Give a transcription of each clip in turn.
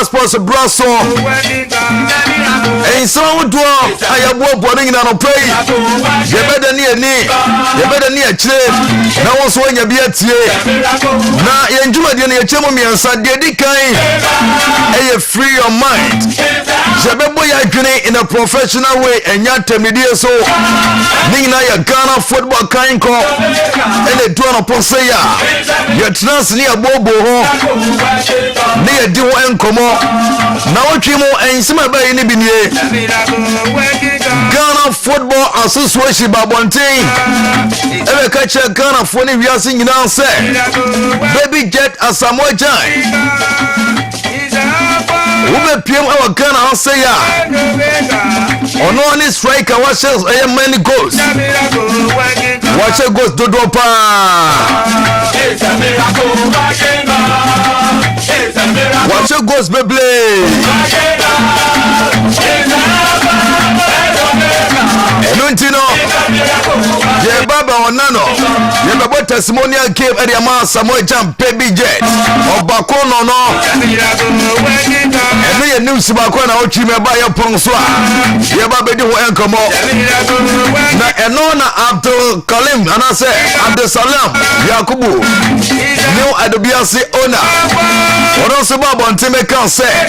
Super Sports Brasso. And so do I have one boarding on a pay. You better near me. You better near Chile. Now also when you be at now you enjoy the Chemomia and Sunday kind. And you free your mind. Jabebo ya in a professional way and yet media so Nina ya Ghana football kind call and a duan upon say ya trans near Bobo near Dio and Como now Chimo and Sima Bay Nibini Ghana Football Association Babonte ever catch a Ghana funny we are singing now say baby jet as Samoa Ube PM our Ghana say ya on one striker watches many goals watch a goes to drop watch a goes baby Nuntino ye baba onano ye baba testimonial game at the man Samoa Jam baby jet obako no and ye news bako na ochi me ba ye ponso ye baba di ho enkomo na eno na Abdul Kalim ana say Abdul Salam Yakubu new Adobiase owner ono so baba ntime kan say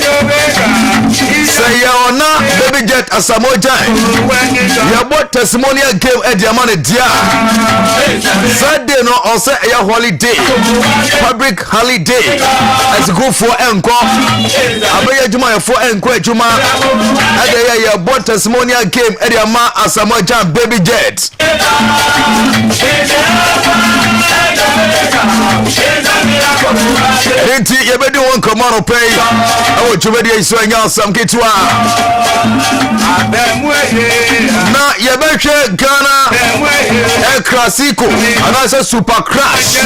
ya ona baby jet Samoa Jam ya bought testimonial game at the man dia Saturday no on say a holiday public holiday as go for enko abeya juma for enko juma ade ya bought testimonial game at the man Samoa Jam baby jet Enti ye be do one command pay I want you ready so anya some kitwa na ye be hwe Ghana El Clasico and also Super Crash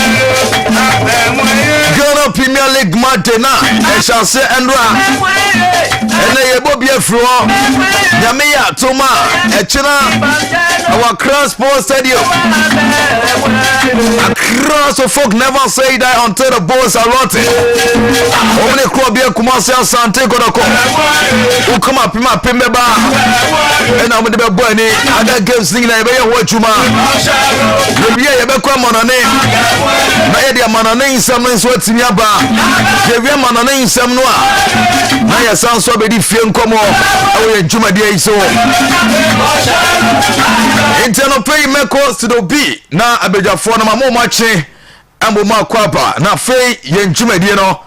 Ghana Premier League match na e shall say Endra ene ye bobi afro nyame ya toma e china our Cross Sports Stadium across the folk never say that until the balls are rotting only club here Kumasi ASANTE KOTOKO who come up pima pimeba and I'm the boy ni other games thing na be what you man we be kwa manane na ye dia manane nsam nso atimi aba ye we manane nsam no a na ye san so be di fie nkomo awo ye juma dia iso internal pay meko to the B na abejafo na mamo mache ambo makwapa na fei ye juma dia no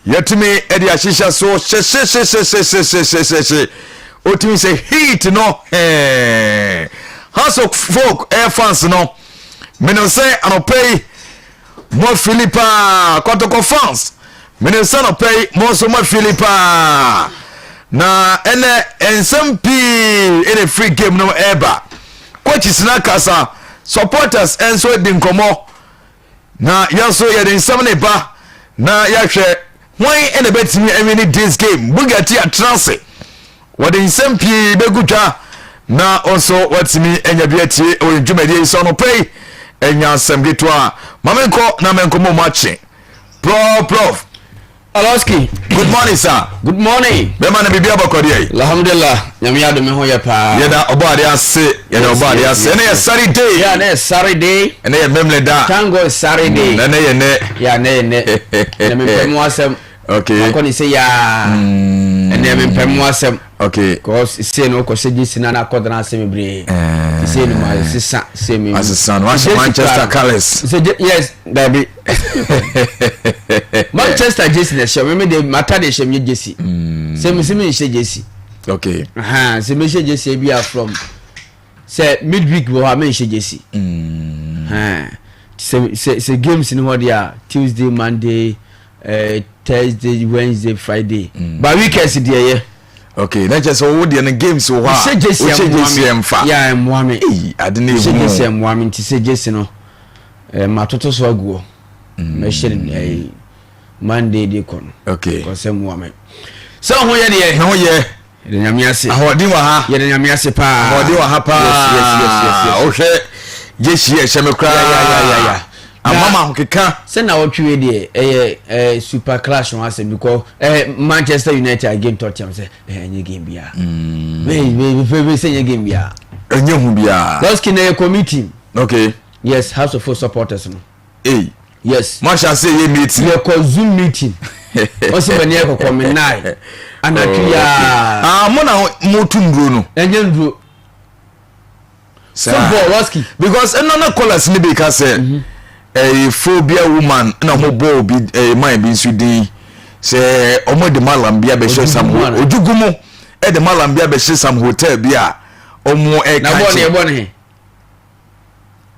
yetimi e dia shisha so she otimi say heat no house of folk air fans no me no say anopay mo Philippa KOTOKO fans me no say anopay mo so mo Philippa na ene ensmp in a free game no ever coaches na kasa supporters enso di nkomo na yaso ye den samne ba na yahwe wan ene betimi every this game bugati a trance what the ensmp begutwa na also watimi enya biatie o dwumadi so no pay enya semgetwa mamenko na menko mo match prof Aloski good morning sir good morning be man bibia abakodi alhamdulillah nyame ado me ho ye pa ye da obade ase ye da obade ase ene ye Saturday ya ne Saturday ene ye memle da tango Saturday ene ye ne ya ne me pemu asem okay akoni se ya ene me pemu asem okay cause say no ko se gisi na na kodana asem bre say no ma sisa say me asisa no Manchester Colours yes baby Manchester Jesse na show me dey matter dey show me Jesse say me see me show Jesse okay say me show Jesse be from say midweek bo ha me show Jesse say games in what dia Tuesday Monday Thursday Wednesday Friday but weekends dey okay na just wo dey na games wo ha say Jesse emfa ya emwame adene ewu say Jesse emwame nti say Jesse no matoto so aguo me shiri Monday dey kon okay ko say emwame so ho ye dey ho ye de nyame ase ahodi wa ha ye de nyame ase pa ahodi wa ha pa yes okay Jesse e sheme kra ya amama hokeka se na wotwe de super clash one say because Manchester United against Tottenham say any game bia we say game bia enye hu bia last kina committee okay yes House of Football supporters no yes Masha say ye meeting we Zoom meeting also when you ko come nine anatria mo na motu nduro no enye nduro football Roski because another callers ni be ka say a phobia woman na mo bo bi mind bi nsudi say omo de malambia be share some ojugumo de malambia be share some hotel bia omo e ka na bo ne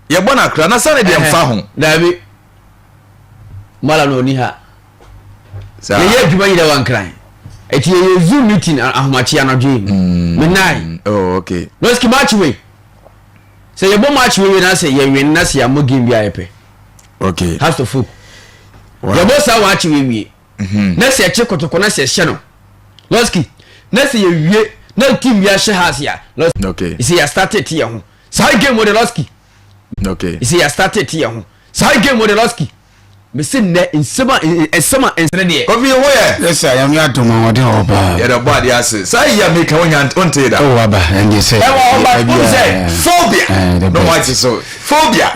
ye bo na kra na sane de mfa ho dabi mala no ni ha sa ye adwuma yida wan kran eti ye Zoom meeting ahomachi anadwe midnight okay Roski match we say ye bo match we na say ye win na say amogin bia epe okay House of Football ye bo sa watch we na say che kotoko na say hye no Roski na say ye wie na team ya hye has ya okay you see ya started here ho say game with Roski okay you see ya started here ho say game with Roski me say na insema ensere de obi wo ye yes I am ya to ma wode oba ye da body ase say ya make wonya onte da oh aba and say say phobia no what is so phobia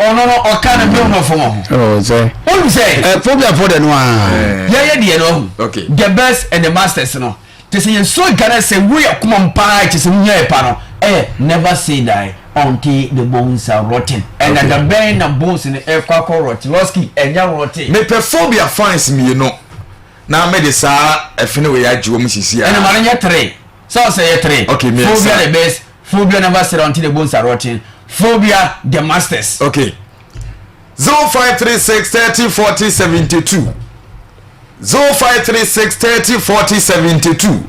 ono okana bi ono fo ho oh say onu say phobia for the no yeah de no okay the best and the masters no te say so gana say we akoma mpa te say nya pa no never say die until the bones are rotten and okay. The brain and bones in the air quack rotten Roski and ya rotten me phobia fines me no na me de sa efene we ya jiwo musisi and man nya 3 so say 3 okay me phobia the best phobia never say until the bones are rotten phobia the masters okay 0536 30 40 72 0536 30 40 72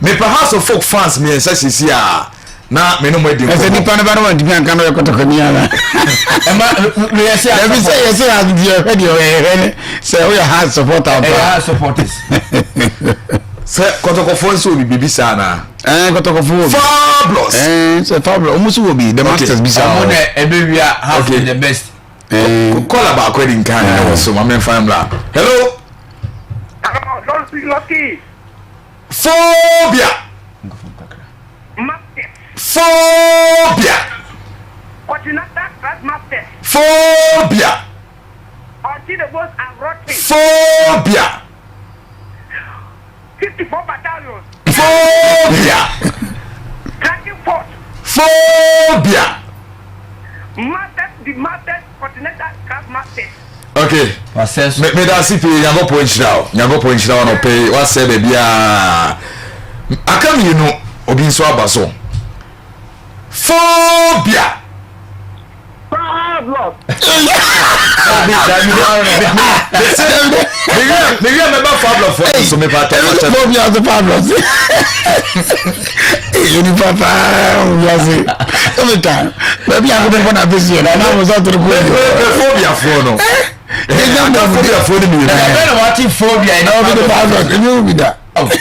me perhaps of folk fans me sisi na me no mo di ko ese nipa ne ba no want bi anka no Kotoko ni ara we say yes as the radio say we have supporters say Kotoko phone so bibi sa na Kotoko phone fabulous say fabulous almost will be the masters bi sa mo na ebewia have the best call about credit kan na so ma me family hello Lucky phobia phobia Continental as master phobia until the bones are rotten phobia 54 battalions phobia tracking force phobia masters the masters continental class masters okay process me da sipi nyago point chira no pay what say be bia akam you know obi nso abaso phobia fabulous me ba fabulous for so me pa phobia the fabulous you papa yazi every time baby I go na vision na mo so to go phobia for no phobia for me what phobia no be the fabulous you be that okay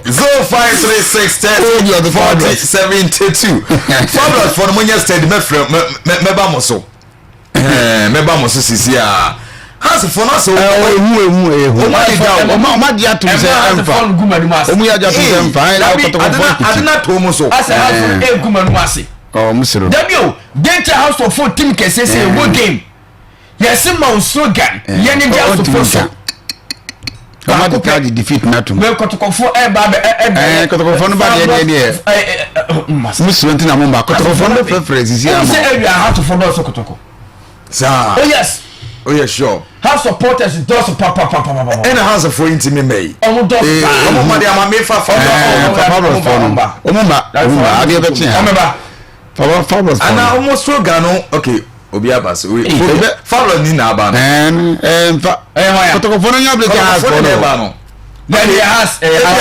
0536 30 40 72 fabulous for the money steady me ba mo so sisi a has for no so o ma di atum se emfa o mu ya di atum se emfa adina to mo so asa have gumanu ase oh musiro w danger House of Football team can say one game yes ma slogan ye ni House of Football Kama de try defeat natum we Kotoko Kotoko no ba de musiro ntina mo ba Kotoko no preference is here say area House of Football so Kotoko sir oh yes sure House supporters does papa and House of Football team me omo does omo ma de ama me fa omba ade be tia fabulous ana almost slogan no okay obi abaso we fabulous ni na aba no Kotoko phone nya break has for no then he has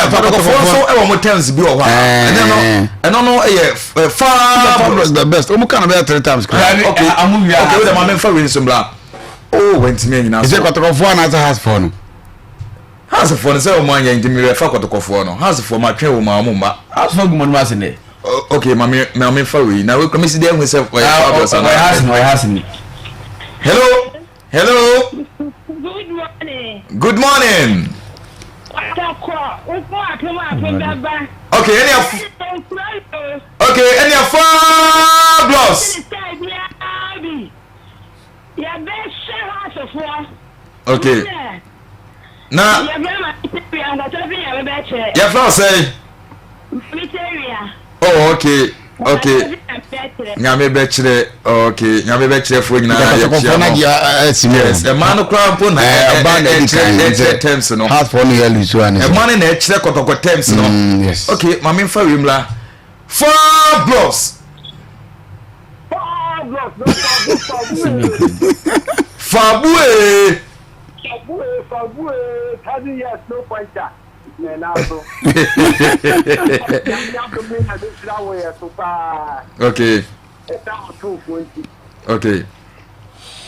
Kotoko phone so e wo mo terms bi o ha no fabulous the best omo kan be 3 times okay we the man fa we nsembla oh went me nyina so Kotoko phone as has for no so say o mo anya ndimi re fa Kotoko phone no has for ma twen wo ma mo ma as for gumanu ase ne Okay, mami fawi. Now we come see them we say Hello. Good morning. Good morning. Okay, any of fabulous. Okay. Now, your flower say. Oh, okay. Nyame bechere. Okay, nyame bechere for nyina ya. Yes, a man crowd pon terms no. Half for no yellow so an. A man na echere kotoko terms no. Yes. Okay, mama fa wimla. Fabulous. Fabue. 30 years no pointer. Okay. Okay.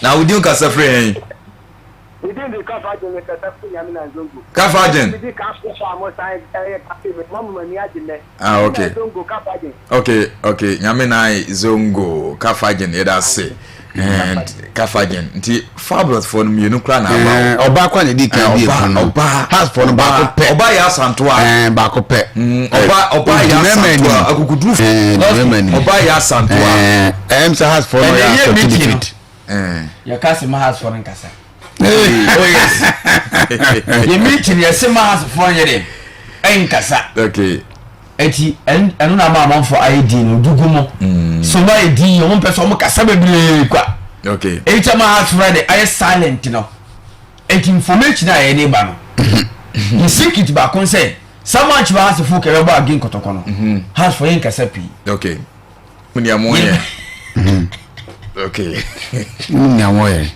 Now we do kasa free. We didn't the Kafajen kasa free Yamina Zongo. Kafajen. We did Kafa Okay. Okay. Yamina Zongo Kafajen Edase. And Kafajen nti fabulous for me no kra na ba oba kwa ne di kan bi oba has for no ba ko pe oba ya santo a ba ko pe oba ya santo a akukudu oba ya santo a say has for no ya certificate ya kasi ma has for nkasa oh yes ye meeting ya se ma has for yere nkasa okay eti enu na ma for ID no dugumo so na ID yo mo pese mo kasa bebre kwa okay eti ma has Friday I silent no eti information na ye ne ba no the secret ba kon say someone chi has for ke ba again kotoko no has for yin kasa pi okay muni amoye okay muni amoye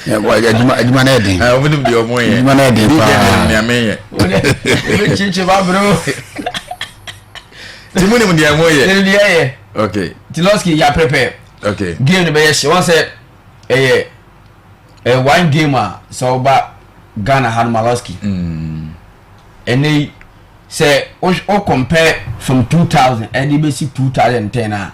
ya kwa juma na edin omudum di omoye juma na edin pa ni amenye chinche ba bro timuni mudi amoye ni ye okay Tiloski ya prepare okay game no be she won say one gamer so ba Ghana Han Maloski eni say o compare from 2000 and the basic 2010 na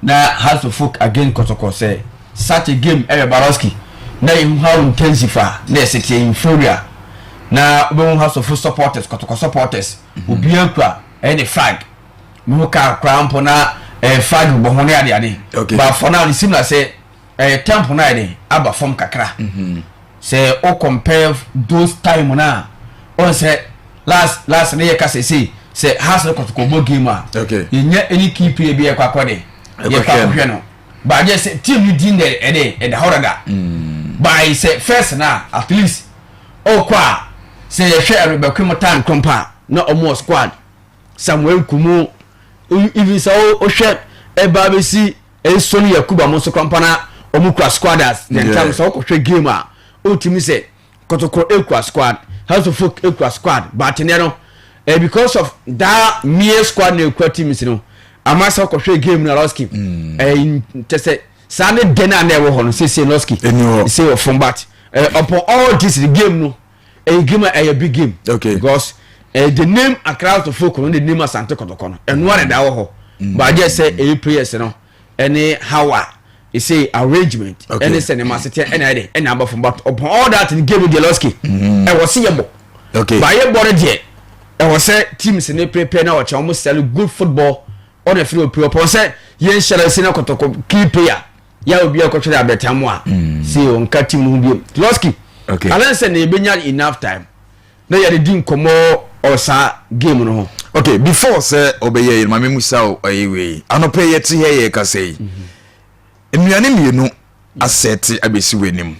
has to folk again Kotoko say such a game Maloski na you how intensify na set inferior na we have to full supporters Kotoko supporters obi akwa any flag mo ka cramp na flag bo hono ade okay but for now it seems like say tempo na ade aba form kakra say o compare those time na on say last na ye ka say has Kotoko bo game okay nya any keep e bi e kwakode ye kwakwe no but just say team you din there the horada by say first na at least kwa say ye share be kwemo time kompa na omo squad Samuel Kumu even so o share e ba be si e Sony Yakuba mo so kompa na omo kwa squaders then time so ko hwe game o timi say Kotoko ekwa squad how to folk ekwa squad but ne no because of that mere squad na ekwa teams no amasa ko hwe game na Loski tese sane dena na ewo hono say Loski say from bat upon all this the game no a game a big game okay because the name across the folk no the name Asante Kotoko no and one da wo ho but just say a players no any how you say arrangement any cinema city any number from but upon all that the game with the Loski e was see yebo okay by your body there e was say teams in prepare now watch almost sell good football on a free play upon say yen shall see na Kotoko key player ya obi akotwe abetamu a see on ka team no bi Loski okay alan say na benya enough time na ya din komo osa game no okay before say obeye mama musa oyewe anope yeti he ka say enuane mienu asset abesi wenim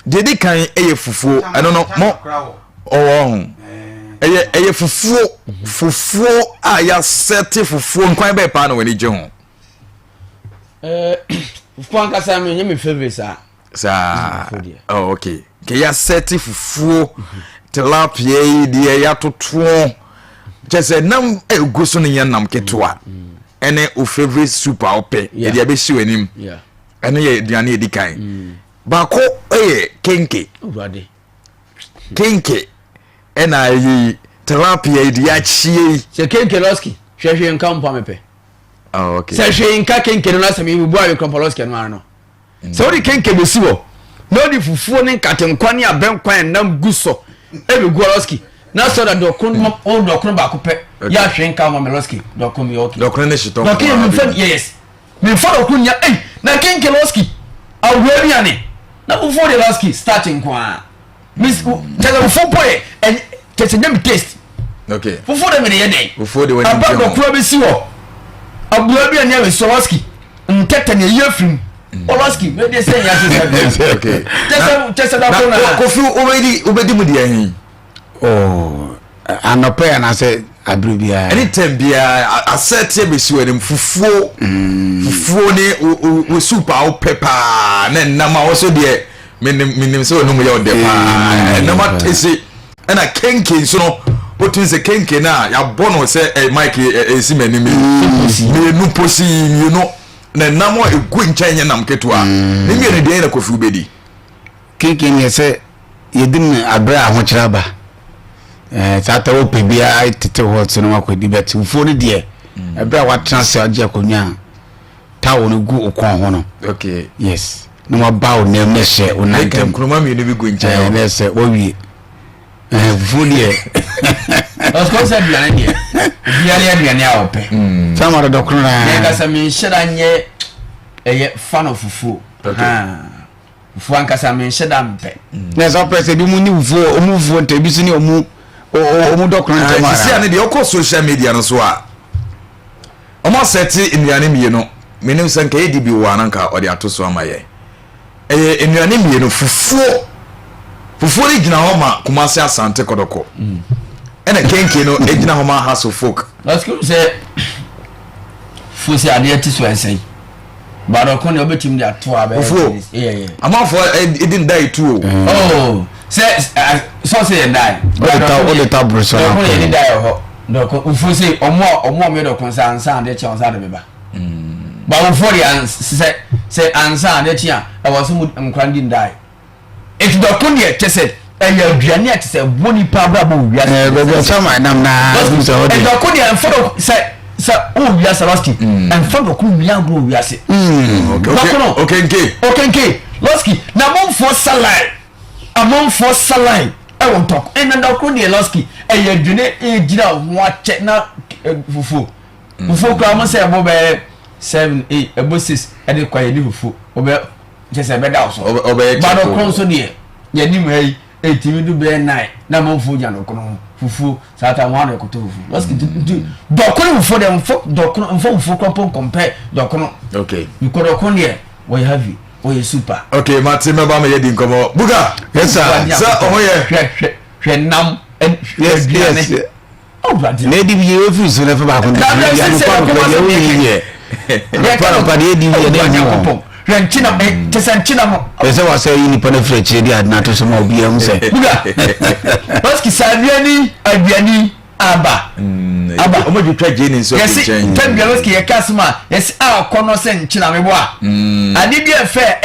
de kan eye fufuo I don't know mo eye fufuo a ya set fufuo nkwan be pa na wani je ho fufuo nkasa me favorite sa oh okay ke ya set fufuo tilapia de ya totoo just nam eguso ne yanam ketwa ene o favorite super ope e de abesi wenim ene ye diane edi kan ba ko kenke urade kenke ena yi tilapia de ya chie se kenke Loski hwehwe nka mpa mepe oh okay se hwe nka kenkene na asemi bu awe krompoloski no ano se odi kenke besi wo no di fufuo ne nkatenkwa ne abenkwan nam guso ebe goloski na so da dokun o dokun ba ko pe ya hwe nka ma meloski dokun mi okay dokun ne shiton dokun mi fa yes mi fa dokun nya na kenkeloski awuaniane na ufo de loski starting kwa miss tell ufo boy and tell them taste okay ufo de me de yeden ufo de wani aba dokun be si wo abuabiane we sowaski ntete ne yefrim Olaski, where they say yes, okay. Just that Kofi obedi mu dia hin. Oh, anope and I said abribia. Anytime bia asete be si wedem fufuo. Fufuo ni o super o pepper na nama also de menim so no mu ya de pa. Na ma tese na kenken so no otun se kenken na ya bono se Mike esi manim. Me nu posi you know na namo egu nkyanye nam ketua ne mi ne de na Kofi ubedi kenken ye se yedim abra ahokyera ba tata wo pebia tete ho tso no akodi beti ufo ne de abra wa transfer age akonya tawo no gu okon ho no okay yes no ma ba o nem ne hye o nan tem kroma mi ne bi gu nkyanye ne se wo wi ufo de os concept bia ne de bia le aduane a ope sama do kro na ne ka sa mi hyeda nye eye fan of fufu fufu ankasa mi hyeda mpe ne so press bi mu ni ufo omufuo nta bi so ni omu do kro nta ma si ane de okọ social media no so a omo set nnuane mie no menim sanka edi bi wo ananka ode atoso amaye nnuane mie no fufu ni gina ho ma kumase asante kodoko ena kenke no ejina ho ma haso folk let's go say fusi ade ati so ensei baro kon e obetim dia to abe yeah amafo edin die too oh say so say die o de tabro so na ko e die ho doko ufusi omo me doko sansan de che onsa de beba ba ufo dia say ansan de tia e was mu nkrandi die if doko de tese eya aduane atese boni pa bra bo wiase be chama nam na so ho de doko de anfo say o wiase loski anfo doko miagro wiase okay loski na monfo salai amonfo salai e won tok en doko de loski eya aduane e gira ho ache na fufu kwa mo say bo be 7 8 ebo 6 e de kwa ye fufu obe jese be da so obe ba do kon so de ye ni mai etimi du be 9 na monfo ja no kono fufu sata mo na ekoto fufu loski dokon fufu dem fo dokon fufu kompon compare dokon okay you could dokon here we have you we super okay mati me ba me yedi nkomo buga yes sir hwe nam yes oh brother lady bi ye fi so na fa ba ko ya no pa de di ye de no Ranchina tesanchina mo ese wa say ni pa na freche di adna to so ma obi am say buga baski sabiani abiani aba omo ju twa jeni so yes tabia baski ya kasma yes akono se nchina mebo a ade bi efe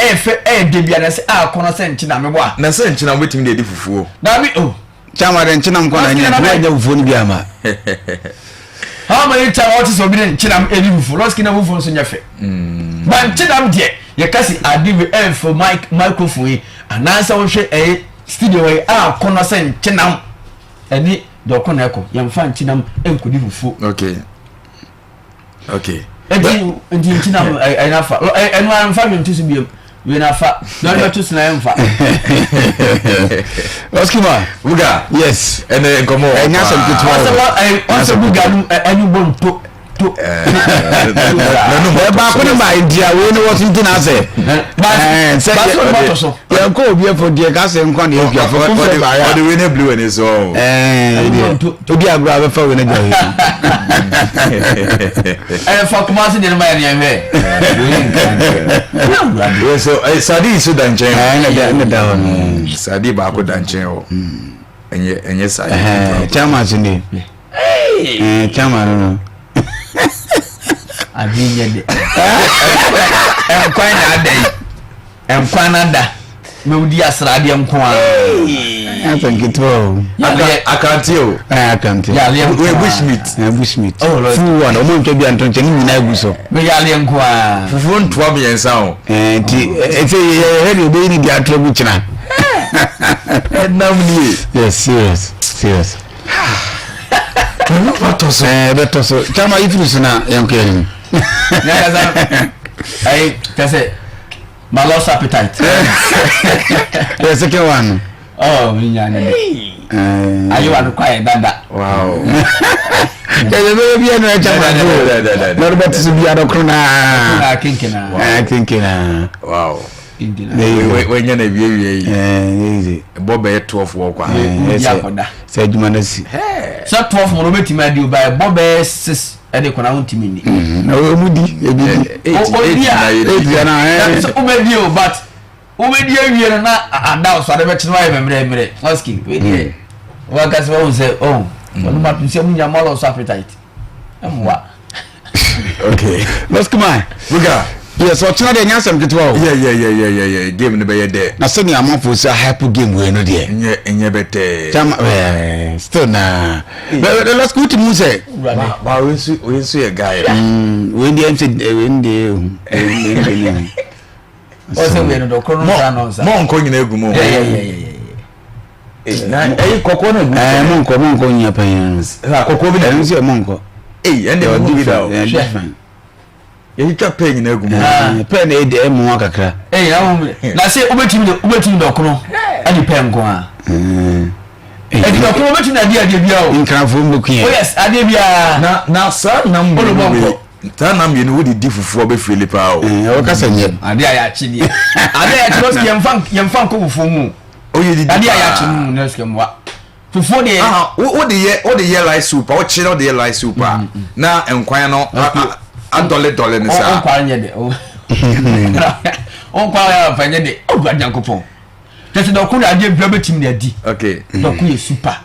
de bia na se akono se nchina mebo a na se nchina wetim de fufuo na bi oh chama de nchina mko na nya fufuo ni bia ma how many times what is obi nchina edi fufuo loski na fufuo so nyafe ba nchina de ye kasi adiwe for microphone anansa wo hwe studio we akono se nchina eni doko na eko yamfa nchinam enkudi fufu okay enti nchinam enafa enu amfa ntusu biem we nafa don to sna emfa oskima buga yes ene nkomo enya sem kitwa onse buga enu bonto to ba ko ma india we no what into na say ba so ya ko obi for die ka say nko na e for the winner blue and is all to di agro be fa we na jahi fa kuma se de ma ya we so sadi so danchen na da sadi ba ko danchen o enye sadi chama zini chama no adiye de enkwan na da me udi asrade enko a Thank you too. I can't tell. I can't. Yeah, We bushmeat. Oh, Lord. Fu one. Omo to bi anton cheni ni na guso. We yale nkwa. Fufu ntwa bi yensa o. Ti head obe ni dia trouble china. Yes, serious. Better so. Chama ifuru na yankeni. Hey, that's it. My lost appetite. The second one. Oh, minyane. Are you quiet dada? Wow. Baby, I know chama. No better to be adokuna. Kinkina. Wow. When you na easy. Bob 12 walk. Say Jumanasi. So 12 mo beti ma di by Bob 6 e dey kona huntimi ni. No mudi but umedi awie na ada so ade bechi na memre oski we dey waka se won say oh won ma tun se munya malo so appetite amwa. Okay, let's come on. We got. Yes, so try the nyasam kitwa. Yeah. Game no be there. Na so ni amafo say hype game we no there. Enye bete. Chama still na. Let's go to Muse. Ba we so a guy. We dey MC we dey. Ose we no do krono sa no sa. Mo nko nyina egu mo. Na kokko na egu. Mo nko nya pan. Kokko bi na MC mo nko. Ende mo bi da o. You just paying in a good pen a day more kakra. Hey, na say ubetimi do krono. Ani pen ko a. E di do krono betimi na dia bia o. Nkan fo mbuku yen. Oh yes, ade bia. Na sa na mbo. Ta na me no di fufu obe Philipa o. O ka sanye. Ade ya chi di. Ade ya chi no yemfa ko fufu mu. O ye di. Ade ya chi mu na skemwa. Fufu de. O de ye like soup. O chi no de like soup. Na enkwan no $1 ni sa. On kwa nye de. On kwa ya fanye de. O gba Nyankopon. Tese do ku na ade bia betimi na di. Okay. Do ku ye super.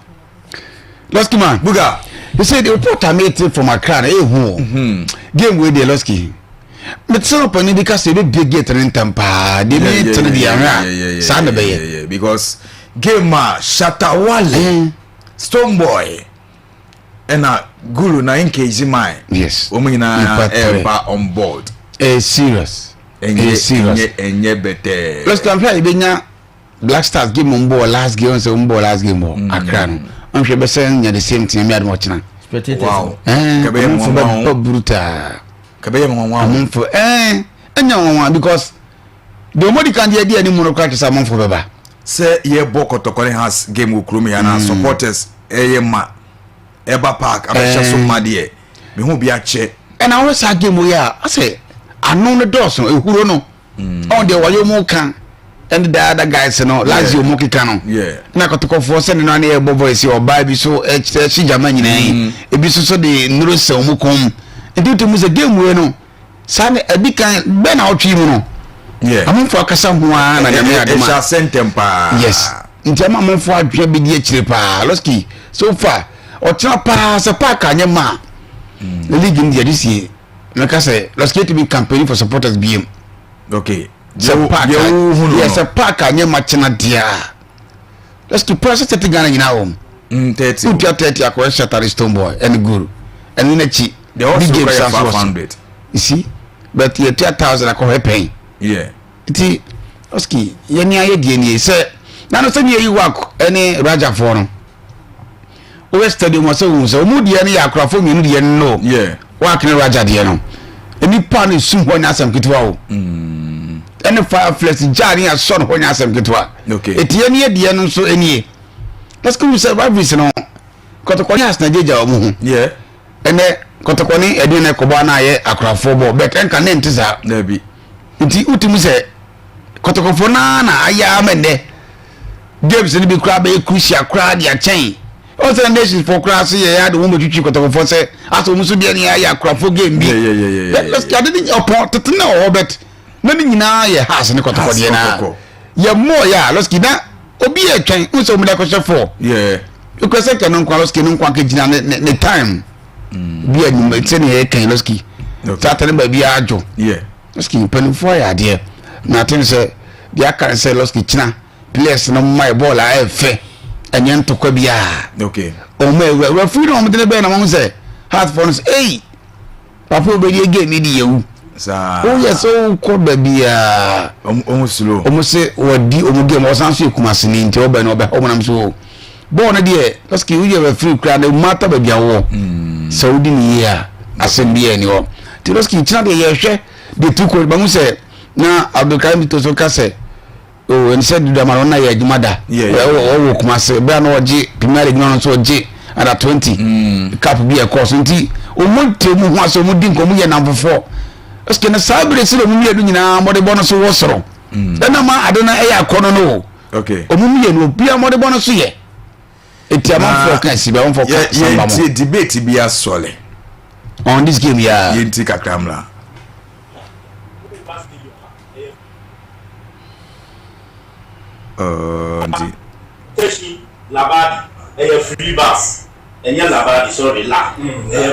Losky man. Buga. You say the reporter made it from Accra. Game with the Losky. But some of the because they big get in Tampa. They made to the area. Sunday. Because game Shatawale, Stone Boy, and a Guru na NKZ mine. Yes. Omina ever on board. Serious. Serious. And ye better. Let's compare the Black Stars game on board last game. So on board last game. Accra. I'm sure the same thing me watching. Wow. Brutal. Because the money can be any more practice among for Baba. Say ye KOTOKO has game with Krumi and supporters ma Eba Park abesha so madie. Me hu bia che. And I was a game we are. I say I know the doors no ehuro no. On the wayo mo kan. And the other guys no Lazio mo kika no. Yeah. Na KOTOKO for send no na e voice or baby so she jama nyina yi. E bi so de nuro se mo kom. E bi to mu se game we no. Sane e bi kan be na otwi mu no. Yeah. I'm for kasa ho na dem ya dem. It's sentempa. Yes. Ntema mo for adwe bi di akire pa. Losky so far o tira pa se pa ka nyema. The league in the this year. Like I say, Losky to be campaigning for supporters BM. Okay. Yes, a park and your match na dia. Let's keep process 30 Ghana in our home. 30. You get 30 across Shattered Stone Boy and Guru. And in a cheap. They also pay 500. You see? But you 10,000 I call paying. Yeah. Iti Losky, you near your DNA. Say, now send you work any Raja forum. West Stadium was so moody any aircraft from you know. Yeah. Working Raja Diano. Any pan is soon when I some kitwa. And the fireflies jarring as son when I some kitwa. Okay. It's any idea no so any. Let's go with service no. KOTOKO has Naja Muhu. Yeah. And then KOTOKO Edina Kobana ye akra football bet and can enter. Maybe. Nti utimu se KOTOKO for na aya amende. Games ni bi kra be crucial kra dia chain. Also nations for class here had woman to KOTOKO for say as we musu bia ni aya kra for game bi. Yeah. Let's get it upon to know bet. No nyina ye has ni KOTOKO dia na. Ye more ya let's get na obi e twen unso mu da ko for. Yeah. Because I can kwa Losky no kwa kejina ne time. Bia ni metse ne ye kan Losky. Satani ba bia ajo. Yeah. Losky pen for ya de. Na tin say dia kan say Losky china players no my ball a fe. enye ntokwa bia okay o me referee no mde be na mo say heart for us hey papa obedi game ni di yewu sa o yes o ko ba bia o slow o say wadi o game o san so ekumase ni nti o be no be o monam so bo na de parce que we referee kra na mata ba bia wo saudi ni ya asem bia ni o ti parce que china de ye hwe de tu ko ba mo say na Abdulkarim to so ka say o en said do ma na ye adwumada o kumase be na oje premier league no so oje ada 20 cap bi e course nti o mo temu ho aso mo din ko mo ye number 4 est ce que na sabre se lo mo ye do nyina mo de bono so wo soro na ma adona e ya kono no okay o mo ye no bia mo de bono so ye eti amafo kan si be on for samba mo debate bi asole on this game ya yenti kakramla ndi teshi labadi free bus enye labadi sorry la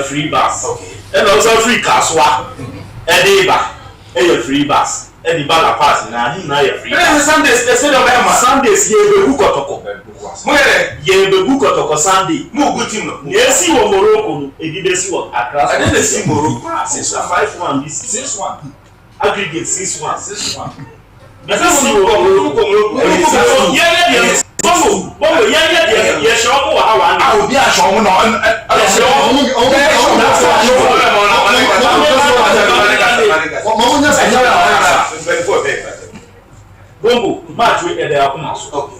free bus and also free kaswa ediba free bus ediba la pass na ni na free bus Sundays they say no Sundays ye be KOTOKO mo ye be KOTOKO Sunday mo good team no ye si wo Morocco no edibe si wo Accra and they si Morocco 6-1 this 6-1 aggregate 6-1 Because Bongo match we dey happen so.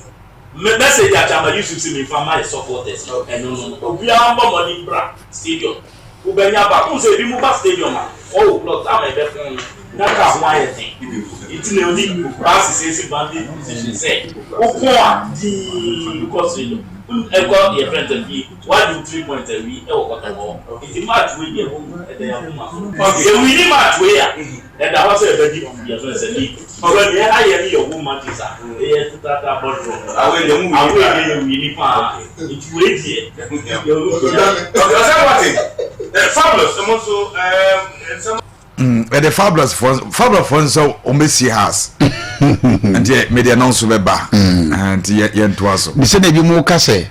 Message that I'm used to see me from my supporters. And no. We are money bra stadium. We be nya ba. Who say remove stadium? Oh, plus am e be fun. Na ka why thing. It no need pass say bandi say. Okwa di because you got your friend and be 1-3 points a week e wo KOTOKO. It's match we dey happen okay. We need match we and I was a very your friends and league. When you hire your woman is a tata bottle. I will really far. It's ready. Fabulous. The fabulous for so omesi has and yet media announce be ba and yet to us me say na bi mo ka say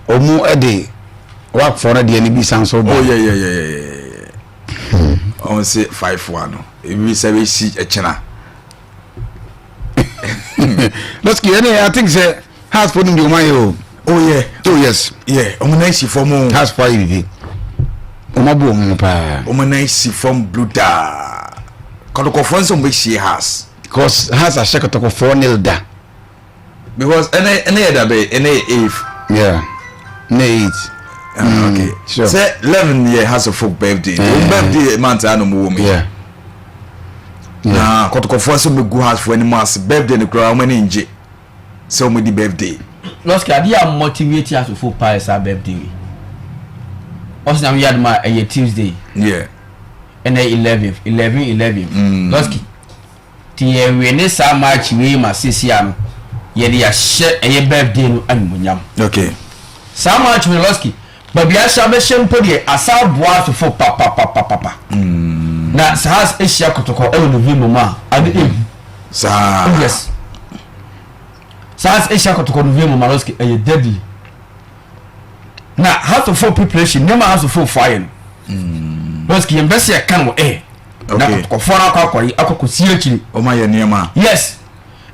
omo ede work for na de ni bi san so oh yeah on say 5-1 we say we see a china let's get I think say has for them oh yes omo na isi for mo has for you omo mo pa omo na isi from blue da KOTOKO for some be she has because has a KOTOKO 4-0 da because any other be any if yeah need okay sure say 11 year has a folk birthday birthday month I no mo me yeah na KOTOKO for some be go has for any mass birthday no crowd many nje so me the birthday lost card ya motivate us to full pies our birthday also now we had my Tuesday yeah and then 11 lost tie we ne sa match we ma sisia no ye de ya share eye birthday no animunyam okay sa match we lost but bia sha be shempo de asa boa to full papa na sa has Asia KOTOKO e no vimo ma ade sa yes sa has Asia KOTOKO no vimo ma lost eye deadly na how to for preparation never has to for fire lost embassy kan wo na KOTOKO for akwa si akiri o ma ye niema yes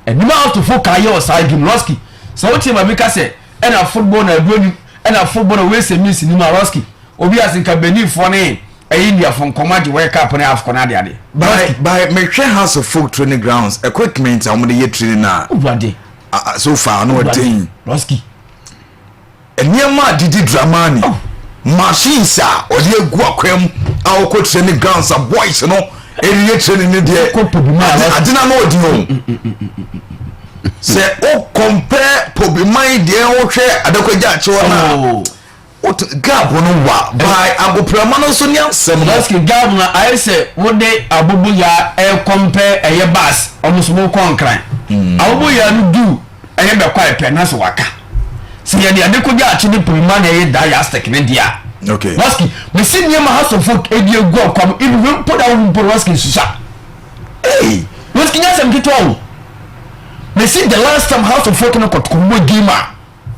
and never have to for kaye o side game lost so what team make say and a football na duani and a football we say miss ni ma lost obi asinka beni for ne India from Command wake up on half Canada. By me share house of folk training grounds equipment I'm the year training now. So far no thing. Roski. And near ma did dramani. Machines are or the guaquem our coach training grounds are boys you know. And year training there. I didn't know you. Say oh compare probably mind the old share adequate what gab no wa by agopra no so nya sem no gab na I say wo de abubu ya e compare eye bus almost mo konkran abubu ya no do eye be kwa pe na so waka se ye de adekoja achi ni prima na ye da ya stick ne dia okay Roski me see near my house of folk e die go come even put down Roski susa hey Roski nya sem kitwa me see the last time house of folk no KOTOKO mo gima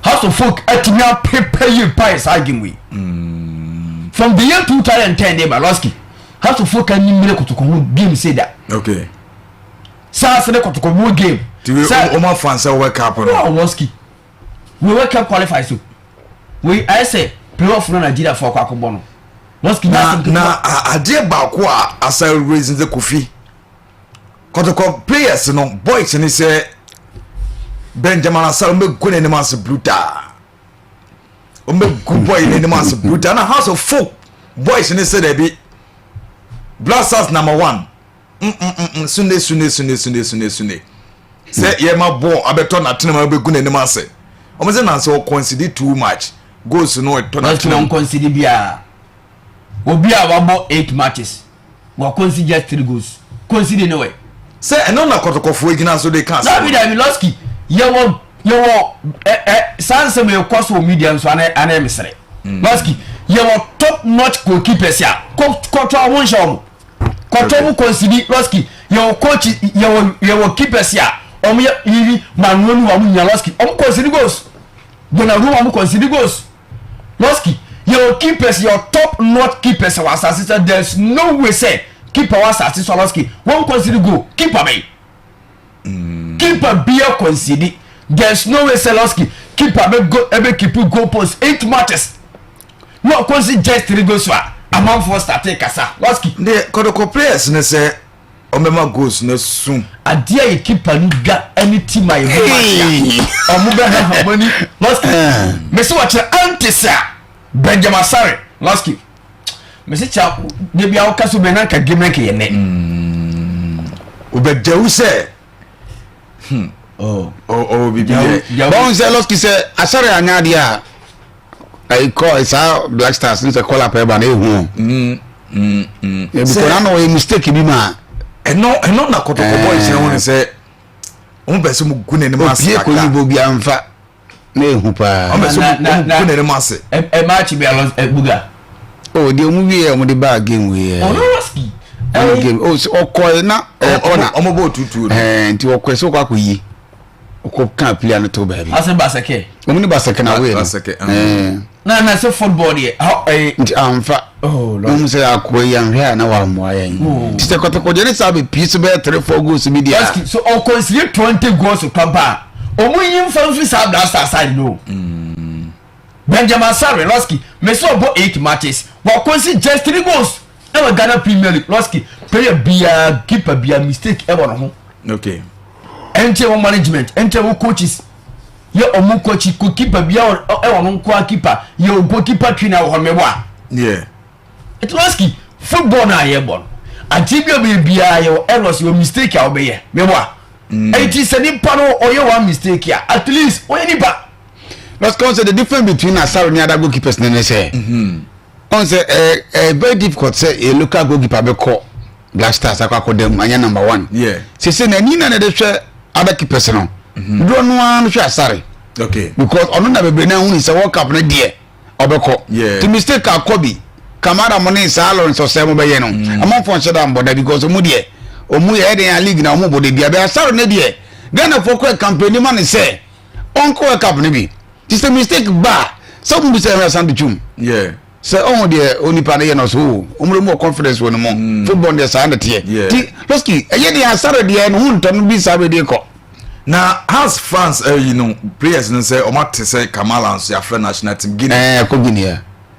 House of Folk atimia prepare you price arguing from the year 2010 they Baloski House of Folk and you KOTOKO game say that okay sa say the KOTOKO game Oma fans work up on Baloski we work up qualify so we I say playoff no Nigeria for Kwakobono Baloski na ade ba ko a asa raising the Kofi KOTOKO players no boys ni say Benjamin Asare me go ne mas bruta o me go boy ne mas bruta na House of Folk boys ni say there be Blasters number 1 Sunday say ye ma bo abeto na tena ma be go ne mas o me say na say o consider too much goals no to na tena o consider bia obi a wa bo 8 matches wa consider 3 goals consider no way say eno na KOTOKO fo gina so they can say David Miloski yewo sanse me kwaso media so ana mesere Miloski yewo top notch goalkeepers ya koto awon show koto mu consider Miloski yewo coach yewo keepers ya omo yiri manuelu wa mu Miloski omo consider goals Donnarumma mu consider goals Miloski your keepers your top notch keepers was assisted there's no way say keeper was assisted Miloski one consider goal keeper me keeper beer consider there's no way Seloski keeper be go ebe keep goal post 8 matches no consider just 3 goals among for start kasa Loski the KOTOKO players ne say omema goals na soon adia ye keeper ni ga any team ay omo be ha money Loski me so watch antisa Benjamin Asare Loski me se cha de bia o kaso be na ka game ke ye ne obedewu say bibi bon say Loski say Asare anya dia I call it's our Black Stars since I call up eba na ehu because I know a mistake bi ma eno na KOTOKO boys won say on be so mu gune ne mas ka ko yibo bi amfa na ehu pa on be so mu gune ne mas match bi alon buga oh de mu wi e mu de ba game we oh no Loski game oh ko na corner omo bo tutu nti o ko so kwa yi ko kan player no to ba bi ase basake omo ni basake na we na so football here nti amfa oh lord say akoyi anhwe na wa mo ayen ti se KOTOKO je ne sabe piece be 3-4 goals bi dia so o consider 20 goals to papa omo yin fanfi sa Blaster side no Benjamin Asare Loski me so bo 8 matches wa consider just 3 goals e wa Ghana Premier League Loski player bia keeper bia mistake e wo no ho okay ente wo management ente wo coaches ye omo coach ko keeper bia e wo no kwa keeper ye o goalkeeper trainer wo mebo a yeah it Loski football na ye bon atibia bia ye errors your mistake a obeye mebo a enti se ni pa no oye one mistake a at least oye ni ba let's consider the difference between Asare and other goalkeepers na say on say very difficult say a local goalkeeper be call Black Stars akwa dem anya number 1 yeah say na ni na de hwe other keepers no do no an hwe Asare okay because onu na bebre na hu say World Cup na de obeko the mistake akobi Kamara money sa Lawrence o say mo be ye no amon fon sheda mboda because omu de omu ye den league na omu bode bia be Asare na de Ghana for campaign man say onko World Cup na bi this a mistake ba some be say Asante chum yeah say on the only part here no so omro more confidence won mo football dey sound tie ti Loski eye dey Asare dey no hu nton bi sabe dey ko na has fans you know players no say o ma te say Kamala and ya friend national team Guinea ko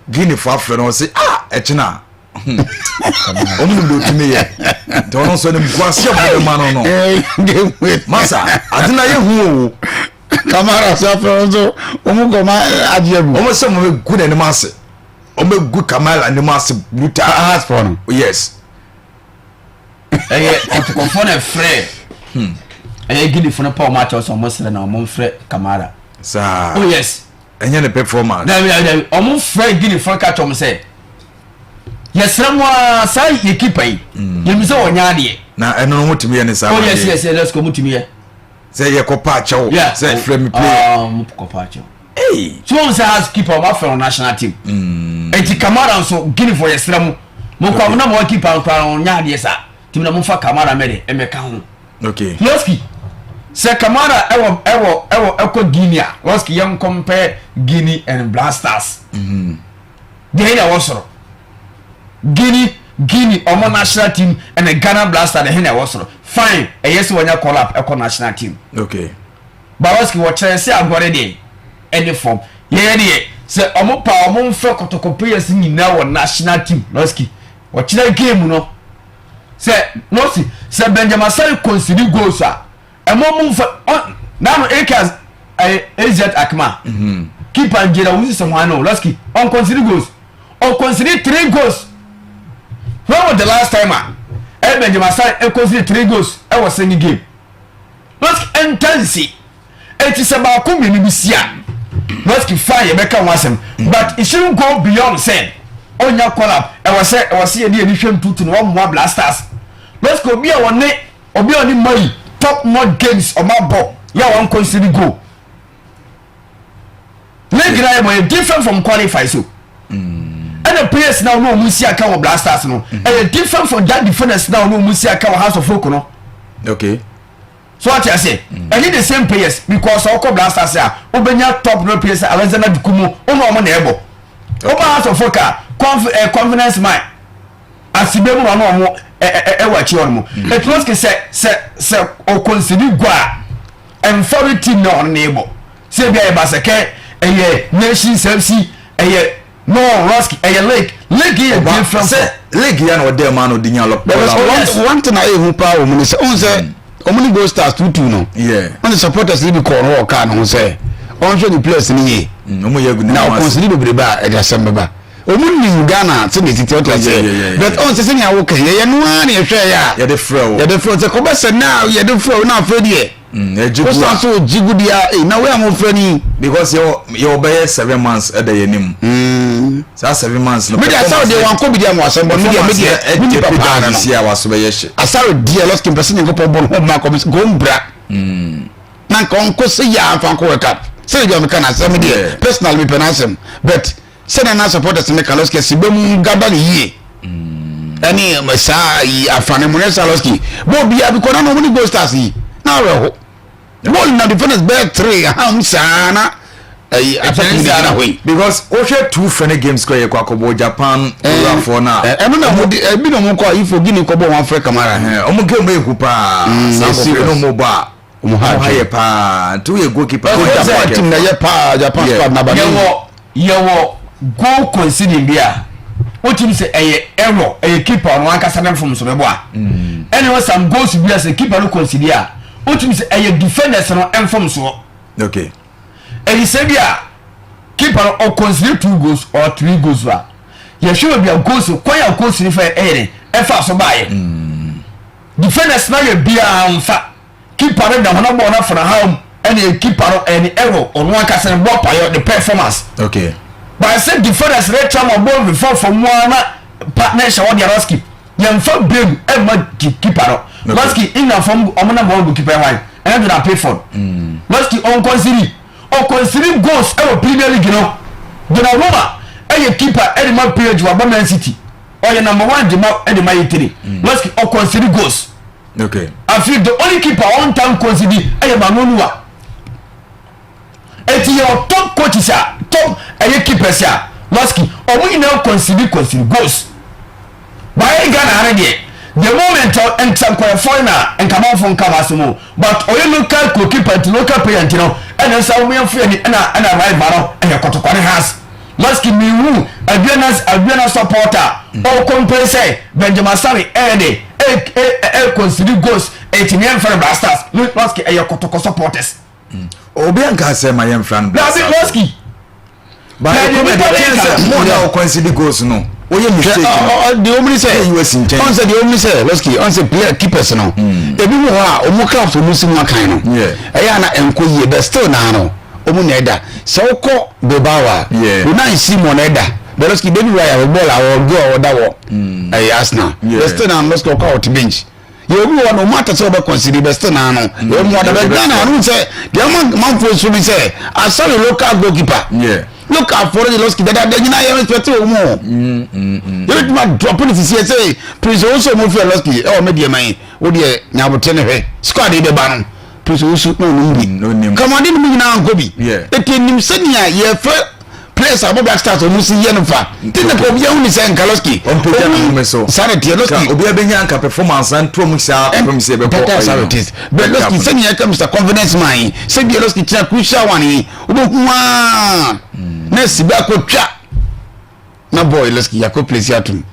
Guinea for Africa no say echina omu do timi ye to no so ne kwase obo man no masa adina ye hu Kamara suffer so omu go ma ajebu omu se mo gu ne mase omu gu Kamala ne mase bruta has for no yes KOTOKO for na free Guinea for na power match also mo sere na mo free Kamara sa oh yes enye ne performance na omo free Guinea for catch omo say yes ramwa sai ye keeper yi ye mi say onya de na eno no mutumi ye ne sa oh yes let's go mutumi ye say ye ko pa chawo say free me play mo ko pa chawo so say has keeper ma for national team enti Kamara so Guinea for yes ram mo ko na mo keeper kwa onya de sa tim na mo fa Kamara me de emeka ho okay Loski se Kamara ewo Guinea was ki young compare Guinea and Blasters they na wasoro Guinea omo national team and the Ghana Blaster the na wasoro fine e yes wonya call up e national team okay but was ki wo chere se agore dey any form ye dey se omo pa omo mfa Kotoko players nyina wo national team loski wo chere game no se no si se Benjamin Sari concede goals a emo mfa now Akers AZ Akma keep and Jeda Wusi Samano loski on concede goals on concede 3 goals. When was the last time Benjamin Sari concede 3 goals I was in the game loski intense it is about coming bisia loski fire beka wasem but it shouldn't go beyond saying on your call up I was see the edition 2 to 1 more Blasters let's go be on it or be on the money top more games on my ball yeah one consider go like different from qualify so and the players now no musia account Blasters no and different from that defenders now no musia account House of Folk no okay so what I say I need the same players because Oko Blasters are obenya top no players Alexander Dukumu omo na ebo oba House of Folk confidence mind asibemu no omo wachi on mo it was ke se o consider gwa and for team no on ebo say bia e baseke nation FC no Roski league here different say league ya no dey man odinya lo one thing I who power mun say on say omuni go stars 2-2 no yeah on the supporters be corner ka no say on show the players ni ye omo ye good now consider be ba e dey ba omuni Ghana say the titi what say but on say ya wo kan ye no an ye hwe ya ye dey fro say ko be say now ye dey fro na afre die ejigu so jigu dia na we am frani because you be 7 months at the yenim so 7 months no me dey say dey wan ko bi dia mo asem but me dey papa na see our so be ye asaro dia lost kim person nko pon ho ma ko go mbra na ko se ya fa ko wake say dey me kana asem dey personal me penasem but say na supporters me kaloski sibem gaba ni yie ani masa yi afane mo Saloski bo bia bi ko na no mo ni go stars yi na we ball na defenders back 3 sana attacking na way because o share 2 friendly games ko ye kwakobo Japan for na na mo bi no mo ko ifo gini ko bo wan frɛ Kamara o mo game e ku pa sa ko no mo ba o mo ha ye pa tu ye goalkeeper Japan team na ye pa Japan squad na ba yewo goal conceding bia o team say error keeper no aka sanem from so be bo a anyway some goals bia say keeper no concede a o team say defenders no enfom so okay and he said yeah keeper or consider 2 goals or 3 goals wa you should be a goals kwaya goals ni fa efa so bae defenders na ye bia amfa keeper da hono bo na for home and keeper any error on one ka say ball payo the performance okay but I said defenders rate time on ball before from one partnership with the Roski yamfa big keeper Roski in na from omona ball keeper why and do na pay for Roski on consider goals our Premier League no Donnarumma keeper Edema page wa Man City or your number 1 Edema 3 Roski on consider goals okay I feel the only keeper on time consider Manonua et your top coaches top keepers ya Roski or we now consider goals by Ghana already the moment and some foreigner and come on from Kamasumo but oil local goalkeeper to local player you know and then some way free and I right battle and your Kotoko has Roski me who a supporter or compensate Benjamin Sari consider goals 18 for Blasters Roski and your Kotoko supporters Obianka say my young friend Roski but more now consider goals no oh you mistake the only say US in change on say the only say Roski on say player keepers no e bi mo ha o mo clubs o mo si mo kan no e na enko ye but still na no o mo na eda so ko bebawa o na si mo na eda but Roski baby why ball our go or da wo Arsenal but still na Roski ko out bench you go no matter so be consider but still na no you mo da be na no say the man for so be say I saw the local goalkeeper look at for the Roski that you na you expect o mo you ma drop it say please also move for Roski o me dey man o dey nyabote ne hwe squad dey ba no please usu no nim come on didn't mean now go be it nim senia ye fe place abo back start o musi ye no fa tin ko bia hu ni sen Kaloski on pe ja no me so sanity Loski obi abenya nka performance and to mu sia promise be ko but Loski senia come Mr confidence man se bia Loski tia crucial one obokuwa na si ba ko twa na boy Loski ya ko place ya tum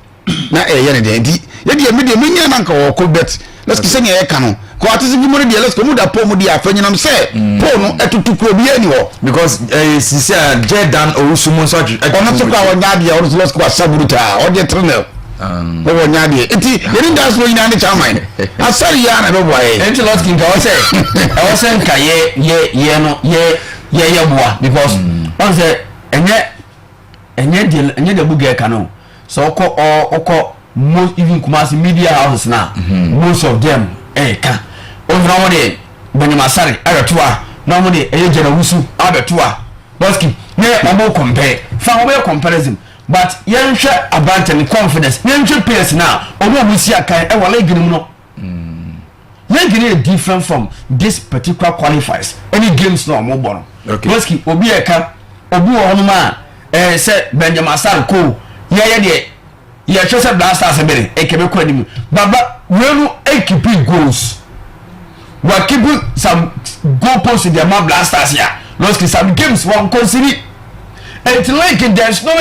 na ye ne de ndi ye de me de menya na nka wo ko bet Loski senia ye ka no ko atisi bi mo de Loski mu da po mu de afanyinam se po no etutu ko bi ani ho because sisia Jordan Owusumu so ono to kwa wonya de ono Loski kwa saburuta o de trainer wonya de enti ye ni das no nyina ne chairman asari ya na be boy enti Loski nka o se nka ye no ye boa because on say enye de buga ka no so oko most even Kumasi media houses now most of them ka over no de Benyamasari abetua no mo de ejera wusu abetua Loski ne omo compare fa omo comparison but yenhwe about and confidence yenhwe pace now omo musi akan e wala ginim no yenhwe different from this particular qualifiers any games no omo bono Loski obi eka obi wo ma se Benyamasari ko ye de ye chose blasters ebere ekebe ko anim baba wenu ekeep goals we keep some goal posts in the man blasters here Loski some games one consider and like there's no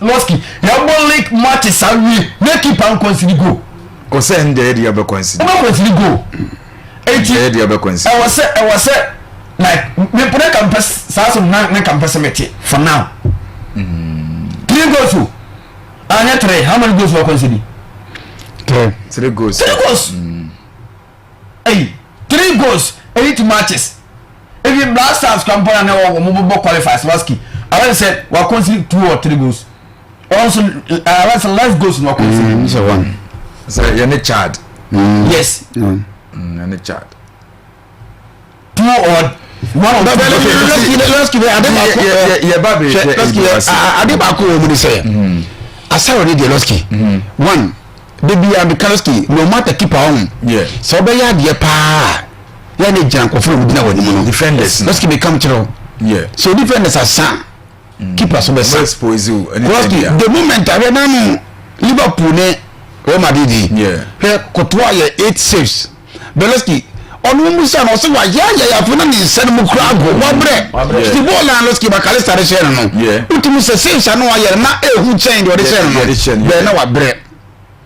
Loski your ball league matches are we keep and consider go ko se nde area be consider go area be consider I was say like me put a campus saso na campus meti for now 3 goals anya 3 how many goals were consider 3 goals 3 goals hey 3 goals 8 matches even blasters compare na wo qualifiers Loski I want say we consider 2 or 3 goals also I want some less goals no consider so one so you need Chad yes and Chad 2 or one of Loski yeah baby Adebako wo mu say asaro de Loski one baby and Kaloski no matter keeper on so be ya de pa ya ne janko from dina woni mu no defenders Loski be come through so defenders are san keeper so be expose you Loski the moment I na Liverpool ne Real Madrid he Kotoa ye 8 saves Loski onu musa no se wa ya funa ni sen mu kura go wa bre the ball and Loski bakale start share no utumu se saves no wa ye na ehu chain de share no be na wa bre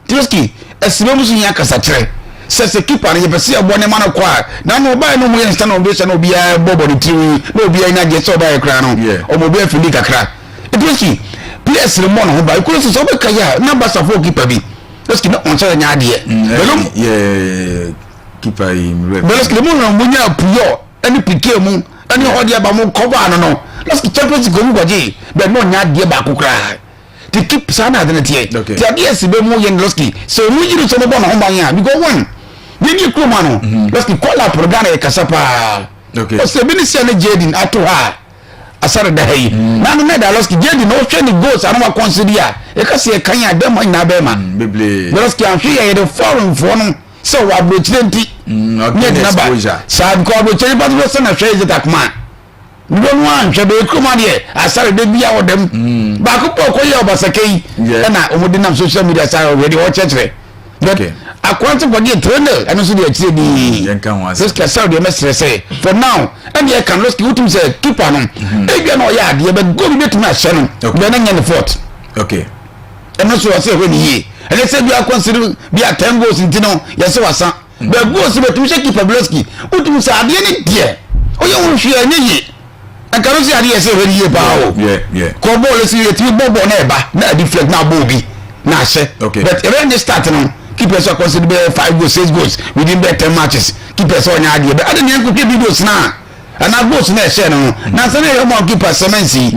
Loski esibe musu nya kasa kire se keeper ye bese abo ne mana kwa na no ba no mu ye stand on be se no bia bobo de tiri no bia ina je so ba ye kra no o mo bia fili kakra Loski players le mo no ho ba ko so be kaya na ba sa fo keeper bi Loski no on so nya de keeper Loski le mo no munya puyo ani pike mu ani hodi aba mu cover no Loski Champions League go gwaje be no nya de ba kokra to keep sana de tie ti ade sibe mu ye Loski so mu yiru so no bo no ho ban ya because one we ni kroma no Loski call up program e kasapa o se bi ni se na Jadin ato ha asare da hayi na no da Loski Jadin no hwe ni goals anu ma consider e ka se kan ya dem na be ma beble Loski an hwe ye the foreign for no so wa bro chenti exposure sa ko bro chenti ba so na hwe je takman no one hwe be kroma de asare de bia wo dem ba ko ko ye obasakei na omudi na social media sa already o chechre okay akwante body trainer eno so de achire di Loski sa de mesre say for now and ye can Loski utum say keeper no e bia na o ya de be go bi betuma hye no be na nya ne fort okay eno so say we ni ye ene say bia consider bia 10 goals ntino ye say wasa be goals betum say keeper Loski utum say ade ne de o ye won hwe anye ye akaro si ade ye say we ni ye ba o ko ball si ye ti bobo na e ba na deflect na ball bi na hye but even the start no keepers are considered 5 goals 6 goals within 10 matches keepers on ya de ade ne ko videos na ana goals na share no na say na mo keeper semensi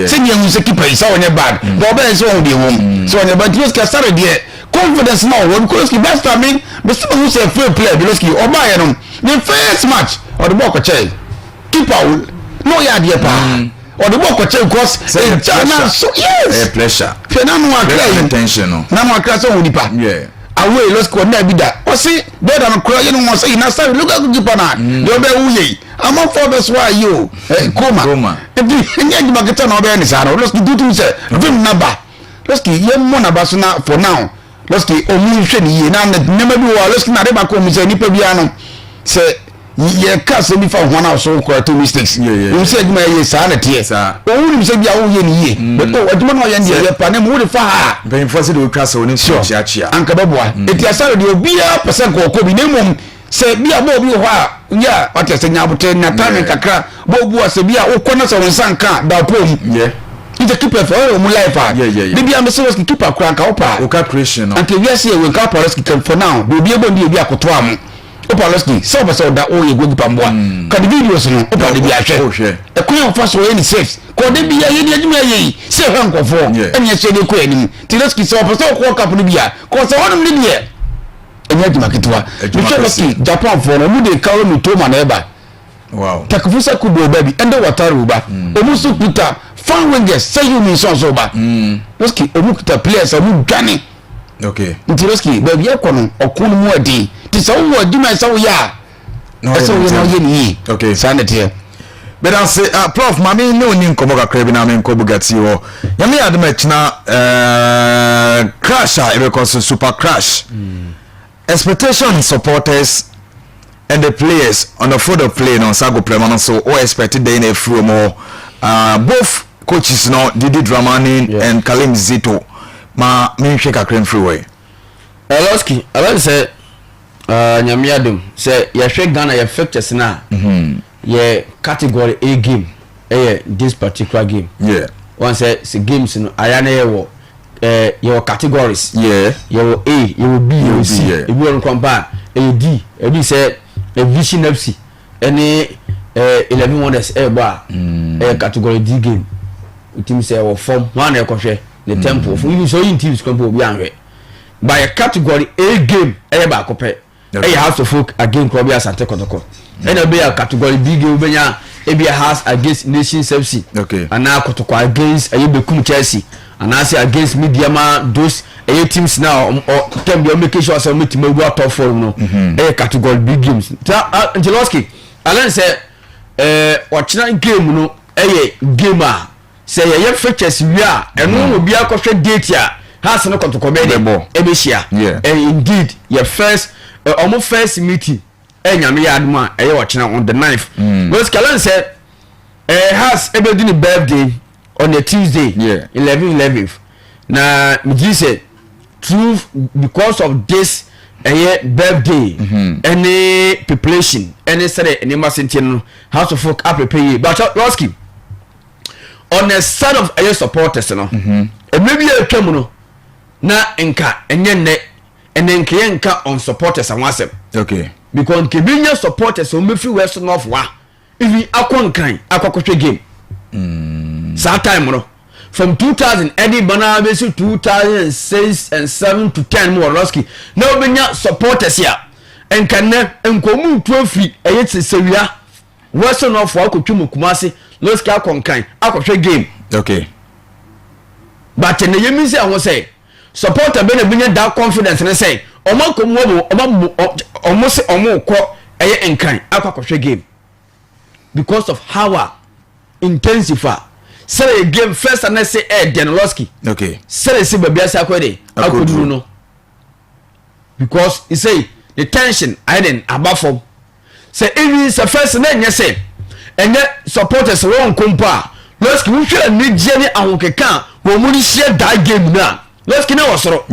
say ne hu say keeper is on your bad but be so on the home so on your bad Loski start there confidence now when Loski best I mean but some who say fair play Loski o ba ye no the first match or the ball ko check keeper no ya de pa or the ball ko check because China so yes pressure fena no akra attention no na mo akra so onipa away let's go na bi da o see better than cry you know say na say look at the pana they be wuye am for best why you koma if you get market na be ni sa let's do to say vim number let's get ye mo na ba so na for now let's get omu hwe ni ye na nema bi wa let's na de ba ko mi say nipa bia no say ye cast me for one house so correct mistakes you say me ye sa na tie o wuri say bia wo ye ni ye but o aduma no ye ye pa na mu de fa ha ben for say the cast o ni chia chia anka beboa etiasa de obia percent ko bi na mum say bia bo bi ho a nya wate nya bote na time kakra bo bu ase bia wo kona so nsanka da pom ite keeper for mu life ah de bia me say keeper kra nka opa o calculation no anka we say we nka police for now de bia bo ndi bia koto am opaloski so be so da o ye gogi pamboa ka the videos no opa de bia hwe e ko fa so ye ni safe ko de bia ye ni aduma ye se hwe nkofo enye se de ko anim tiloski so be so ko kap ni bia ko so wonum ni bia enye aduma kitwa tiloski Japan for no mu de kawo mi to ma na eba wow takufusa kudo baby ende wataru ba omusu kuta fan wengers say you mean so ba loski omu kuta players omu gane okay tiloski baby e kono okun mu adi ti so wo aduma so ya no so we no ye ni okay sanete but I say prof mami no ni nkomo kakra bi na me nko bugati wo ya me aduma china crash e because super crash expectation supporters and the players on the field of play no sago play so all expected they in from both coaches no Didi Dramani and Kalim Zito ma me hwe kakra freeway Eloski I say nyamiadum say ye hwe Ghana ye factors na ye category A game this particular game one say games no ayana ye wo your categories your A your B your C if you want compare D ebi say a Vision FC any 11 wonders ba category D game team say or form one e kohwe the tempo for you so in teams come obi anwe by a category A game ba kope have to folk again club ASANTE KOTOKO and be a category B game benya a house against Nations FC and now KOTOKO against BECHEM Chelsea and I say against Mediama those teams now or can be making sure some meet me go top form no category big games Angeloski Alan say watching game no gamer say ye features we are and no be akoshe date ya has no KOTOKO be ebeshia and indeed your first almost first meeting nyame ya aduma watching on the 9th because Alan said has every birthday on a Tuesday 11th na me say true because of this birthday any preparation any say any masentin house of folk prepare but Roski on the side of supporters no maybe a twam no na nka enye ne enenke nka on supporters and wasem because kebinya supporters o mefi west north wa if akon akokotwe game that time no from 2000 Eddie Banabe 2006 and 7 to 10 more Roski now benya supporters here and can enkomu trophy sewia western of akotwemu Kumasi Roski akotwe game but in the yemi say I was say supporter benya that confidence and say omankomu omo omo ko enkan akotwe game because of how intensify say a game first and I say Denlowski say see baby asa kwede akoduru no because he say the tension I didn't above from say even the first na nya say enye supporters won kompa Lowski we hwe ni jeni ahokeka wo mu ni share that game na Lowski na wasoro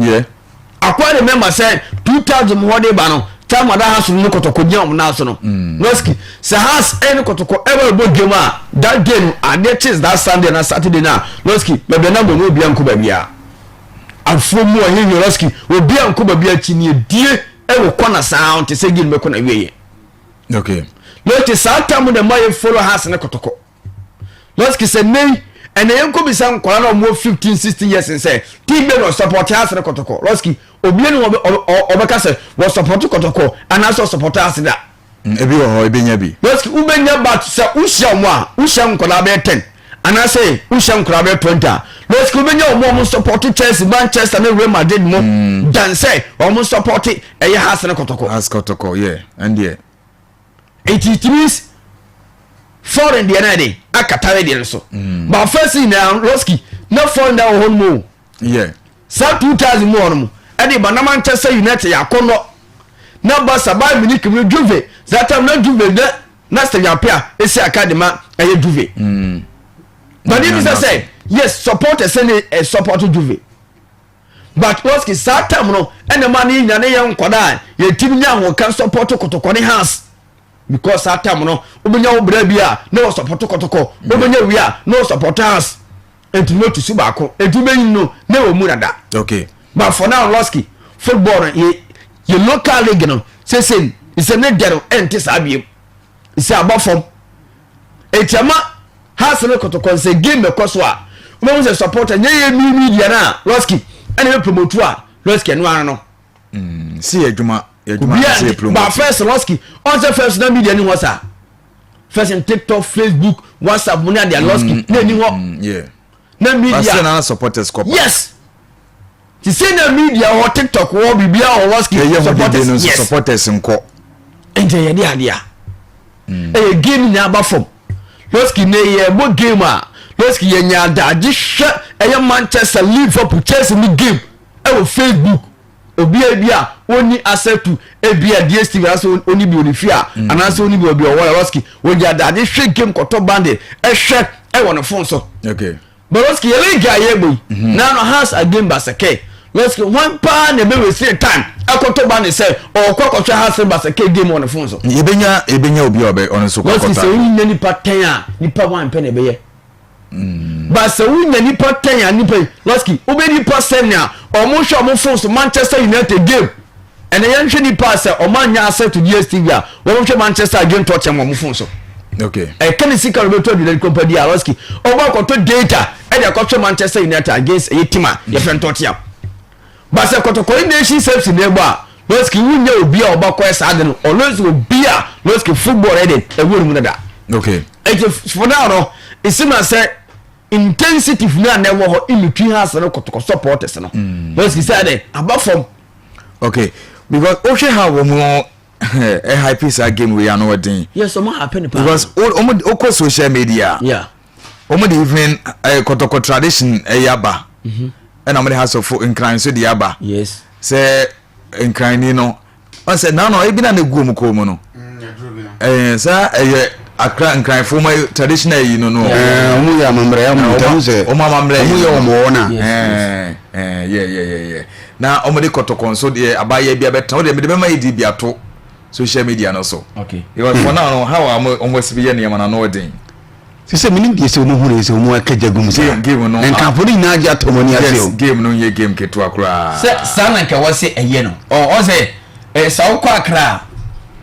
akwa remember say 2000 hode ba no time that has no KOTOKO nyam na so no Lowski say has any KOTOKO ever go game that game and that is that Sunday and Saturday now Lowski bebe na bo no bia nko bia afro mu ahin Lowski obi anko bia chini die e wo kona sound te say game me kona wiye Lowski sa time the my follow has na KOTOKO Lowski say nay and the yanko be some kwala no 15-16 years and say team no support has na KOTOKO Lowski obi no obeka say we support KOTOKO and also support us that ebi ho ebi nya bi Lowski ubenya but say ushia mo a ushia nkola be 10 and I say ushia nkola be 20 Let's go benya omo support Chelsea, Manchester and Real Madrid mo than say omo support Hasan Kotoko. As Kotoko, yeah. And yeah. It means foreign the anade akatare the so. But first in now Roski no foreign down home mo. Yeah. Sa 2000 more mo. And the Manchester United yakono. Na Barca Bayern Munich Juve. That time na Juve na stay apia esi academy eye Juve. But if you say yes, supporters send support Juve. But Roski sa time no and the man in na yan kwada ye team nya ho kan support Kotoko ne hands. Because that time no obenya obra bia no support Kotoko obenya wi a no supporters entimo to su baako entimo no na wo mu nada. Okay. But for now Roski football ye local league no say it's a net dero enti sabiem it's about from etiama has no Kotoko say game because wa we say supporter nye media na Roski and we promote wa Roski no ano see adwuma say promote. But first Roski on the first na media ni wasa first in TikTok, Facebook, WhatsApp money and their Roski na ni ho yeah na media na supporters cop. yes ti say na media or TikTok or bibia or Roski supporters nko ente ye dia dia game na ba from Roski na ye mo game a Roski ye nya daji hwe eye Manchester Liverpool Chelsea ni game e Facebook obi bia oni accept ebia DStv aso oni bi oni fia anaso oni bi obi o Roski we nya daji hwe game koto band e hwe e won phone so. Okay. But Roski ye league aye boy now no has a game basake Roski one pa na be we see time akoto band say o kwakotwa has basake game on phone so ebenya obi obe on so kwakota Roski say we nipa 10 a nipa 1 pe na be ye but say we nipa 10 a nipa Roski obe nipa 7 a omo hwe omo phone so Manchester United game and yan hwe nipa say omo anya access to DStv a omo hwe Manchester game touch am omo phone so. Okay. Can see can be told the company Roski over koto data e dey koto Manchester United against a team a different Tottenham. But say koto coordination service neighbor Roski wunya obi a oba kwa sa de no always obi a Roski football ready e wuru mu da. Okay. It for now no it seems say intensity na na wo ho in between has no koto supporters no. Roski say about from okay because Oshe how wo a high piece game we are no wedding. Yes, so happen because all social media. Yeah. Omo the evening Kotoko tradition yaba. And I'm the house of incline so the yaba. Yes. Say incline no. I said no e bi na go mu ko mu no. Sir Accra incline for my traditional you know no. Omo ya mamre ya mu tamu se. Omo mamre. Omo ya omo na. Yeah. Na omo de Kotoko so de abaye bia beta. O de me de ma idi bia to social media no so. Okay. Because for now how am almost be near man no wedding. Se mini die se omo hu se omo akaja gum se. Game no. En kan fodi na aja to moni ase o. Game no ye game keto akura. Se sana ka wose eye no. O say sa wo kwa akra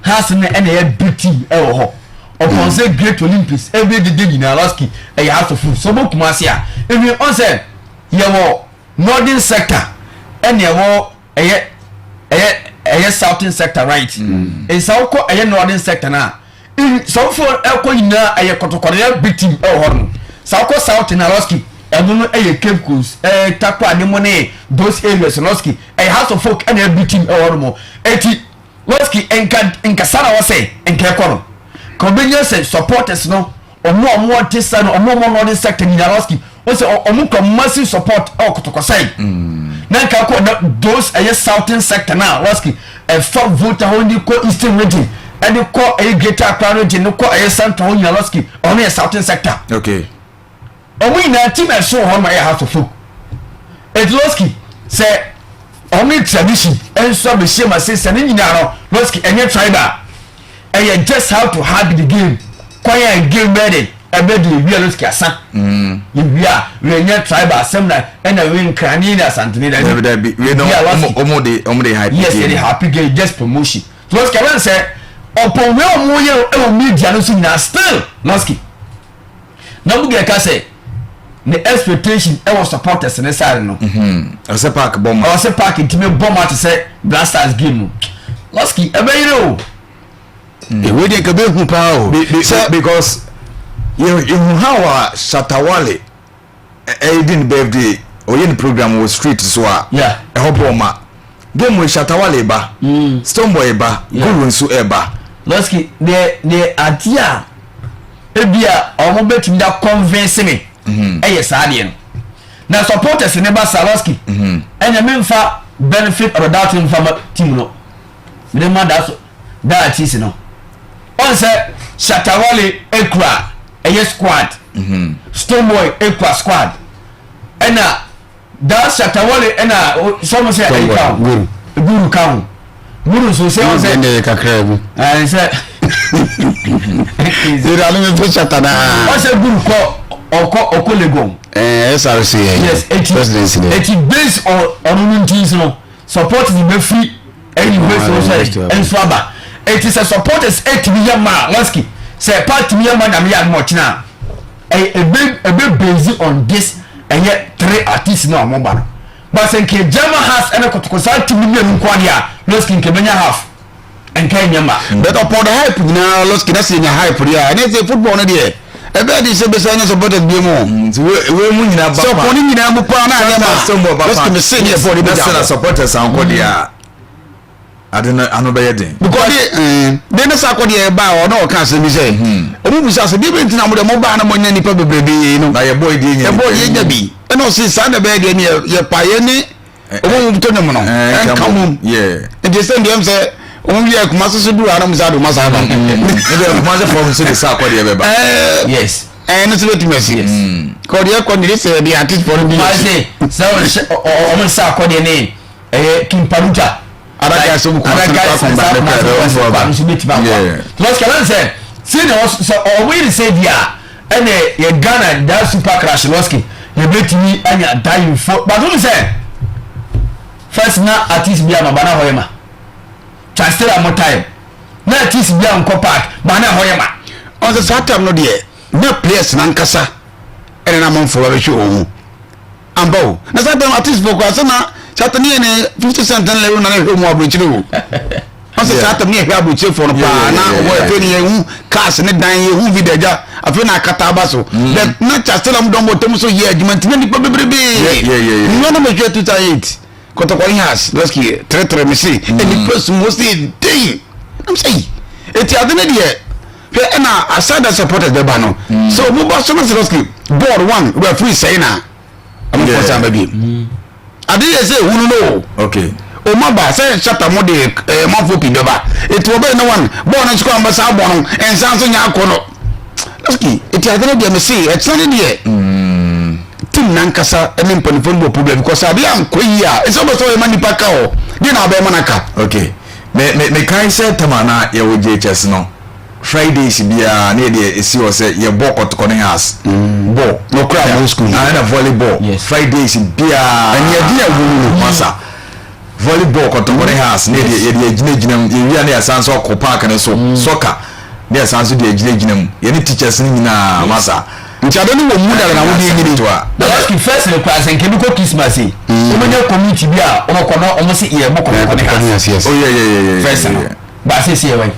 has na e na ya beauty e wo ho. Upon say great Olympics every day in Roski e ya have to so bo kuma se a. Even on say ye wo northern sector e na wo eye southern sector right so ko eye northern sector na so for eko ina eye Kotoko ya big team e ho no so ko south na Roski eno no eye Cape Coast takwa ne mo ne those areas Roski eye house of folk and a big team e ho no eti Roski enka sara wose enka ko no convenience supporters no omo tesa no omo northern sector ni Roski o se omo ko massive support e Kotoko side na ka ko those a southern sector now Roski a for voter only ko eastern region and ko a greater crown region ko a central only Roski only a southern sector. Okay. Omo ina team e so ho ma ya have to folk et Roski say omo tradition and so be shame say say ni nyina Roski enye tribal and just how to hug the game kwaya game ready ebe de wi Roski asa we nya tribal seminar and we crani na ASANTE da we know omo de happy. Yes, they happy game just promotion. So Roski can say upon we omo ye media no so na still Roski na bu ge ka say the expectation e was supporters in side no I say park bomb. I say park intime bomb to say Blasters game Roski ebe you E we de ka be hu pa o. Because you how Shatawale Aiden birthday oyin program was street so a yeah hobo ma game we Shatawale ba Stoneboy ba Guru nso eba Losky the adia ebia omo betimi da convince me eye saade no na supporters ne ba Saloski enya memfa benefit or that in from team no me ma that is no on say Shatawale ekura eye squad Stoneboy ekura squad ena that Shatawale ena some say eye count Guru count Guru so say on say kakra and say zero alumi to Shatana on say Guru ko oko legon SRC yes it based on things no support the be free any way so say and swaba it is a supporters 8 million man Lansky say part million man na me and much now a big based on this and yet 3 artists no amobaro but say ke German has and ko sa 2 million nkwani a Lansky ke benya half and can yama but upon the hype na Lansky na say nya hype dia and say football no there ebe di se besa nya supporters bi mo we mu nyina ba so ko ni nyina mu pa na anya ma Lansky me say nya for the best supporters an ko dia adena ano be yeden because they na sa ko dia ba o na o kan se mi say omu bi sa se bi ntina mo de mo ba na mo nya nipa bebrebe no na ye boy di nya bi e no si sa na be dia ni ye pa ye ni omu to nyam no en kamu yeah it is them say omu ye kuma so du ara mo sa do ma sa ba ebe kuma se form so de sa ko dia be ba yes no se bet mercy yes ko dia ko ni se dia artist for me I say so o sa ko dia ni Kimparuta Araga so ko say see so we say dia ene ye Ghana that super crash Lansky ye betimi anya die for but we say first na artist bia ma bana hoyema chastela mo time na artist bia nko park bana hoyema on the satam no de na players na nkasa ene na mon for we show ambo na satam artist for ko asana satani ene 50 cent na lewo na hwe mo abrochire wo on the satam ne hwe abrochire for no pa na wo e ni hu cars ne dan ye hu video ja afi na kata ba so na chastela mo don botem so ye adjustment na nipa bebrebe no me hwe 2008 Kotoko has Lansky tre me see any person mostly day I'm saying eti adene de hwe na asada supporters be ba no so mo ba so Lansky board 1 we free say na am for some baby ade ye say hunu no okay o ma ba say chapter mo de ma fo pi do ba eti obe no one board no score am sa board no ensan so nya akono Lansky eti adene de me see e tsane de tim nankasa ene mpanifon bo problem because abi am koyia e so bo so e mani paka o di na be manaka okay me kan say tamana ye wo JHS no Fridays bia na de esi o say ye bo Kotoko ne house bo no cry no school na volleyball yes. Fridays bia and ye dia wo masa volleyball Kotoko ne house na de ye gina ye wi na asan so ko park ne so soccer de asan so de gina ye ni teachers ni nyina masa nchado ni wo mu da na wo di nyini to a Lansky first le class en kebi ko Christmas e o menye community bia o ko no o mo se ye mo ko yes oh yeah first ba se se we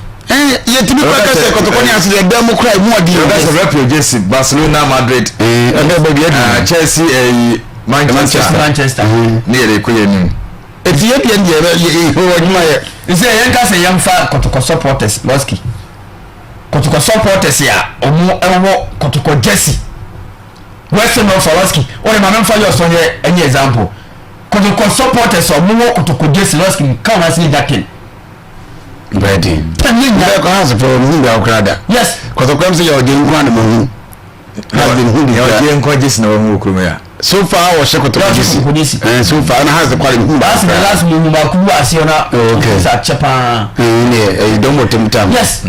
ye tibi pa ka se Kotoko ni ase de mo cry mu odi that's a refugees Barcelona Madrid Chelsea Manchester ni ye ko ye ni eti ye bien ye ho waduma ye ise yen ka se yam fa Kotoko supporters Lansky Kotoko supporters ya omo ewo Kotoko jersey Western of Lansky o ma memfa yo so ye any example Kotoko supporters omo Kotoko jersey Lansky ka na see that thing ready ya ko has for mu daokrada yes Kotoko am say yo je nkwa na mu has been who ya je nkwa jersey na wo ku me ya so far o shekotoko jersey so far na has the quality who that's the last mu ba ku asiona okay sa chepa ne don motem tam yes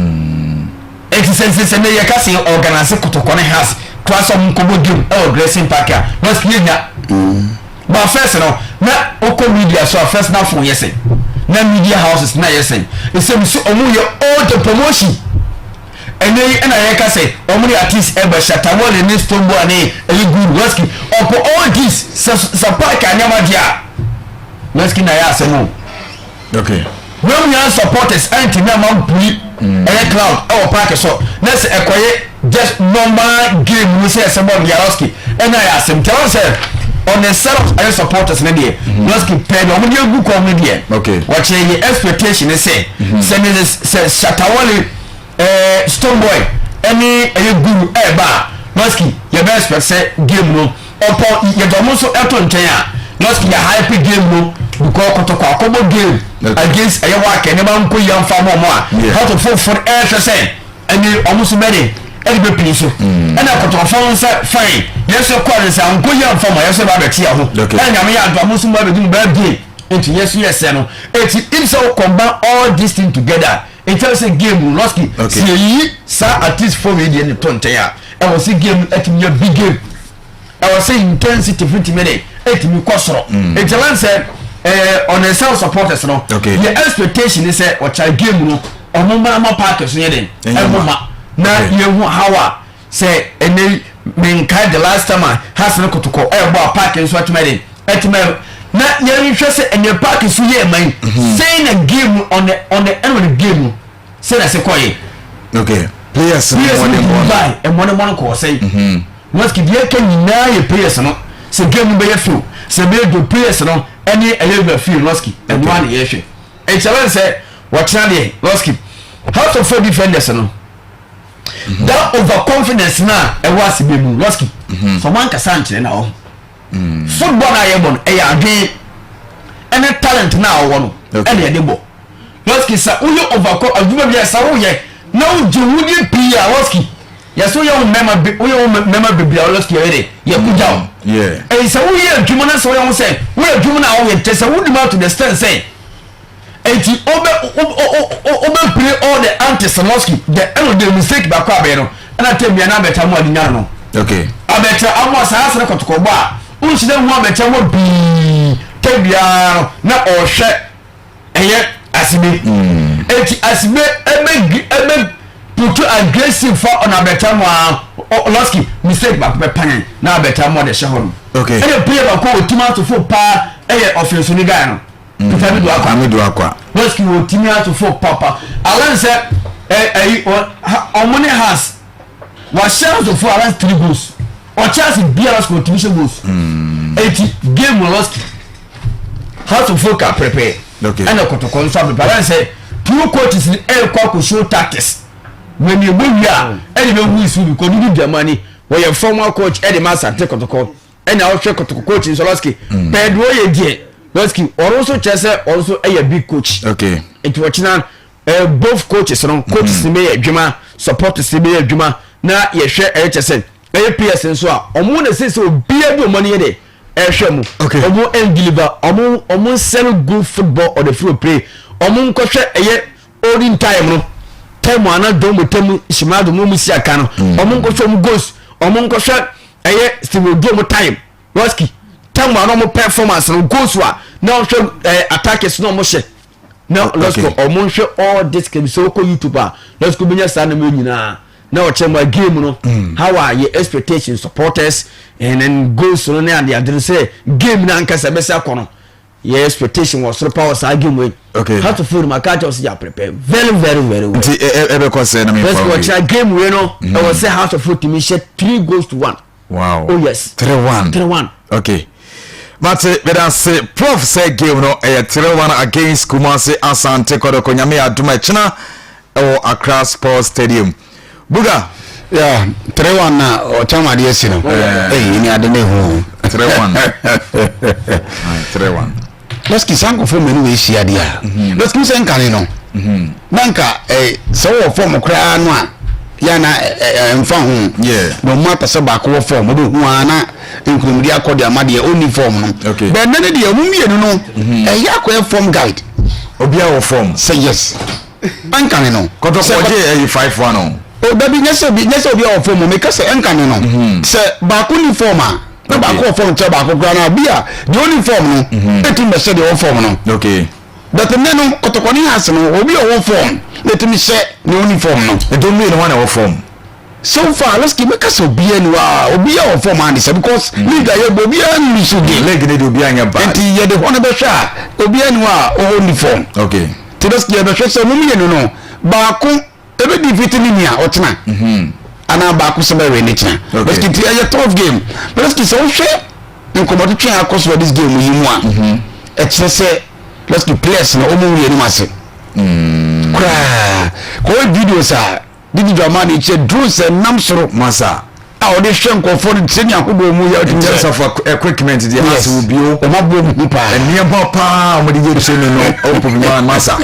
it is sense na ye ka se organize Kotoko ne house class of mkobo game e dressing park a Lansky nya but first no na oko media so first na phone yes na media houses na yes e say so omu ye all the promotion ene na ye ka say omu the artist e ba Shatawale ni Stoneboy ni e good Lansky upon all this so park anyama dia Lansky na ya say no okay when we are supporters anti na man puli cloud e park so na say ekoye just normal game we say someone Yaroski and I ask him tell us on the set of our supporters media Yaroski paid on your book on media okay what your expectation is say send this says Shatawali Stone Boy any guru eba Yaroski your best say game no upon your domoso Elton Taya Yaroski your hype game no because KOTOKO game against a work and never go young farmer how to fall for air say and you almost many every piece and I got phone set fine yes of course I'm going for my yes about here and I mean almost mother doing birthday into yes and it's all combine all these things together it tells a game Losky see sir at least 4 million in Tontaya I was a game at me a big game I was saying intensity 50 minutes 8 me costro it's a man said on the self supporters no the expectation is say what I game no on mama parkers near them na yehu hawa say ene men kai the last time has no KOTOKO bo parking so atmede na yehu hwe say ene parking so ye man saying a game on the end of the game say na say koye okay players money ko say what ki dey kan nyina ye players no say game be yefu say be do players no any a feel Losky and one ye hwe e challenge say what na dey Losky how to for defenders no that overconfidence na e was be mu Losky so man ka sanche na o football na ye bon e ya dwe any talent na o no e na ye bo Losky sa uyo overcome aduma bi sa wo ye na o je wudi pia Losky ya so yo member be Losky ye kuja yeah e sa wo ye aduma na so yo say wo aduma na o ye tesa wo dima to the stand say enti obe play all the anti-Losky the end of the mistake back up no na tell me na beta mo adinya no okay abeta amo sa asere KOTOKO ba unchide mo abeta mo bi tebia na o hwe eye asibe enti asibe ebe put aggressive for on abeta mo Losky mistake back be pan na abeta mo de hwe ho okay e play back o tima to fo pa eye offense ni guy no Amidu akwa Losky wo timi ato for papa alan say omoni has wa chance for alan 3 goals or chance be alan score 2 goals 80 game Losky how to focus prepare okay and KOTOKO so prepare alan say two coaches in kwa show tactics when you go here and you who is because you need the money when your former coach Eddie ASANTE KOTOKO and now KOTOKO coach in Losky Pedro ye die Losky also chese also a big coach okay it watching both coaches no coaches me adwuma supporters me adwuma na ye hwe chese PS so a omo na say so bia bi money dey hwe mu omo and deliver omo sell good football or the free play omo nkwohwe olden time no time ana domo temu shimado mu si aka no omo nkwohwe mu goals omo nkwohwe still do mo time Losky time ana mo performance no goals wa now attackers no mo hwe now let's go omo hwe all this can so ko YouTuber let's go benya sa na me nyina na o chema game no how are your expectations supporters and then goals no na they didn't say game na nkasa besa kono your expectation was so power sa game way okay how to feel my catch us ya prepare very well ebe ko say na me let's watch a game we no I was say how to foot to me share 3 goals to 1 wow oh yes 3-1 okay but better say prof say game no 3-1 against Kumasi Asante KOTOKO nyame aduma china o Accra Sports Stadium buga yeah 3-1 na o chama de esi no ni ade ne hu 3-1 Losky sanko fo menu we sia dia Losky se nkane no nanka so wo form kra no a ya na mfa hu no mata se ba ko form do hu ana nkrumdi akode amade uniform no be nane de amumienu no ya ko form guide obi a wo form say yes ankane no KOTOKO je 5-1 no o da bi nyese obi a wo form me ka se ankane no se ba ko uniform a na ba ko form che ba ko gra na bi a the uniform no etim be se the uniform no okay but nenu KOTOKO ni has no obi o wo form etim se the uniform no e don't mean one wo form so far Losky make us obi anwa obi a wo form and say because league aye obi an ni so dey league ne do obi anya bad enti ye de hono be hwa obi anwa o uniform okay ti Losky be hwa so mum ye no ba ko ebe defeat ni nia otena ana ba ko se be we ne tia let's get a tough game but let's get so hwe nkomoto twa across for this game yi mu a e kire se let's get players na omo wie ni mase kra ko videos a didi drama ni che drones nam soro masa a ode hwe nkofo de senya hodo mu ya in terms of equipment the house will be o mabo mu pa enia pa mo de ye se no opo bi masa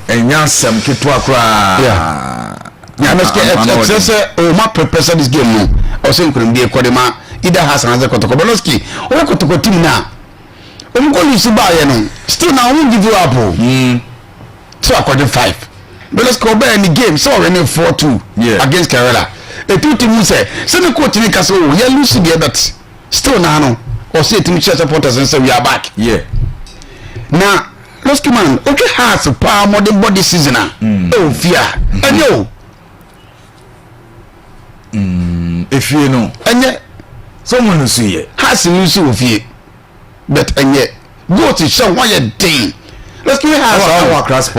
enya sam ketwa kra ya na ske se o ma prepare this game no o se nkurum de kodema ida hasan ze kotoko boloski o kotoko team na o mo go lose ba ye no still now we give you up so according 5 boloski oba any game so we 4-2 against Kerala e two team say me coach ni kaso ya lose the but still now no o say team church supporters and say we are back na Loski man okay has pa modern body season oh fear enyo if you know enye someone who see it has you see ofie but enye go to show why you day Loski has our class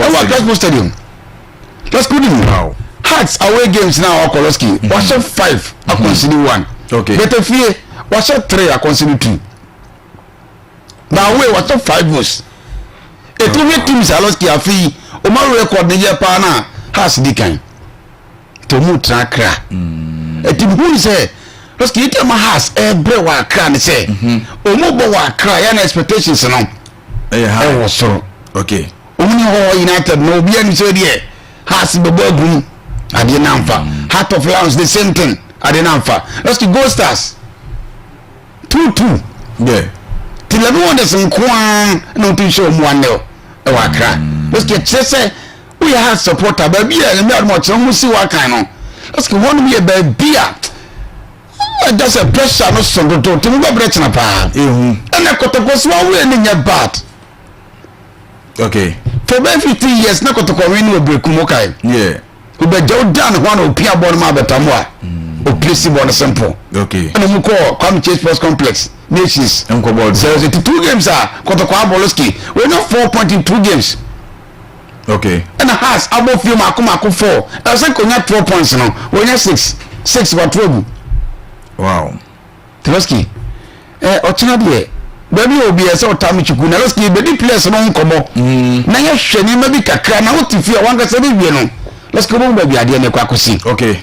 stadium Loski do now Hearts away games now Loski was 5 I consider 1 okay but if you was 3 I consider 2 now away was 5 goals etuwe teams Loski afi o ma record ye pa na has dikan to mu trakra etim hu say Loski it ma has bre wa kra ne say o mo bo wa kra ya na expectations no ha was so okay omni ho United no bia ni so de has bebo agum ade na mfa Heart of Lions the same thing ade na mfa Loski Gold Stars 2-2 till everyone is in kwan no to show mu anel e wa kra Loski chese we have supporter ba bia e me mo che mu si wa kan no Loski one me ba bia just a pressure no so to mu ba breach na pa na Kotoko so we ni nya bad okay for about 15 years na Kotoko we no break mu kai we be down one opia ball ma betamu a o place ball simple okay and mu ko come Chase Sports Complex Nations enko ball so the 2 games are Kotoko Aboloski we no 4 point in 2 games okay and has above you mako 4 I say konya 12 points no we nya 6 what trouble wow Loski ochina de baby obi ese otami chuku na Loski be di place no nkomo na ye hwe ni ma bi kakra na otifi a wanka se bi no Loski bo baby ade ne kwa kosi okay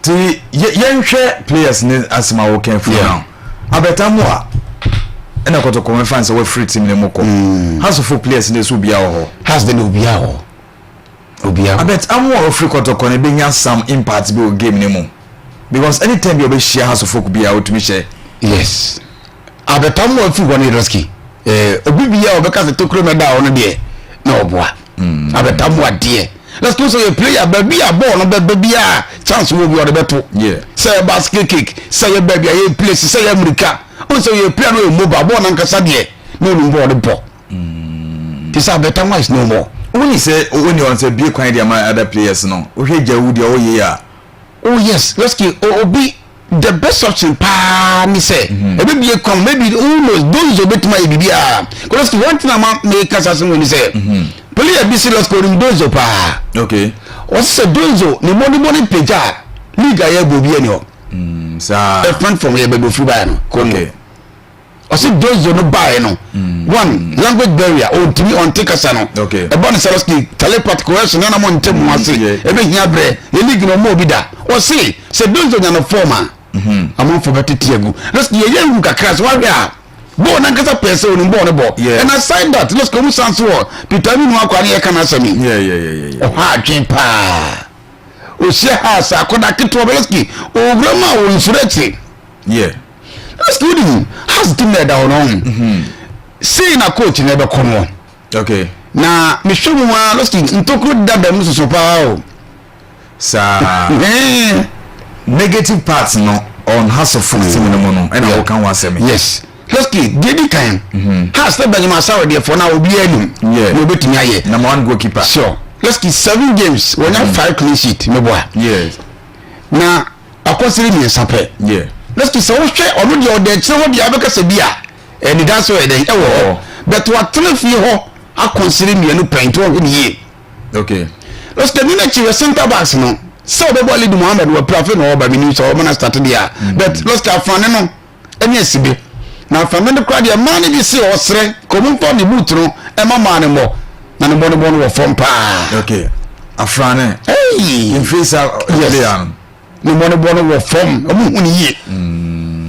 ti yenhwe players ne asma wo kan fu now abetamu a ena Kotoko me fans we free team ne moko has of players ne so bia ho has the no bia ho obia abetamu o free Kotoko ne benya some impact be o game ne mo because anytime you be share has of folk bia o tumi share yes abetamu o free one Loski obi bia o be ka se tokro me da ono de na oboa abetamu ade let's go so your player baby a ball no baby a chance will be on the beto say basket kick say baby a place say America on so your player no mobile ball na nkasa de no ball the ball this abetamu is no more when you say when you want to be kind of my other players no o hwe Jawudi o ye ya oh yes let's go obi the best option pa me say maybe you come maybe who knows those obet my bibia because one thing am make us as when you say player be serious ko dozo pa okay o se dozo ni money peja liga ya bobi eni o sa a friend from here be free buy no okay o se dozo no buy no one language barrier o timi on take us no okay e bon Loski telepathy correction na mo ntem ase e be hia bre e league no mo bi da o se dozo nya no forma among for better tiagu Loski ye yen kakra so wa a bo na nkasa pese oni bo ne bo and aside that let's come sans war Peter mi no akwa ne kana sami yeah ha dwen pa o se ha sa akoda kitwa Loski o grama o insurance Loski udi has team there down on see na coach ne be kono okay na me hwemu wa Loski ntokro dada mu so pa o sa negative parts no on house of folk team no no and I can want say yes Loski dedi kan has the Benjamin Sawa there for now obi enu no betumi aye number 1 goalkeeper sure Loski 7 games when have 5 clean sheet me boy yes na akosiri mi sape Loski so hwe onu de ode kire ho bia beka se bia and that's why then but what tell fi ho akonsiri mi enu paint ho ni ye okay Loski ni na chiwe center backs no so be ball di Muhammad we prafe no ba mini so man start there but lost afane no eni asibe na afane no kwa dia man bi si osre komu to ni boot no e ma man mo na no bono wo form pa okay afane hey in face yes no bono wo form omu huni ye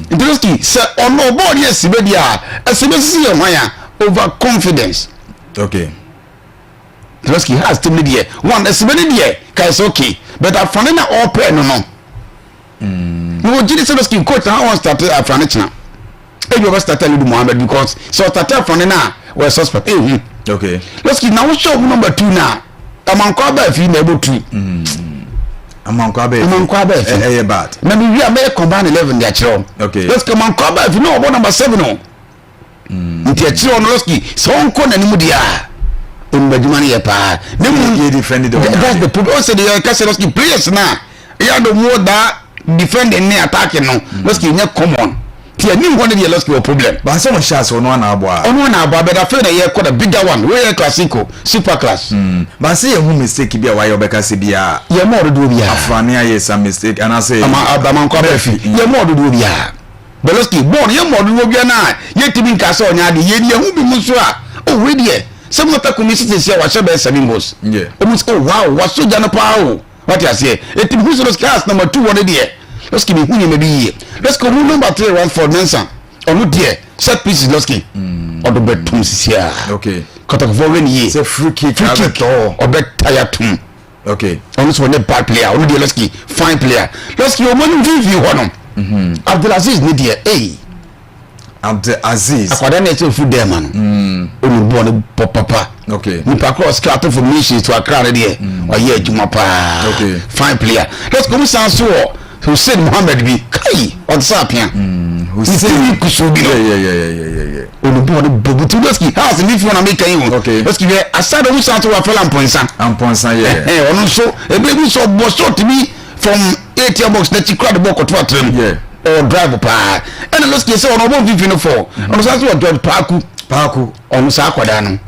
Interesting. So on no board yes be dia asibe si ye hwan ya over confidence. Okay. Interesting has to be there. One asibe there kai is okay. But afane na all pair no. No jidi Interesting coach na one start afane china. E you start tell Muhammad because so start afane na we suspect. Okay. Let's keep now show number 2 now. Amanko ba fi na able to. Amanko ba bad. Na me wi make combine 11 dia chiro. Okay. Let's come on cover if you know about number 7 no. Nti chiro no loski so onko na nimu dia. Mbadumani ya pa. They defended the that's the problem. Also the Kasseloski players na. Ya do more that defending ne attacking no. Loski nya common. Ti ani one dey loski a problem. But some shots on one abo. On na abo but I feel that you got a bigger one. We classico, super class. But say a mistake be why Obeka say bia. Ya more do bia. Afrania yes some mistake and I say Aman ko be fi. Ya more do bia. Beloski born ya more do bia na. Ye timi nka so nya de ye hu bi mu so a. Oh we there. Some of the communities here wa shebe 7 goals. Yeah. Almost oh wow, what so jana pa o. What you say? E timi who's those class number 2 one there. Let's give me who you maybe. Let's go number 3 run for Nelson. Onu there. Set pieces let's give. Odo betum sisia. Okay. Kotoko for when ye. Say free kick or tire tum. Okay. Almost one bad player. Onu there let's give fine player. Let's give money give you one. Abdulaziz need there. Hey. Abdulaziz. Akwada na eto food there man. Onu born papa. Okay. Nipa cross scatter from nations to Accra there. Or yeah juma pa. Okay. Fine player. Let's go so Hussein Mohammed bi kai on sapia Hussein kusubi yeah onu born bobutu leski house ni fi na make you okay leski we asado mu santo wa fela amponsa yeah onu so ebe bi so bo shot me from 8 box na chikra the ball to atrem yeah or drive pa and leski say onu bo vivi no for onu santo wa George Paku onu sa akwada no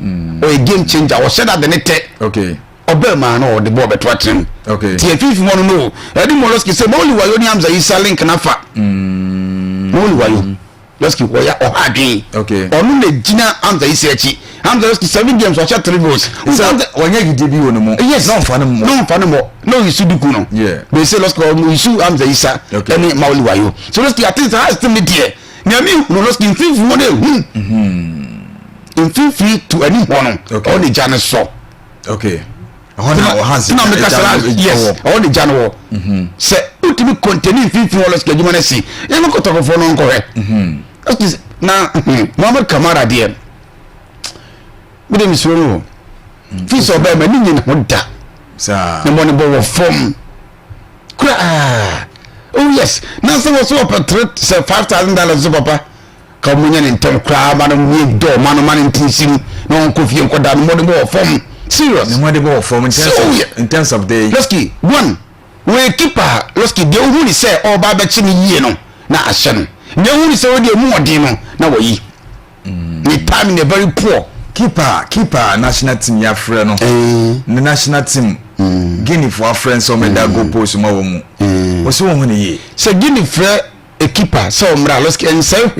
o a game changer o said that the net okay Obama no the ball beto atrem okay ti afifi mo no edi moloski say moli wayo ni amza isa link na fa moli wayo loski woya o hadin okay onu le gina amza isa echi amza loski 7 games o cha 3 goals wanya gidi bi wonu mo yes no fane mo no isu duku no yeah they say loski o isu amza isa eni moli wayo so loski at least has to me there nyami no loski afifi mo de afifi to any one o ni jana so okay na make us yes all the jano say ultimate containing fifi wala ske juma na si e mo Kotoko fo no nko he na Muhammad Kamara there we dem so no fi so ba ma ni na hoda sa na mo ne bo form kura oh yes na so per say $5,000 so papa ka mo nya ni ntem kura ma no mi do ma no ntinsim no nko fi nko da mo ne bo form serious what they go from in terms of the Loski one we keeper Loski de who ni say o ba bechi ni yie no na ahye no de who ni say we de mu odin no na wayi ni time is very poor keeper national team ya frɛ no the national team Guinea for friends so me da go post ma wo mu wo so wo ni ye say Guinea frɛ a keeper so mra Loski en say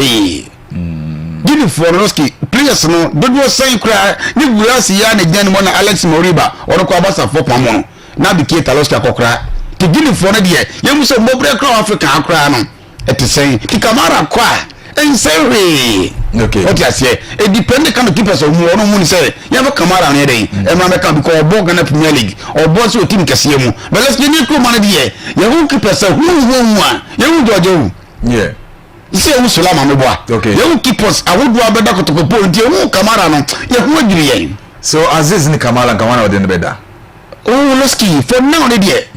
Guinea for Loski players no dodo say kra ni Gulasi ya na gyan mo na Alex Moriba ono ko abasa for pamo na bi Keita Loski akokra ti Guinea for no de ye mu so mobre kra Africa akra no eti say ki Kamara kwa en say okay what you say it depend kind of keepers of ono mu ni say ya ba Kamara no dey e ma make because obo Ghana Premier League obo so team kese mu but let's get ni ko man de ye hu keepers hu a ye hu Jojo yeah ise wu Sulama me boa okay you keepers awodu abeda Kotoko po nti wu Kamara no ye hu adwiri yen so Aziz ni Kamara wode no beda oh Loski for now ne dey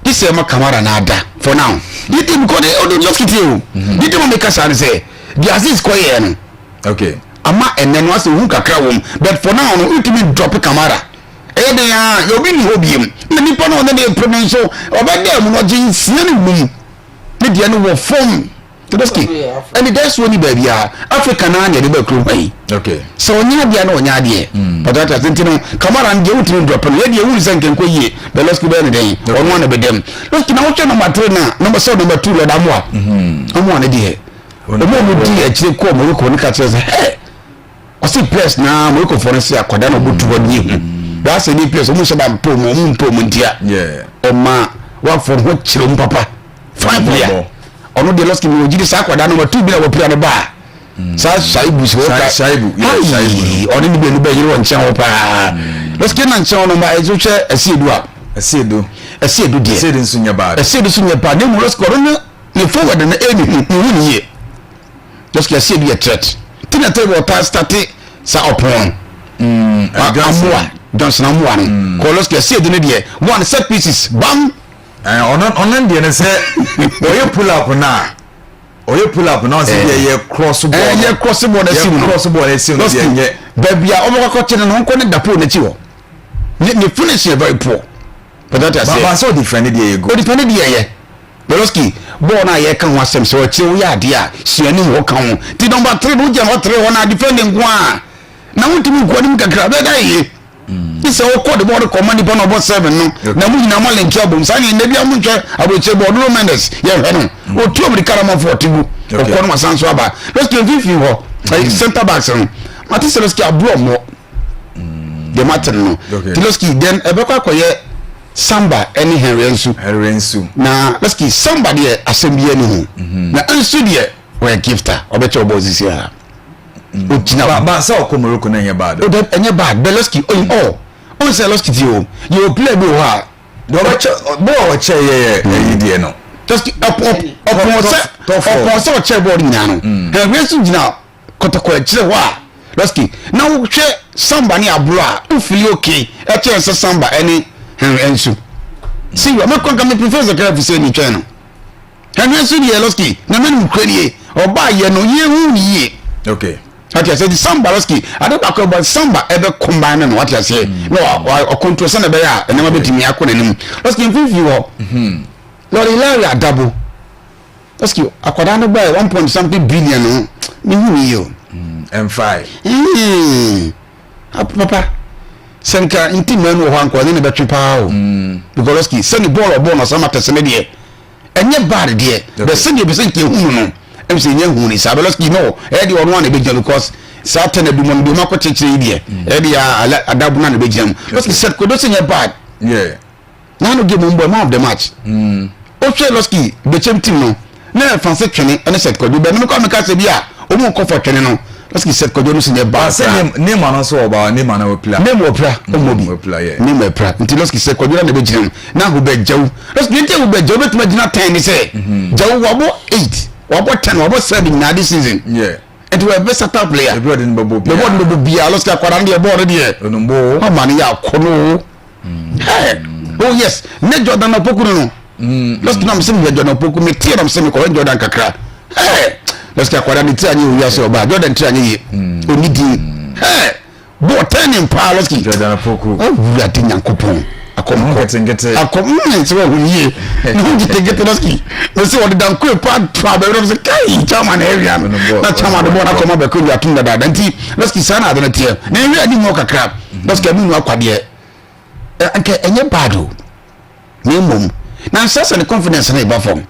this is my Kamara na ada for now you think because they Loski tell you dey make us say the Aziz ko ye no okay ama enen was hu kakra wom but for now no ultimate drop Kamara e dey you be ni hobiem na nipa no dey problem so obeda mu no gin sie ni mu ne dey no wo form Todoski and that's when baby Africa na anya de be kro pai okay so onya dia na onya dia but that is ntino Kamara nje utimi drop no ye dia wuri sanke nko yie Beloski be ne den ono na be dem Loski na woche number 3 na number 7 number 2 lo da mo a omo na die omo mu di akire ko mo ko ni ka tse hey osi press na mo ko for se akoda na butu woni hu that's any place omo se ba mpo mo ntia yeah oma wa for ho chiro mpapa fine player ono de Loski mi ojiri sa akoda number 2 bi na wo pia no ba sa Shaibu so ka Shaibu oni ni be yiri won chen ho pa Loski na chen no ma ezu che asiedu die asiedu nsunya ba asiedu sunya pa ne mo Loski ono ne forward na eni ni ye Loski asiedu ye threat tina table ta start sa opon amua Johnson amua no ko Loski asiedu ne die one set pieces bam onan die ne se oye pull up na se ye cross ball ye cross ball na sim cross ball na sim ye baby a omo ko chene no nko ne dapo na chi wo ni finish is very poor but that I say but so defend there you go defend there ye Beloski ball na ye kan wasem so chi wo ya de a siani wo kan ho ti number 3 do je ho 3 ho na defending kwa na wutimi kwa nim kakra be da ye this all call the ball command upon about 7 no na mu nyina malen kia bom sani na bia mu ntwe aboche ball no Mendes ye hwe no o tu obri karama 40 gu o ko no sanso aba Loski fifi ho center backs no Matisse Loski abro mo de matter no Loski then ebekwa koye Samba any Henry Ensu na Loski somebody asembie ni ho na Ensu de we gifter obeche obozisi ha ba so ko Morocco na nya bad o de enya bad Beloski on say Loski ti o you play be ha do o che ye die no just opon se o che ball ni ano Henry Ensu gina KOTOKO chire wa Loski na wo hwe Samba ni abro a o feel okay e che se Samba any Henry Ensu see we make come professor care for say ni twa no Henry Ensu die Loski na menu kwani o ba ye no ye hu ni ye okay what you say the Samba Loski I don't talk about Samba ever combine no what you say no o control sana be ya e na betimi akona nim Loski if you ho Lord Hilary double Loski akoda no buy 1 something billion no ni hu ni yo M5 papa senka inti menu ho anko ne betwe pa o because Loski send the ball no sama tesene de enye bad de the send you be senke hu no MC nye hu ni sa Loski no e de ono na be jam because Satan na dumon do makọ chechire de e de adabu na be jam Loski set ko do senye bad yeah na no game mbo man of the match o hwe Loski BECHEM team no na fanse twene ene set ko do be no ko ameka se bia o mu ko for twene no Loski set ko do no senye bad say ne ma no so oba ne ma na opla o mobi ne mo opla nti Loski set ko do na be jam na ho be jaw Loski nti ho be jaw betuma gina 10 ni se jaw wabo 8 wabo 10 wabo 7 na this season yeah and we are versatile player everybody no bobo bia Loski akwara de ball de onumbo o ma ne ya kono oh yes ne Jordan Opoku no Loski na mse me Jordan Opoku me tie na mse me ko Jordan kakra Loski akwara de tie anyi o wiase oba Jordan tie anyi onidi bo 10 in pa Loski Jordan Opoku o wura de Nyankopon akom nti wo hunye no gite Loski no se wodi dan ko pa pa be no se kai chama na area na chama de bo na koma be ko ya tunda da nti Loski sana adana tie na area ni mo kakra Loski ami nu akwade anke enye bado ni mum na sasa ni confidence na iba form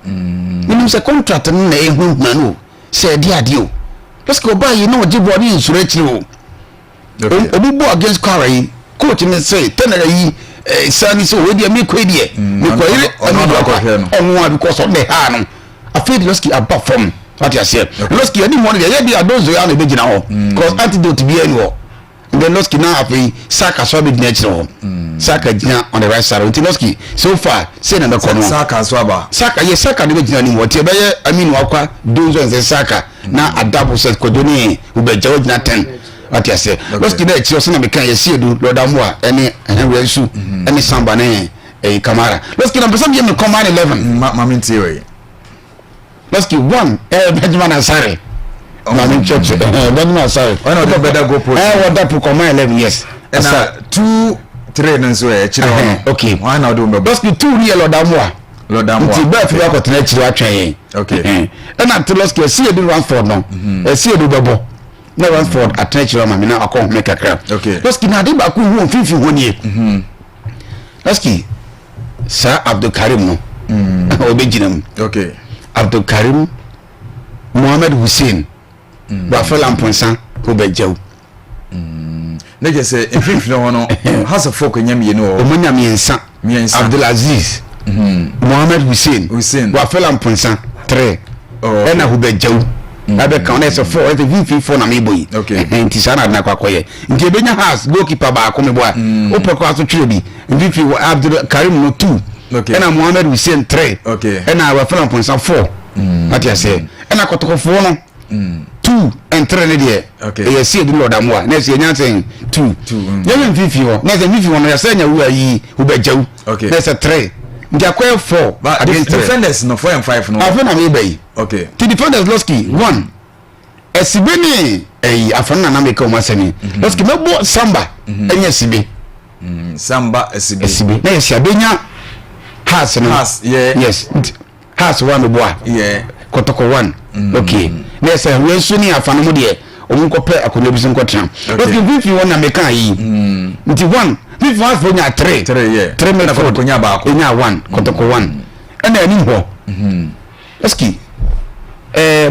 minimum se contract na ehun manu se di adio Loski oba yi na oji body insure chiri o obi bo against Quarry coach me say tenere yi sani so we dia me kwedie me kwire onwa because of the ha no afraid Loski above from what you say Loski any money ye dia dozo ya na be gina ho because antidote be any ho then Loski now afi Saka so be gina chiro ho Saka gina on the right side until Loski so far say na be kono Saka so aba Saka ye Saka de be gina ni mo tie be ye aminu akwa dozo en Saka na adabu set ko doni u be jawo gina 10 what you say Loski na chiro so na be kan ye siedu lodamu a ene Henry Ensu ene Samba ne Kamara Loski na person be me command 11 mami ntiwe Loski 1 Benjamin Asare mami church Benjamin Asare one of the better go post what that command 11 yes and 2 3 nso e chiro okay why now do me Loski 2 real lodamu a nti ba fi akotena chiro atwen Okay. And at Teloski, see you do Ransford now. See you do Bobo. No Ransford at Nature Mamina, I can't make a crap. Okay. Loski, now they back who won't feel 1 year. Loski, Sir Abdul Karim, no. Obejinam. Okay. Abdul Karim, Mohammed Hussein, Rafael Amponsan, Obejau. They just say, if you know, has a folk in you know, Omunya Miensa, Abdul Aziz, Mohammed Hussein, Rafael Amponsan, 3. And I Obejau. Abe count as a 4 at the VP4 Namiboy. Okay. And Tisana Nakwakoye. In Jebenya house, goalkeeper Bakomeboa, Upper Tribby, VP Abdul Karim no 2. Okay. And I'm Mohammed Hussein 3. Okay. And I Rafael Amponsan 4. What you say? And I KOTOKO 4. 2 and 3 there. Okay. You see the Lord Amwa. Next year, saying 2. Never VP. Next VP one, you're saying you are ye who be Joe. Okay. That's a 3. Jakwe 4. But against defenders, no 4 and 5. No. I've been a maybe. Okay. To defenders, Losky 1. Esibeni afana na make o masani. Losky mebo samba enye sibe. Samba esibe. Esibe. Na esibenya has no. Has, yeah. Yes. Has one boy. Yeah. KOTOKO 1. Okay. Na esa we so ni afana mo de omunko pe akono bi so nkotra. Losky vifi wona make an yi. Nti 1 vifi has for nya 3. 3 yeah. 3 me for konya ba ko. Nya 1 KOTOKO 1. Ena ani ho. Losky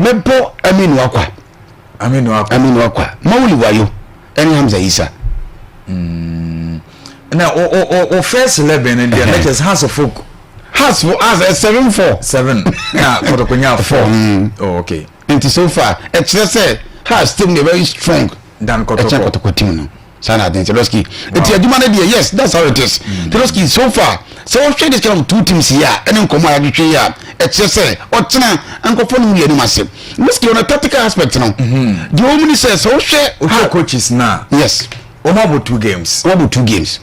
mebo aminu akwa. Aminu akwa. Mawuli wayo. Any Hamza Isa. Now, o first 11 in the matches has a folk. Has for us a 7-4. 7. Yeah, Kotokonya 4. Oh, okay. And so far, it's just say has still very strong than KOTOKO team. Sana Denseloski. It's a demand idea. Yes, that's how it is. Teloski so far. So I'll share this kind of 2 teams here. And then come on, here. It's just say, Otina, and go for me, massive. Let's go on a tactical aspect now. The woman says, so share coaches now. Yes. About 2 games. About 2 games.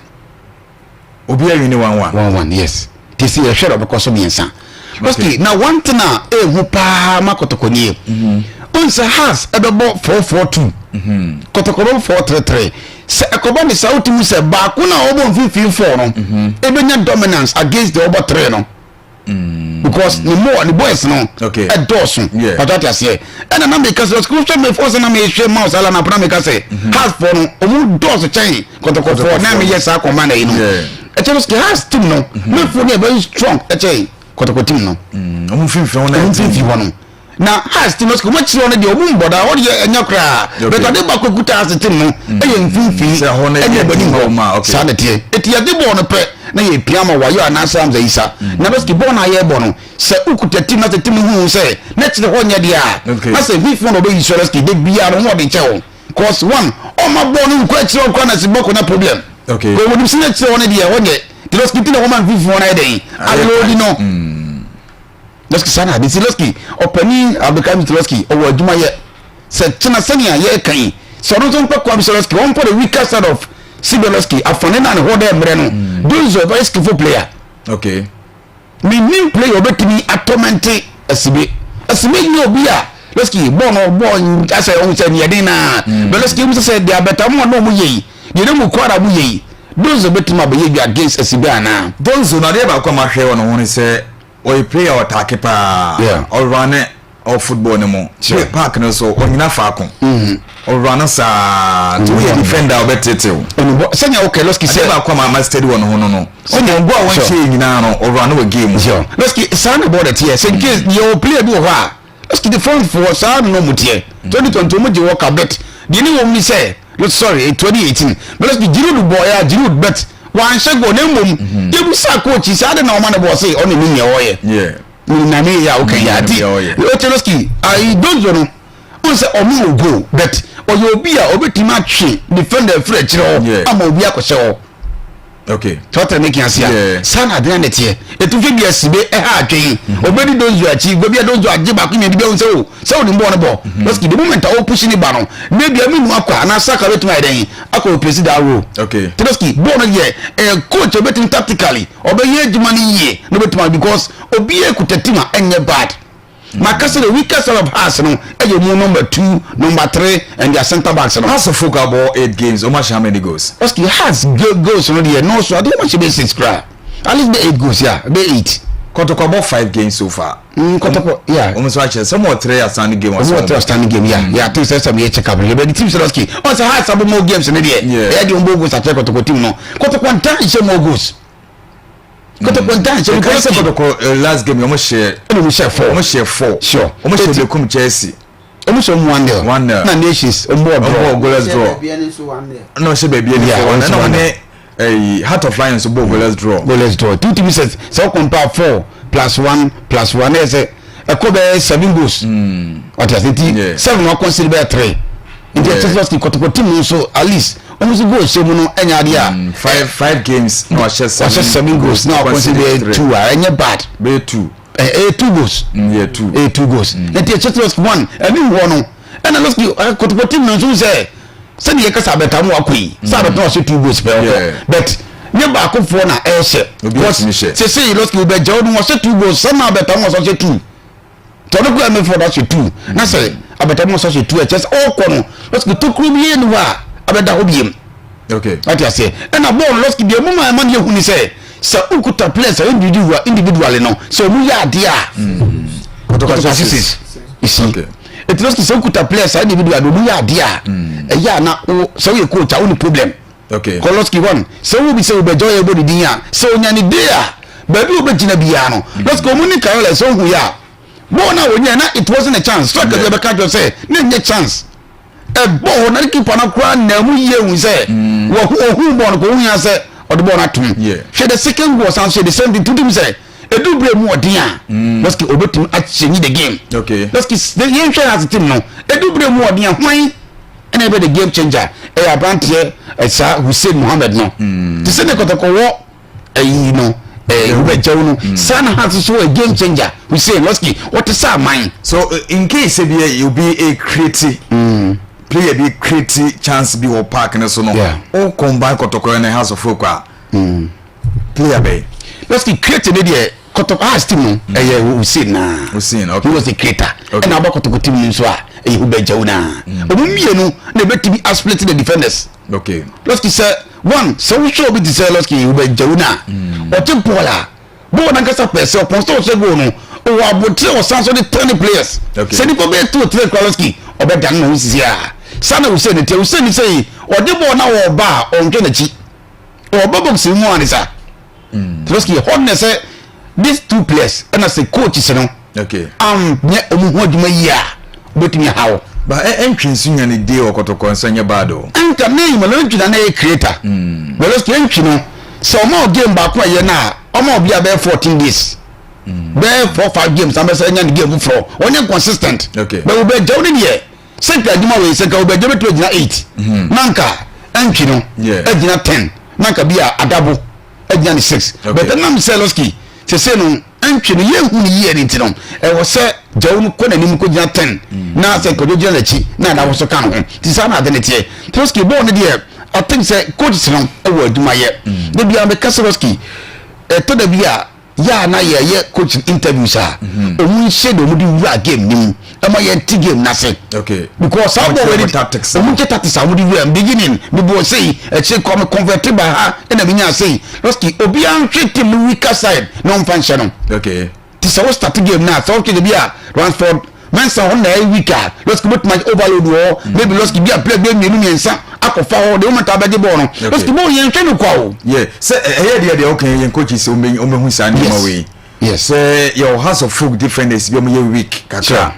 Obia win 1-1. 1-1, yes. This is a share of because of Yensa. Okay, now one thing now, Wupa KOTOKO nie. Unsa has a double 4-4-2. KOTOKO 4-3-3. Se ekoba ni sauti mu se ba ko na obo 5-4 no. Ebenya dominance against the over 3 no. Because the more the boys no. Okay. A dosun. But that is here. And na make us scripture me force na me share mouse ala na pra make us has for no omu dos chain KOTOKO 4 na me yes command you know. E just has team no. Me for me very strong e chain KOTOKO team no. Omu 5-4 no. Na has team no much on the omu boda what ye enya kra. But ade ba kokuta as team no. E ye mfimfi. Se ho na e bani ma okay. Sa de tie. Eti ye de bo no pe na ye piama wa yo anasa Hamza Isa. Na beski bo na ye bo no. Se ukuta team na team hu se na chire ho nya dia. Na se vifi no be insurance de bia no ho de che. Cause one o ma bo no kwa chire kwa na se boko na problem. Okay. Ko wodi sine chire ho na dia ho de. Teloski tina ho man vifi ho na de. Alodi no. Loski sana de Teloski opani abekam Teloski o waduma ye se china sania ye kan so no ton kwa Teloski one for the weaker side of Sibeloski afone na ho de mre no those are very skillful player. Okay. Me new player obetimi atormente asibe ni obi a Loski bon asa on se ne den na Beloski mu se they are better mo no mu ye de no mu kwara mu ye those obetimi abaye against asibe ana those na de ba kwa ma hwe wono ho se or player or take pa or run it or football no more. Sure. Park no so on ina fa kon. Or run sa to be defender or betetel. Senya okay Loski say ba kwa ma steady one ho no. Senya go a one shey nyina no or run a game. Sure. Loski sound about it here. Say case your player do ha. Loski the front for sound no mutie. 2020 mo je work a bet. The new one me say, sorry, 2018. But Loski Giroud boy Giroud bet. Wan shago ne mum ye busa coach isa de na o man bo say on ni o ye na me ya okay ya di Teloski I don't know who say omu go but o yo bi a obetima twe defender free kire o ama obi akose o. Okay. Total making asia sana de na tie etufe bi asibe e ha adwen obedi donzo achi go bi donzo age ba ko nya bi say o ni bo no bo Loski the moment o push ni ba no na bi aminu akwa na saka wetima den akwa president aro. Okay. Teloski born ye coach obetim tactically obeye jumani ye no betima because obi ekutatima enye bad. Makasa the weakest of us no e mu number 2 number 3 and their center backs no has a football ball 8 games. How many goals? Loski has goals no there no so I don't much be 6 cry at least be 8 goals yeah be 8 Kotoko about 5 games so far. Kotoko, yeah. Almost watch some more 3 outstanding game. Some more 3 outstanding game, yeah. Yeah, things that some check up. But the team Soloski. Also has some more games in the year. Yeah, the more goals at Kotoko team no. Kotoko time some more goals. Kotoko time some goals. Kotoko last game almost share. Almost share 4. Sure. Almost share the come Chelsea. Almost 1-0. Na nations more goalless draw. No, she baby any Heart of Lions goalless draw. 2 teams so compare 4 plus 1 plus 1 is a cover 7 goals. What is it? 7 or consider 3. In the just Kotoko team so at least almost goals so no any idea 5 games no just 7 goals now consider 2 any bad be 2 2 goals. Yeah, 2 goals. That just lost 1 and then 1 and I lost you Kotoko team no say send the kasa beta mo akoi sabe to so 2 goals but nye ba ko for na ehye say you lost you be jaw no so 2 goals some beta mo so 2 to no go me for that 2 na say abeta mo so 2 just all kono lost you to kru bi enu wa abeda ho biem okay what you say and a ball lost you be mo man ye huni say so ukuta players individually no so mu ya dia Kotoko assist you see okay it was so kuta players individual do ya dia ya na so you coach only problem okay Koloski one so we be say we joy everybody din ya so nya ni dia baby we gina bia no let's communicate Carola so hu ya bona wonya na it wasn't a chance so ka be ka say na nya chance e bo na keeper na kura na mu ye hu say wo hu bon ko hu ya say or the ball at she the second goal sound the same thing to them say e do break more dia let's keep obetim at change the game okay let's keep the game share as a team no e do break more dia why and e be the game changer e abant here Sir Hussein Mohammed no to say the Kotoko wo you know we jaw no sana has so a game changer we say let's keep what is our mind so in case you be a creative player be creative chance be or park and so no all combine Kotoko and House of Folk player be let's keep creative there Kotoko has team Hussein okay he was the creator and about Kotoko team so who be jaw na omumienu na be to be split the defenders okay let's keep say one so we show be the say let's keep who be jaw na o tempola bo na kasa pese o posto so go no o abotre o sanso the 20 players say ni ko be 2-3 Koloski o be dan no sia sana Hussein te Hussein say o de bo na wo ba o nke na chi o box mu anisa Koloski honne say these 2 players and as a coach is no okay nya omu hoduma yia betimi hawo ba entwinsunya ni dey Kotoko nsanya bado anka name no ntwina na creator Koloski ntwino so mo game ba kwa ye na omo bia be 14 days be 4-5 games am say nya game for onye consistent okay but we be jawni nie seka aduma we seka we be jawni to gina 8 nanka ntwino agina 10 nanka bia adabo agina 6 but nam Koloski se no antwe no yehu ni ye ni tino e wo se jawu ko na nim ko gina 10 na se ko gina chi na da wo so kan ho ti sa na de ne tie Koloski bo ne de I think say coach no e wo aduma ye de bia me Koloski to da bia ya na ye coach interview sa o mu she do mu di wura game nim e ma ye ti game na se okay because some already tactics o mu ke tactics am di wura beginning me bo say e che come convert by ha e na me nya say Koloski obi an treat me weaker side no function okay ti so start game na so ke de bia Ransford man say on na weaker Koloski but my overload wo maybe Koloski bia play game ni nsa akofa ho de o mata ba de ball no Koloski bo yen hwe no kwa o say de okay yen coach is o me hu san ma we say your House of Folk defenders be o weak kaka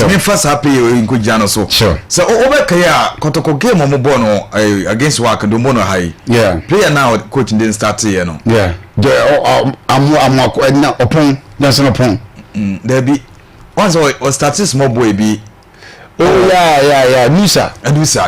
me first happy in ko jano so so obeka ya Kotoko game mo ball no against work do mo no high player now coach didn't start here no am na opon na so opon there be once or start small boy be Nusa Nusa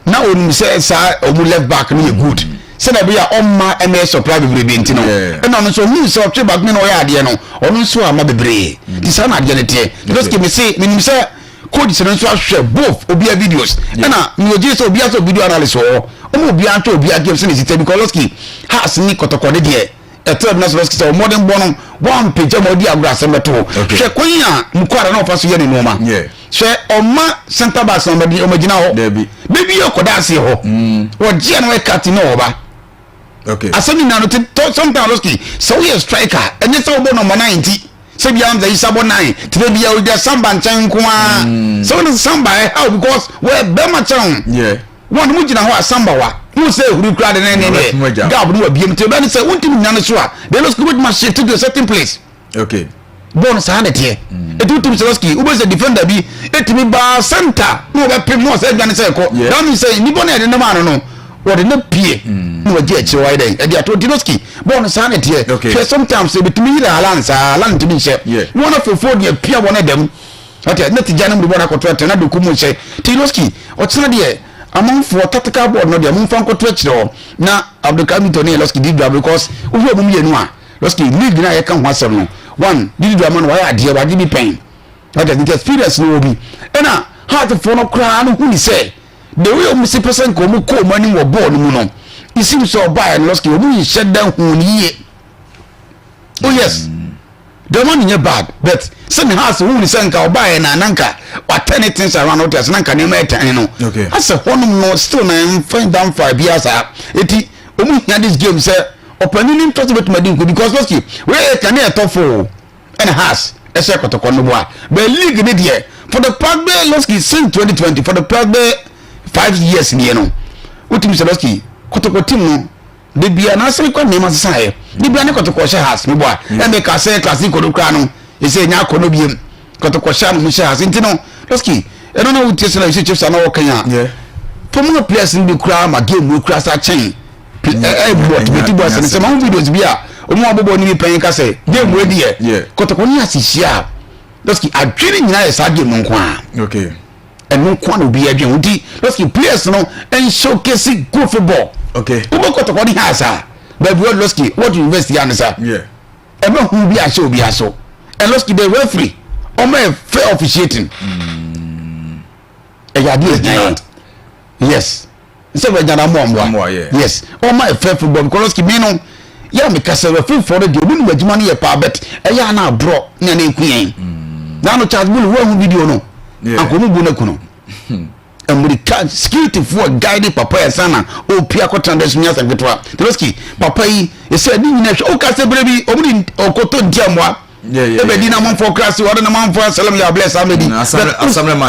now when say sa o left back no good say na be ya on ma MS supply bebre ntino e no so Nusa twe back me no ya de no onu so ama bebre ti sa na de ne because ke me say me say code se no so ahwe both obi videos na me oje so obi aso video analysis o mo obi anto obi game se ne site because Koloski has ni Kotoko de de e third na Koloski so modern bono one page mo di agura se meto hwe kwanya mkwara na ofa so ye ne no ma hwe oma center back so o magina ho baby yokoda ase ho o je na we cut no oba Okay. Asemi na no sometimes Loski so we a striker and it's about number 90 say be am the isabo 9 today be o just samba nchan ko a so no samba how because we be ma chan yeah one mu gina ho asamba wa mu say huru kra de ne gab no abiem te be say wontimi nyane so a they Loski with my shift to a certain place. Okay. Bon sa na tie etutum Loski ube say defender bi etimi ba center no be pem no say dwane say ko that means say ni bon e de no ma no what the pie no je echi why then e dia to Loski bon sa na tie sometimes say betumi ira alan to be share one of for the pia one dem okay net janam de bona koto na do kumu say Loski o tsena de among for tactical board no de mun fan koto echi na Abdulkamil to ne Loski did because wo mu yenu a Loski league na ye kan ho asem no one did do man why ade ba di pain okay the experience no be na heart for no cry no hu ni say the way o misi person ko mu ko mani wo ball mu no it seems so bad Loski o mu shut down hu ni oh yes the money is bad but some house hu ni say nka o buy na nanka what ten things around out as nanka ne ma tan no okay as a honum no still na find down 5 years eti o mu hia this game say opening trust bet madinku because Loski we can e tofo and has a second no boy but league ni there for the past Loski since 2020 for the past 5 years ni no utim se Loski Kotoko team no de bia na se kwa nema sae de bia ne Kotoko she has no boy e me ka say classic ko kra no e se nya ko no biem Kotoko sha no she has intino Loski e no na utie se na she chiefs na wo kan ya for more players in the crowd ma game we crash a chain but beti boss and some videos bia omo abobo ni pen ka say game we dey Kotoko ni asisia Loski adwene nyina esa game nko a okay and no kwa no bi adwen udi Loski players no and showcase good football okay ubo Kotoko ni hasa but we Loski what university an sir e be hu bi a show bi aso and Loski the referee omo fair officiating e ya dey yes so we jana mo yes o my fair football because Loski me no ya me kasa we feel for the obi no adwuma no ye pa bet e ya na bro na na ekuyen na no charge bull wo hu video no akomu bu na kuno America security for guide papa ya sana o pia ko transaction ya sangetwa Loski papa yi e say ni nyina hwe o kasa brebi o mu okoto ndiamwa ebe di na man for class o na man for salam ya bless amedi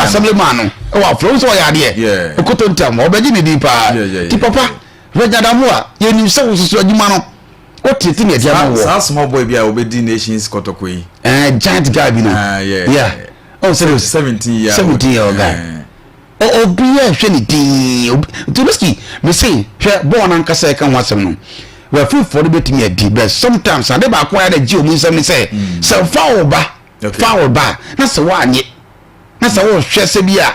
assemblyman o wa flow so ya de okoto ndiamwa obeji ni di pa ti papa rejada mo a ye ni so so adwuma no o tete ni adiama wo sa small boy bia obedi nations Kotoko yi giant guy bi na oh serious 17 year old guy obi ya hwe ni din Loski me say hwe born an kasa e kan wasem no we feel for the betimi adi but sometimes ade ba ko ya da ji omu nsem ni say so foul ba na se wa anye na se wo hwe se bia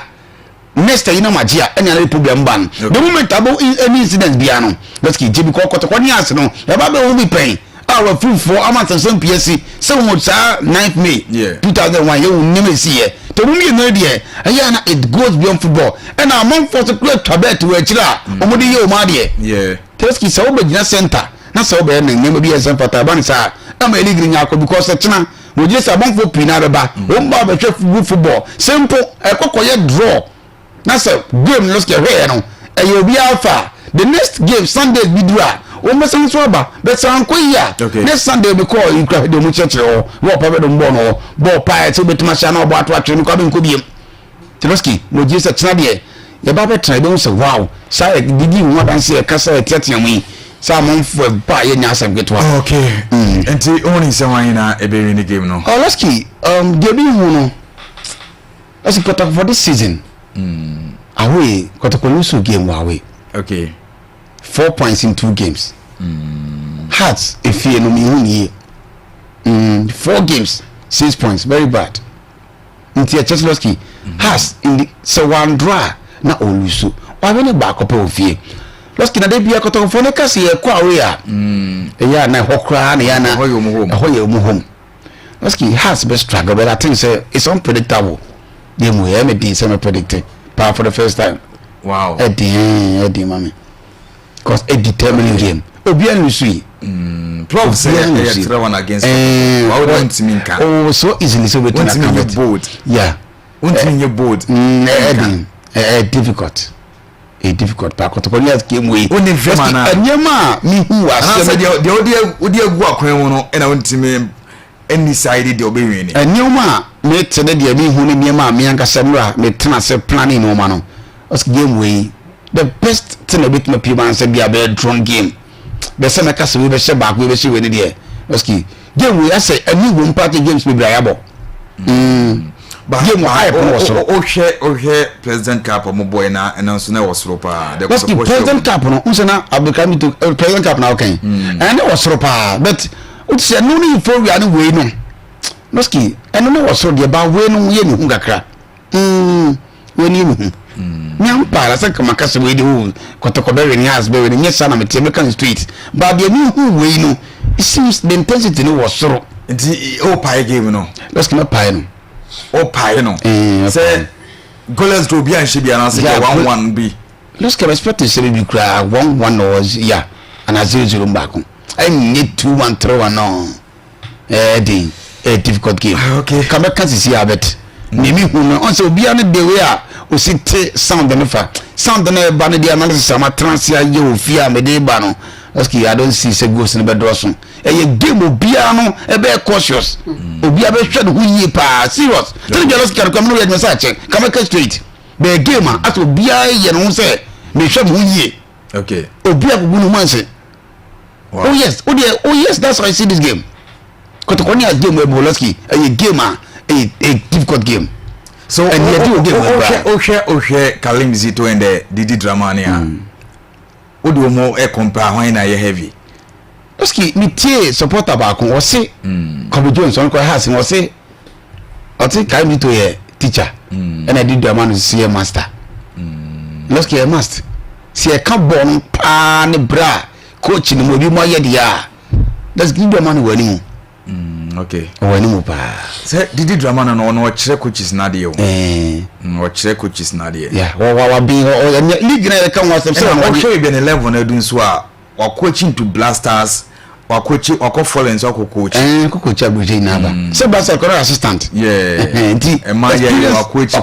next time na magia any other problem ban the moment about any incident bia no Loski jibi ko Kotoko ni ase no ya ba be wo bi pen our full for amateur PSC so much 9th May 2001 you never see here to me no there ayana it goes beyond football and among for the club tabet we chira omodi ye o ma there Loski so be gina center na so be na name bi example taban sa na ma league nya ko because china we just among for pina beba o mba be hwe football simple e kokoye draw na so game Loski hwe no e ye obi alpha the next game Sunday bidura o mo san so ba be san ko ya next Sunday be call you cry do mu church o wo pa be do mbo no bo pa e betuma sha na obo atwa no kwa be nko biem Loski mo je se tena de ye ba be try be so wow sa e didi wo dan se e kasa e tiatia mu sa mo mfo ba ye nya asem getwa okay enti oni se wan na e be win game no Loski de bi hu no Loski Kotoko for this season away Kotoko lose game away okay 4 points in 2 games. Hearts, if you know me, 4 games, 6 points, very bad. Until Loski has in the so one draw na olusu. Why when back up of you? Loski na de bia Kotoko for na kasi e kwa we a. Ya na hokra na ya na hoye mu home. Loski has best struggle, but I think say it's unpredictable. They mo me dey say me predicted. Power for the first time. Wow. Eddie mami. Because a determining game. Obian Lucy. Prof say extra one against. Why don't mean can? Oh, so easily so we don't mean board. Yeah. Won't mean your board. Difficult. a difficult pa Kotoko ni game we Oni vema na anyema mi hu asem de odi agu akwan mu no na wontimi any side de obewi ni anyema me tene de mi hu ni nyema me ankasa mra me tena se planning no ma no oski game we the best thing a bit me people answer be a drone game be se me kasa we be she back we be she we ni de oski game we ase any wo party games be bra yabo game hype no so o president cup mo boy na enanso na wasoro pa the president cup no unsana abdulkami to president cup na okay and wasoro pa but utse no ni for we anu we no noski eno no wasoro de ba we no ye ni hu gakra we ni hu nyam para sa kama kase we de hu Kotoko be ni has be we ni sana mete American street but the ni hu we no it seems the intensity no wasoro nti o pa game no noski na pa no o pae no say goalless draw bi anhye bi anase 1-1 bi let's get respect to be cry 1-1 was yeah and a 0-0 back I need 2-1 3-1 no a difficult game okay come back can see abet nimi hu no on say obi an the way a o sit sound no fa sound no ba no the analysis am transfer ye ofia me dey ba no okay I don't see say goals no be drosso e game obi an no e be cautious obi a be hwed hu yie pa serious tell you just can come no let me say check come back straight the game at obi a ye no say me hwed hu yie okay obi a gugu no man say wow. Oh yes that's how I see this game Kotoko ni a game where Boloski a game a difficult game so and you do game okay Kalim Zito and the Didi Dramania odo mo e compare when na ye heavy Oski mi tie supporter ba ko o se Kobe Jones on ko house o se o ti Kalim Zito ye teacher and I did Dramania see a master Oski a master see a can born pa ne bra coach ni mo bi mo ye dia let's give Dramania wani okay wani mo pa say Didi Dramania no kire coaches na de o o kire coaches na de yeah wa bi league na kan wa say o show be ne level na dun so a wa coaching to Blasters wa coach wa following so coach ko coach abuje na ba say Blasters ko assistant yeah nti ma ye wa coach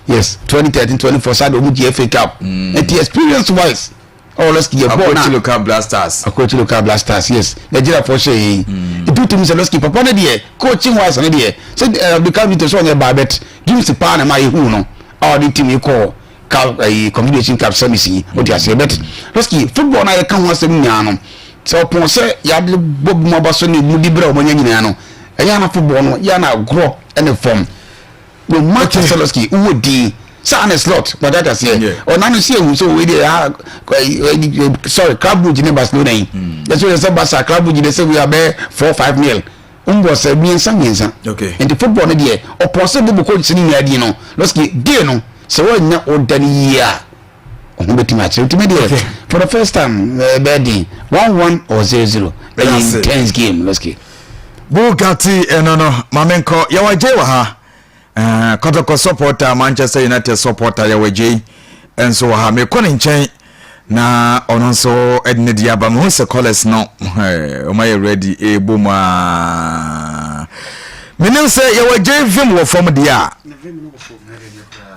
yes 2013 24 side of GFA Cup and the experience wise let's get ball now local Blasters coach local Blasters yes Nigeria for sure it do to me say let's keep papa na there coaching wise na there so become to so na babet give me pa na my who no all the team you call communication cap service o dia say bet let's keep football na kan ho asem nya no so pon say ya bob mo ba so ni mu dibra o manya nyina no ya na football no ya na grow any form no match Saloski who di San slot but that is here or nanu see so we dey sorry club in Barcelona that's why say Barca club they say we are 4-5 mil umbo say bien sanyensa okay and the football no there or possible ko sini nya di no Loski dey no so we nya ordinary year on beti match ultimately for the first time bedi 1-1 or 0-0 intense game Loski Bugatti no mamenko yawaje wa ha Kotoko supporter Manchester United supporter ya waje enso ha me kone nchen na ono so edne dia ba mo se college no o ma ready e boma menim se ya waje vim wo form dia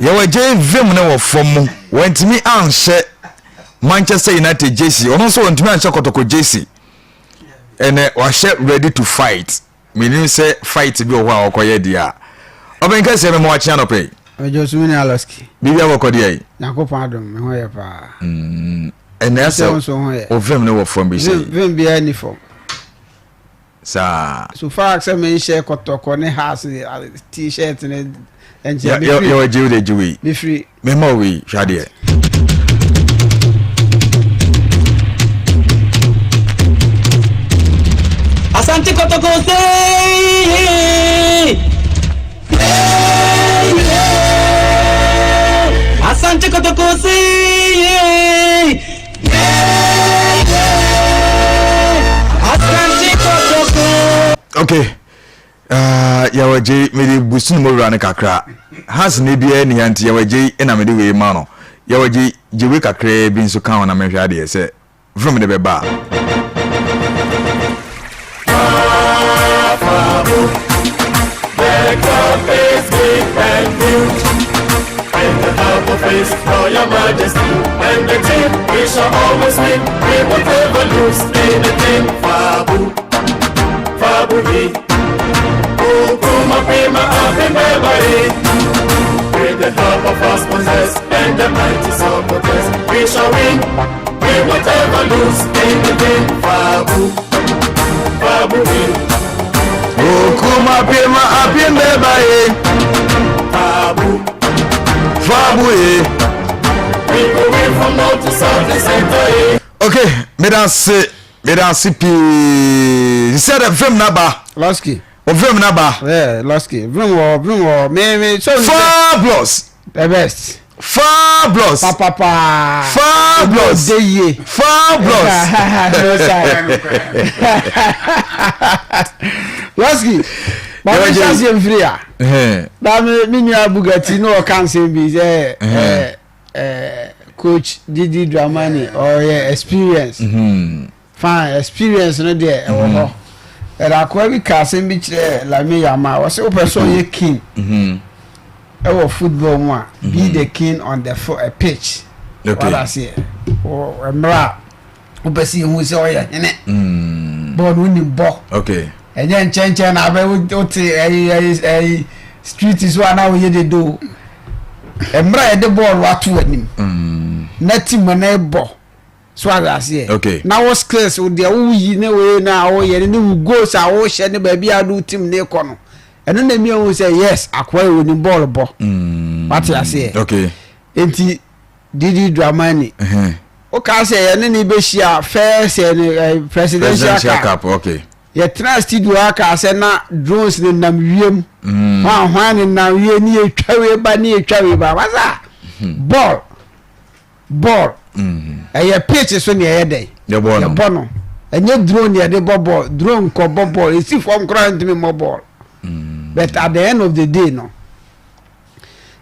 ya waje vim na wo form wantimi anhye Manchester United jersey ono so wantimi anhye Kotoko jersey ene wa ready to fight menim se fight bi o wa okoye dia obenka se me mo achi anope ojo sumini Aloski bibia wokodi ai yakopon adom me ho ye pa enese o vem ne wo form bi say vem bi any form sa so far say me share Kotoko ne has t-shirt ne enje yo jiwe de jiwe be free me mo we hwade Asante Kotoko say Asante Kotoko say Asante Kotoko okay yawaje me di busun mo rane kakra has ne bia ni anti yawaje ena me di we ma no yawaje jiwe kakra bi nso kan na me hwade say from the beba The cup is big and huge, and the your face, Royal Majesty. And the team, we shall always win. We will never lose anything. Fabu, Fabu, oh, Kuma, Pima, with the help of our sponsors and the mighty supporters, we shall win. We will never lose anything. Fabu, Fabu, oh, Kuma, Pima, Fabu, Fabu, we go in from north to south and center. Okay, mesdames, he said a film number. Losky. O film number. Yeah, Losky. Bring me. So Fabulous. The best. Fabulous. Papa. Fabulous. Fabulous. Losky. But we just in free. That me Bugatti no can say be coach Didi Dramani or experience. Fine experience no there. And I quite casting beach like me yama was so person ye king. Our football one be the king on the pitch. Okay. What I say. Oh, Mra. Upesi who say oh yeah, ball winning ball. Okay. And then change na be a street is one now we dey do. Mra the ball what to him. Nothing man ball. So I say. Okay. Now what skills with the we way now you know goes our share the baby I do team ne kono. And then me will say yes, acquire winning ball. What I say. Okay. Enti Didi Dramani. Okay, say any be share first and presidential cup. Okay. Ye trust studio aka say na drones ne nam wiem. Hwan ne nam wie ni etwawe ba ni etwawe ba. Wasa? Ball. Eye pitch so ne ye dey. Ye ball no. Enye drone ye dey ball. Drone ko ball. E si from ground me more ball. But at the end of the day no.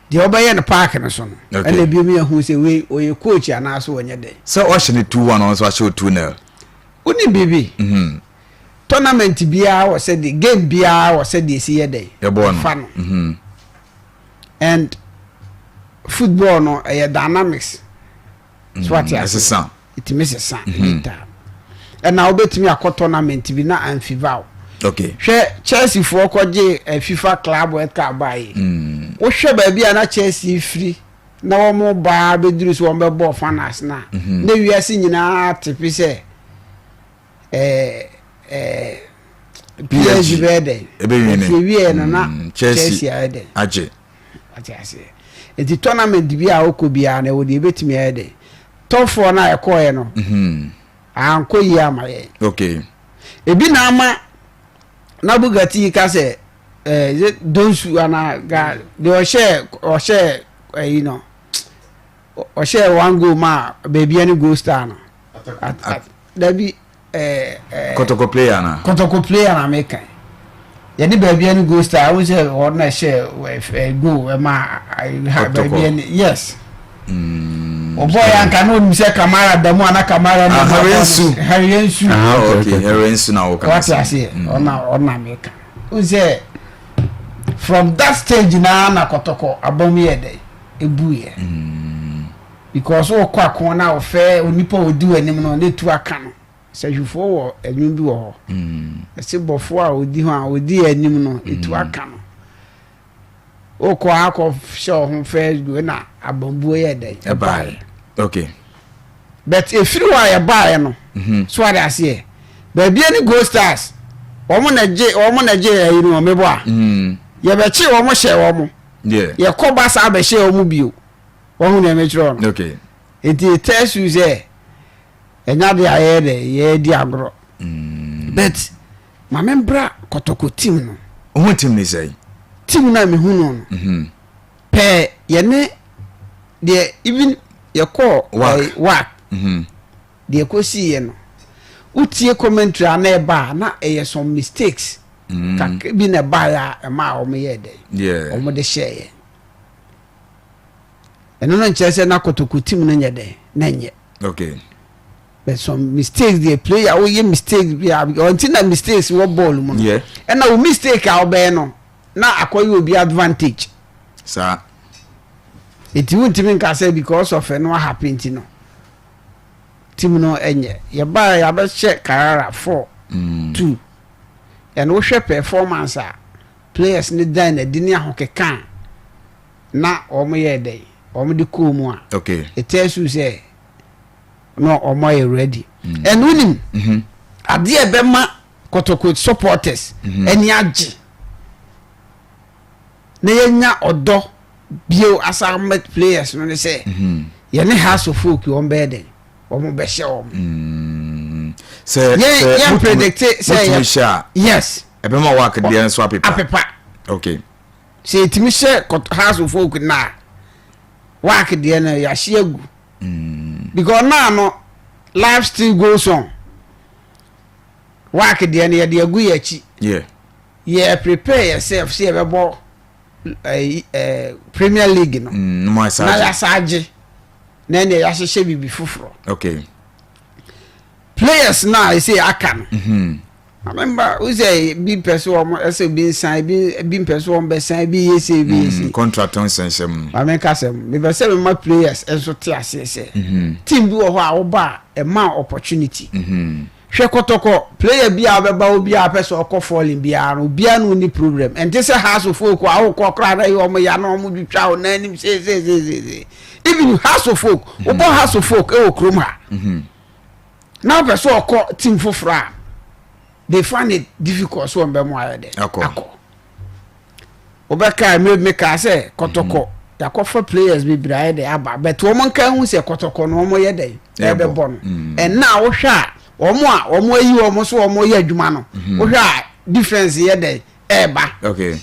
The obey the park and so on. And they be me who say we or your coach and also when you day. So watching it 2-1 also show 2-0. Only baby. Tournament be our said the game be our said this year day. You're born fun. And football no a dynamics. So what it misses some. And now bet me a tournament to be not amphival. Okay. Chelsea for kwaje FIFA club World Cup buy. O hwe ba bia na Chelsea free. Na wo mo ba beduru so wo be ball fanas na. Na wiase nyina tepi se PSG bede. Ebe wini. Fi wie no na Chelsea ade. Aje. Ase. Enti tournament bia okobia na wo de betimi ade. Top 4 na ekoye no. Anko yi amaye. Okay. Ebi na ama na Bugatti ka say donsu ana ga they share you know or share one go ma baby any go star no that be Kotoko player na make ya ni baby any go star we say or na share go ma baby any yes o boy anka no mi say Kamara damu ana Kamara na Hariensu okay Hariensu na woka what I say ona make we say from that stage na Kotoko abomi ede ebuye because o kwa kon na ofe onipa odi anim no netu aka no say you for enwum bi wo ho say bofo a odi ho a odi anim no etu aka no o ko akọ show ho first go na abambuo ye dey e buy okay but if you are buy no so what I say baby any go stars omo na je ayi no mebo a ye be chi omo she omo yeah ye ko ba sa be she omo bio omo na me chiro no okay it tells you say enya de aye de ye di agro but my membra Kotoko team no who team ni say team na me hu no pe ye ne de even ye call work de ko si ye no utie commentary na ba na some mistakes ka bi na ba ya ma o me ye de yeah o mo de share eno no nche na Kotoko team na nye de na nye okay but some mistakes the player we ye mistakes be until na mistakes wo ball mu yeah and na mistake a obey no na akoyi obi advantage sa It won't even say because of no happen to no. Team no enye. You buy a best check Carrara 4-2. And we share performance players need dine a dinner hockey can. Na omo ye day. Omo di cool mo. Okay. It tells you say no omo ye ready. And winning. Adia bema Kotoko supporters. Eni agi. Na yenya odo bio assignment players no say. Ye ne house of folk you on bed. Omo be share say yeah predict say yes. Ebema work dey so apepa. Okay. Say it me share house of folk na work dey na ya share gu. Because now no life still goes on. Work dey na ya dey gu ya chi. Yeah, prepare yourself say about Premier League no. No na ya saje. Na ne ya hye bibi fufuro. Okay. Players now I say akan. I remember we say be person say be sign be person be sign be say be contract on sensem. I mean kasem me say my players enso te ase say. Team bi wo ho a wo ba e ma opportunity. Hwe Kotoko player bi a be ba obi a person okọ falling bi a no bi anu ni problem. And this house of folk a wo kọ kra na yo mo ya no mo bi twa na anim say. Even house of folk, obo house of folk e wo krom ha. Now person okọ team fofra. They find it difficult so on be mo aye de. Akọ. Obeka make say Kotoko yakofa players be bra de aba but wo man kan hu say Kotoko no mo ye de e be bon. And now wo hwa omo ayi omo so omo ye adwuma no. Wo hwa difference ye de e ba. Okay.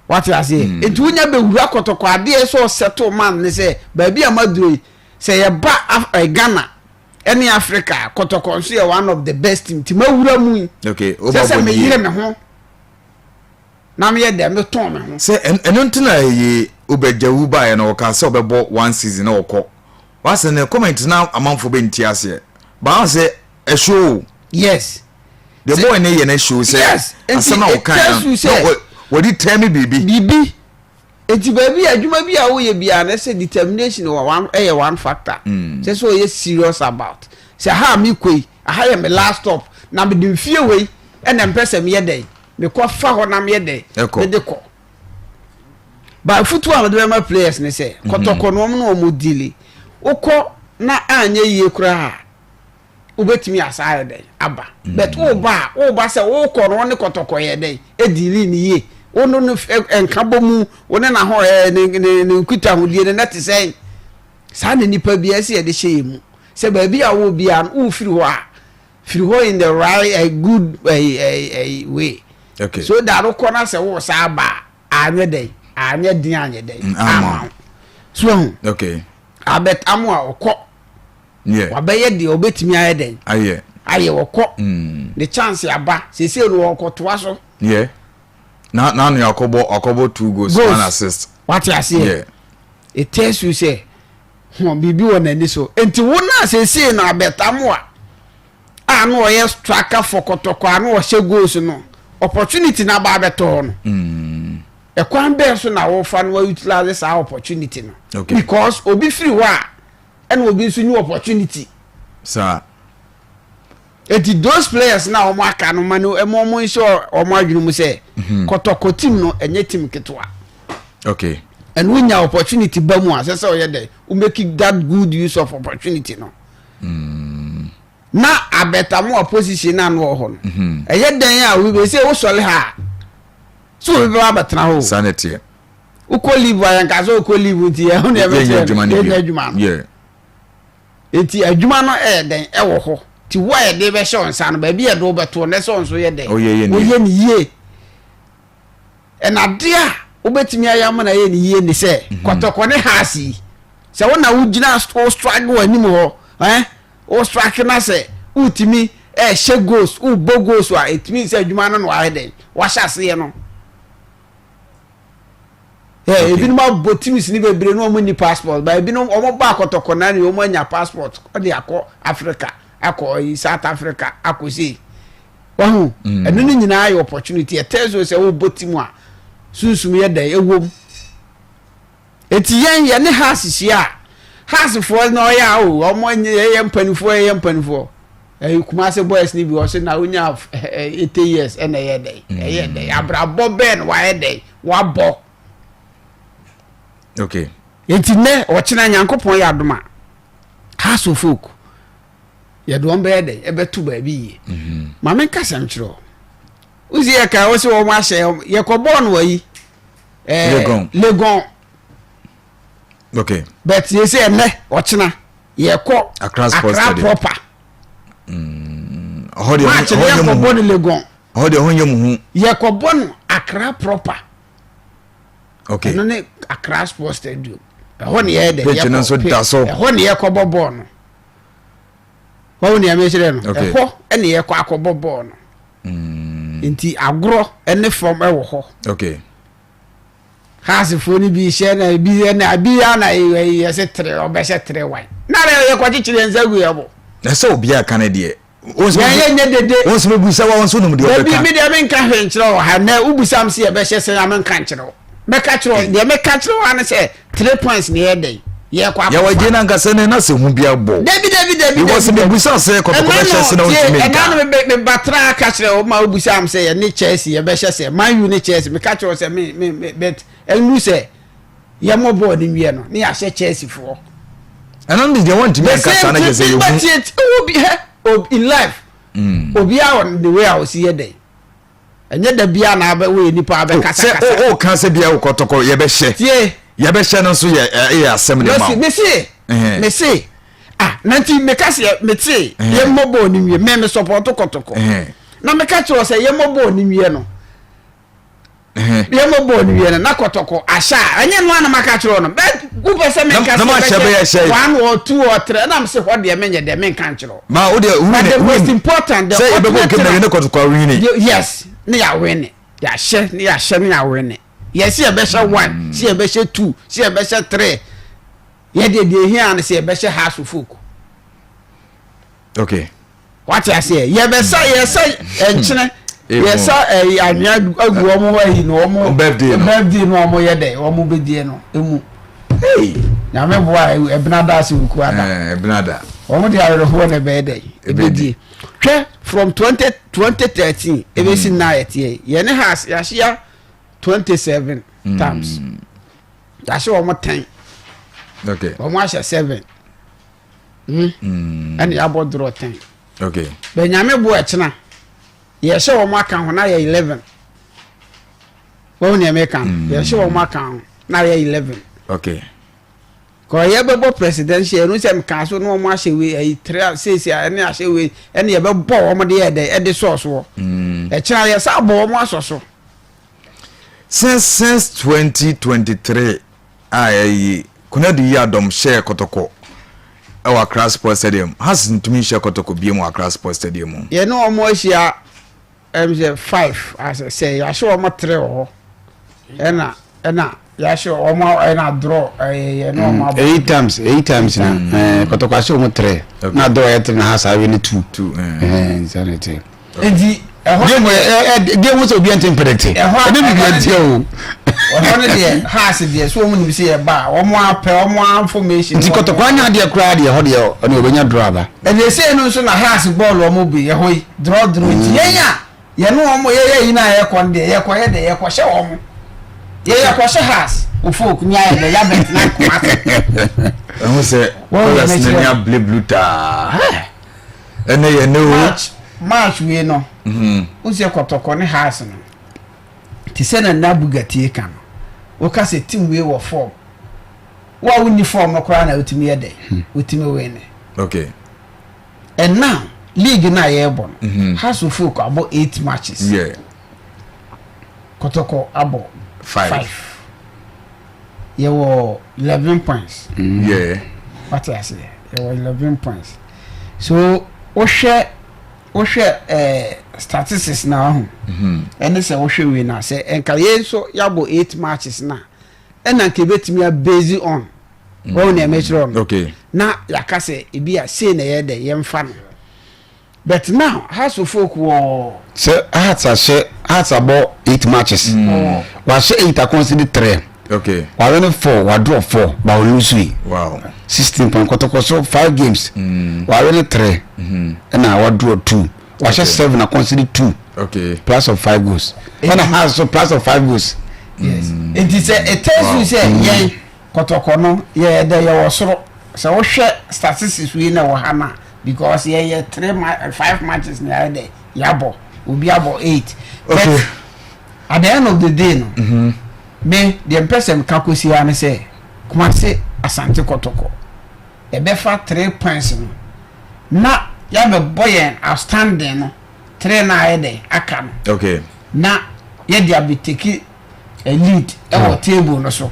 What you say? It wunya be wura Kotoko ade so settle man ne say ba bia maduro say ye ba Ghana any Africa Kotoko so ye one of the best team ti mawura mu. Okay. Say me yire me ho. Na me ye de me ton me ho. Say eno ntina ye obejawu ba ye no ka say obebo one season na okọ. Was in a comment now amount for being tiase. But say a show. Yes. The boy ne ye show say yes. Asana o kan. No, what did tell me bibi? Enti baby adwuma bi a wo ye bia na say determination one factor. Say so you serious about. Say ha me koi, ha ye me last stop. Na me dem fie we e na mpese me ye den. Me ko fa ho na me ye den. Me de ko. But football the my players ne say Kotoko no mo mo dili. Ukọ na anye yie kura ha. Ubetimi asaya den aba. But wo ba say wo kọ no ne Kotoko ye den. E dili ni yie. Ono no enkabo mu wona na ho ne kuta hodie ne net say sa ne nipa bia se ye de hye mu se ba bia wo bia no firi ho in the right a good way. Okay. So that wo kọ na se wo sa ba anye den anye den so okay abet amu a okọ yeah wabeye de obetimi aye den aye okọ the chance aba se no okọ to aso yeah now you akobo 2 goals 1 assist. What you say? Yeah. It tells you say, bibi won ani so. Enti wona say na betamu a. Anu oye striker for Kotoko anu o hye goals no. Opportunity na ba beto no. E kwan be so na wo fa no utilize this opportunity no. Okay. Because obi free wa and obi so new opportunity. Sir. Eti those players na omo aka no manu emo sure omo adwunu mu say Kotoko team no enye team ketwa. Okay. And when your opportunity bamu as say oye dey we make that good use of opportunity no. Na abeta mo opposition na no ho no. Eye den a we be say wo sole ha. So we be abetra ho. Sanity. Uko live ayan ka so uko live nti e ho na be adwuma. Yeah. Eti adwuma no den e wo ho. Ti why dey be show nsa no ba bi e do beto na so nso ye den. Oye ni ye. En adia obetimi ayam na ye ni ye ni se Kotoko ne hasi. Se wona wugina o struggle anim ho, o struggle na se utimi she goals, u bo goals wa it means adwuma no wa den. Wa hyase ye no. Ebi no ma botimis ni bebre no mo ni passport, ba ebi no omo ba Kotoko na ni omo anya passport. O de akọ Africa, akọ South Africa, akọ si. Wahu, enu ni nyina ayo opportunity. E tells you say wo botimu a sunsum ye den ewom. eti yen ne house hia house for na oya o omo ye mpanifo Kumasi boys ni bi o se na onya 80 years na ye dey abrabo ben wa dey wa bo okay eti ne o chena Nyankopon ya adoma house of folk ye do on be dey e betu ba bi ye ma men kasam chiro uzi ye ka o se o ma hye ye ko born wa yi Legon okay but ye say ne o chena ye ko Accra proper hodi ko bon Legon hodi honye ye ko bon Accra proper okay no ne Accra Sports Stadium honi ye de ye ko daso honi ye ko bobo no honi ya mechire no ho ene ye ko akobobo no nti agro ene from ewo ho okay hasi foni bi she na bi na bi ya na ye se 3 obese 3 wine na ye ko chichire nzagu ye bo na se obi aka na de ye nye dede onse me busa wa onse no me de obi ka bi de me nka hwenchire o ha na ubusam se ye be she se na me nka nchire o me ka chiro de me ka chiro an se 3 points ne ye dey ye kwa ya waje na nka se ne na se hu bia bo David onse me busa se ko be she na onse me nka na me batra ka chire o ma ubusam se ye ne Chelsea ye be she se Man U ne Chelsea me ka chiro se me bet enu se ye mo board ni wie no ne ya she Chelsea fo and on the want to make us na say you obi in life obi on the way I was here day enye da bia na aba we nipa aba kasa o kan se bia Kotoko ye be hye ye be hye no so ye asem ne ma me see nanti me kase me tie ye mobo ni wie me support Kotoko na me ka che say ye mobo ni wie no ye mobo ni wie na Kotoko asha enye no na maka che no be gu pese me kase be 1 or 2 or 3 na me se ho de menye de me kan che ma o de the most important the say be go ke me Kotoko win yes ne ya win ya she ne ya win yes ye be she 1 see ye be she 2 see ye be she 3 ye de here na see ye be she house of folk okay what I say ye be say enchene ye say anya agu omo wa hi no omo birthday no omo ye de omo bedie no emu hey na me boa ebnada se ku ada ebnada omo de areho na be de ebedie hwe from 2013 ebe si na yetie ye ne has ya shia 27 times ya shia omo 10 okay omo asha 7 and ya bo draw 10 okay be nyame bo echena ye shia omo aka ho na ye 11 wo ne me kan ye shia omo aka ho na ye 11 okay ko ye be bo presidential no sem kan so no omo ashe we ai 3 6 ene ashe we ene ye be bo omo de ye de source wo echena ye sa bo omo asoso since 2023 ai kuna du ya dom share Kotoko our Accra Sports Stadium hasn't to me share Kotoko bi mu Accra Sports Stadium ye no omo ahia say 5 as I say ya show omo 3 ho ena ya show omo ena draw ye no omo 8 times na Kotoko show omo 3 na draw yet na hasa we ni 2 insanity enti game so be anti-predict e be be o ono de has de so omo ni se ye ba omo ape omo information nti Kotoko anya de kra de ho de ono obenya draw ba e dey say no so na has ball omo be ye hoi draw nti yenya ye no omo ye yi na ye kon de ye ko ye de ye ko hye omo ye ko hye has ufok nya ye de ya bet na kuma I say wala sinenya blue ta ene ye no match we no uze Kotoko ne has no ti se na Bugatti kan o ka se team we wo form wa uniform no kra na utimi ye de utimi we ne okay and now league na ye bon has of folk about 8 matches yeah Kotoko abo 5 ye wo 11 points yeah what I say ye wo 11 points so o share statistics na ho ene se wo hwe we na se enka ye so yabo 8 matches na ena nke betimi a based on wo na emechiro okay na yaka se ebi a say na ye de ye mfa no but now has of folk wo so hearts about 8 matches wa she 8 consider 3 Okay. Wa win 4, wa draw 4, but we lose 3. Wow. 16 point Kotoko so 5 games. Wa win 3. And I wa draw 2. Wa share 7 and consider 2. Okay. Plus of 5 goals. When I have so plus of 5 goals. Yes. It is a tells you say yeah Kotoko no yeah there you was so we share statistics we na wa na because yeah 5 matches na there yabo will be about 8. Okay. But at the end of the day no me the person kakosi wa me say kuma say Asante Kotoko e be fa 3 points no na ya be boy outstanding no 3 na there aka no. Okay. Na ye dia be take a lead our table no so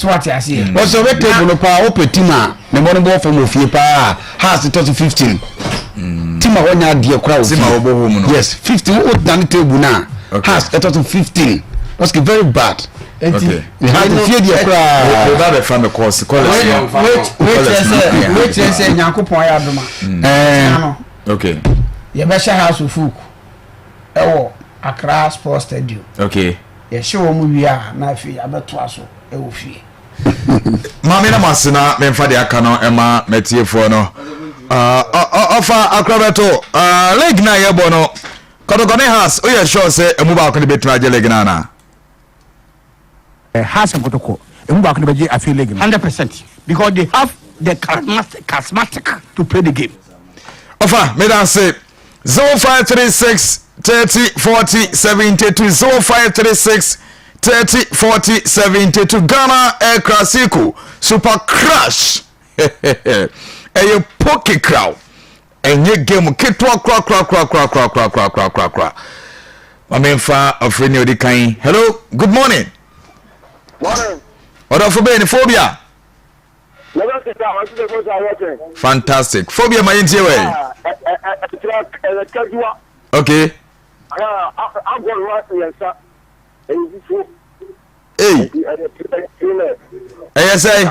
what you see What's the table no pa open team a me mo no from ofie pa has to 15 team a wonya de kura ofie team a wo home no yes 15 o dan table na has to 15 that's very bad. Okay. You have to fear the kura we ba be fa me course wait say Nyankopon ya doma okay ye be share house of folk ewo Accra Sports Stadium. Okay. Ye show mu wi a na afi abeto aso e wo fie. Mama na masina me mfa de aka no ema metiefo no. Ofa akrabeto leg na ye bo no. Kotoko ne has o ye sure say emu ba ko ne betu aje leg na na. Has and Kotoko emu ba ko ne beje afi leg 100% because they have the charismatic to play the game. Ofa me dan say 0536 30 40 72 0536 30 40 72 Ghana Air Classico Super Crash a poke crowd and you game kitwa crack Mamemfa ofreni odi kan. Hello, good morning. Morning. Oda for be phobia. Fantastic. Phobia my we. Okay. I'm going to write the Hey. Hey, say.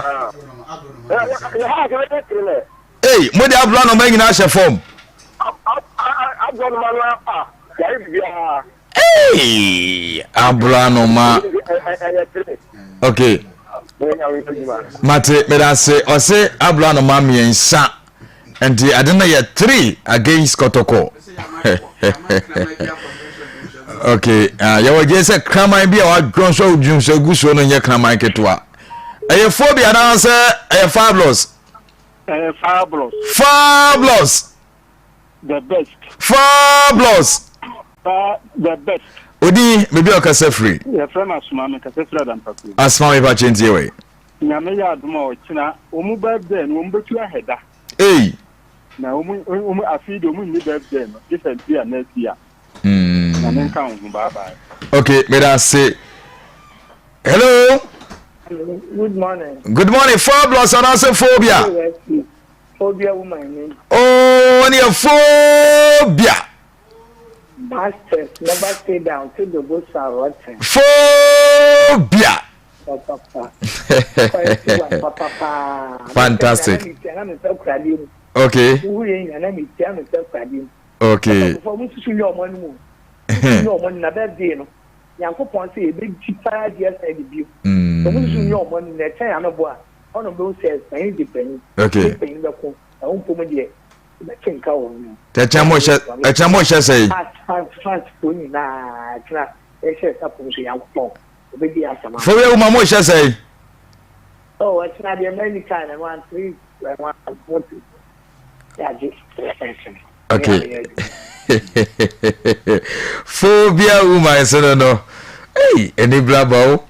Hey, mo di abla no magina she form. I'm going to my Hey, abla no ma. Okay. Mate, me da say, o say abla no ma me nsa. And I don't know yet 3 against Kotoko. Okay, you were just a crime be our grown show, June so good so no ye crime ketwa. A phobia answer a fabulous. Fabulous. The best. Fabulous. The best. Odi maybe o kase free. Your friend Asuma me kase free than papi. Asma me ba change way. Nyame ya aduma o kina omu birthday no mbetu aheda. Hey. Na omu afidi omu ni birthday no different year next year. Na men kan bye bye. Okay, me da say. Hello. Good morning. Good morning. Fabulous and also phobia. Phobia woman. Oh, and your phobia. Masters never stay down till the boots are rotten. Phobia. Fantastic. Okay. Okay. Yankopon say a big 5 years ago. So when you know money, the time on of those says, I ain't depending. Okay. I won't put me the king cow. The Chamosha say, fast pony na class, they said up to young folk. Baby, I come. for you, Mamosha say, Oh, it's not the American. I want 3, I want 40. Yeah, just okay. Phobia woman, so no. Hey, any blabo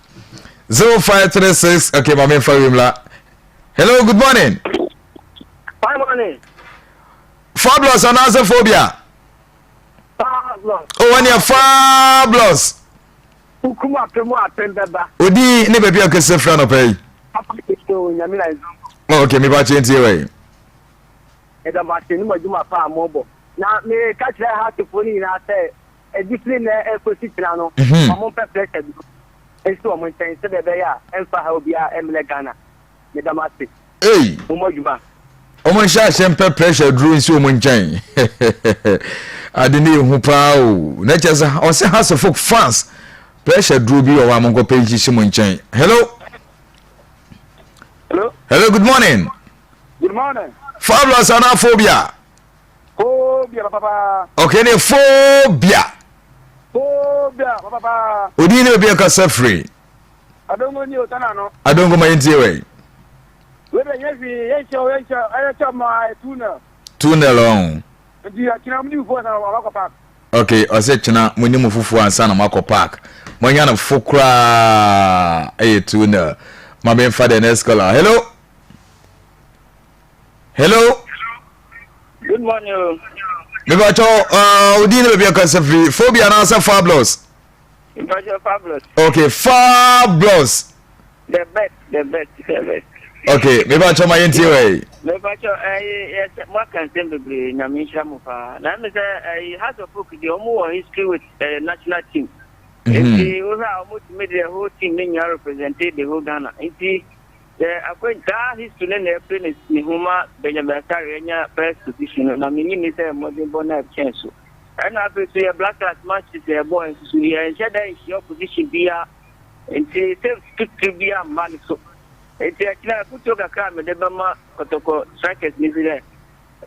0536. Okay, my man for Wimla. Hello, good morning. Good morning. Fabulous and answer phobia. Fabulous. Oh, when you're fabulous. Ukuma pemo atendaba. Odi ne baby okese fra no pay. Oh, okay, me ba change way. Eda ba teni majuma pa amobo. Na me ka kire ha to foni na say e discipline na e position no. Mo pe pressure bi. E so mo nten se bebe ya enfa ha obi a emle Ghana. Me da ma se. Hey. Mo majuma. Omo sha shempe pressure dru nsi omo nchen. Ade ne hu pa o. Na chese o se house of folk fans pressure duro bi o wa mo go page shi mo nchen. Hello. Hello, good morning. Good morning. Fabulous anaphobia. Phobia, papa. Okay, ne phobia. Phobia, papa. Odi ne be ka safri. I don't know you, Tanano. I don't go my way. Whether yes, my tuna. Tuna long. Okay, I said china muni mu fufu ansa na mako park. Monya na fukra tuna. My ben father next caller. Hello. Hello. Good morning. Me ba cho odi ne be ka safri. Phobia na asa fabulous. Fabulous. Okay, fabulous. The best. Okay, me ba cho my way. Me ba cho yes, what can simply Nyamisha Mufa. Now me say has a book the more history with national team. If you have made the whole team then you represented the whole Ghana. If the according to history then the play is Nihuma Benjamin Sarenya first position. Na me ni say mo dey born have chance. And after say black as match is a boy so he ensure that your position be and say stick to be a man so it actually put your card me dey ma Kotoko strikers ni there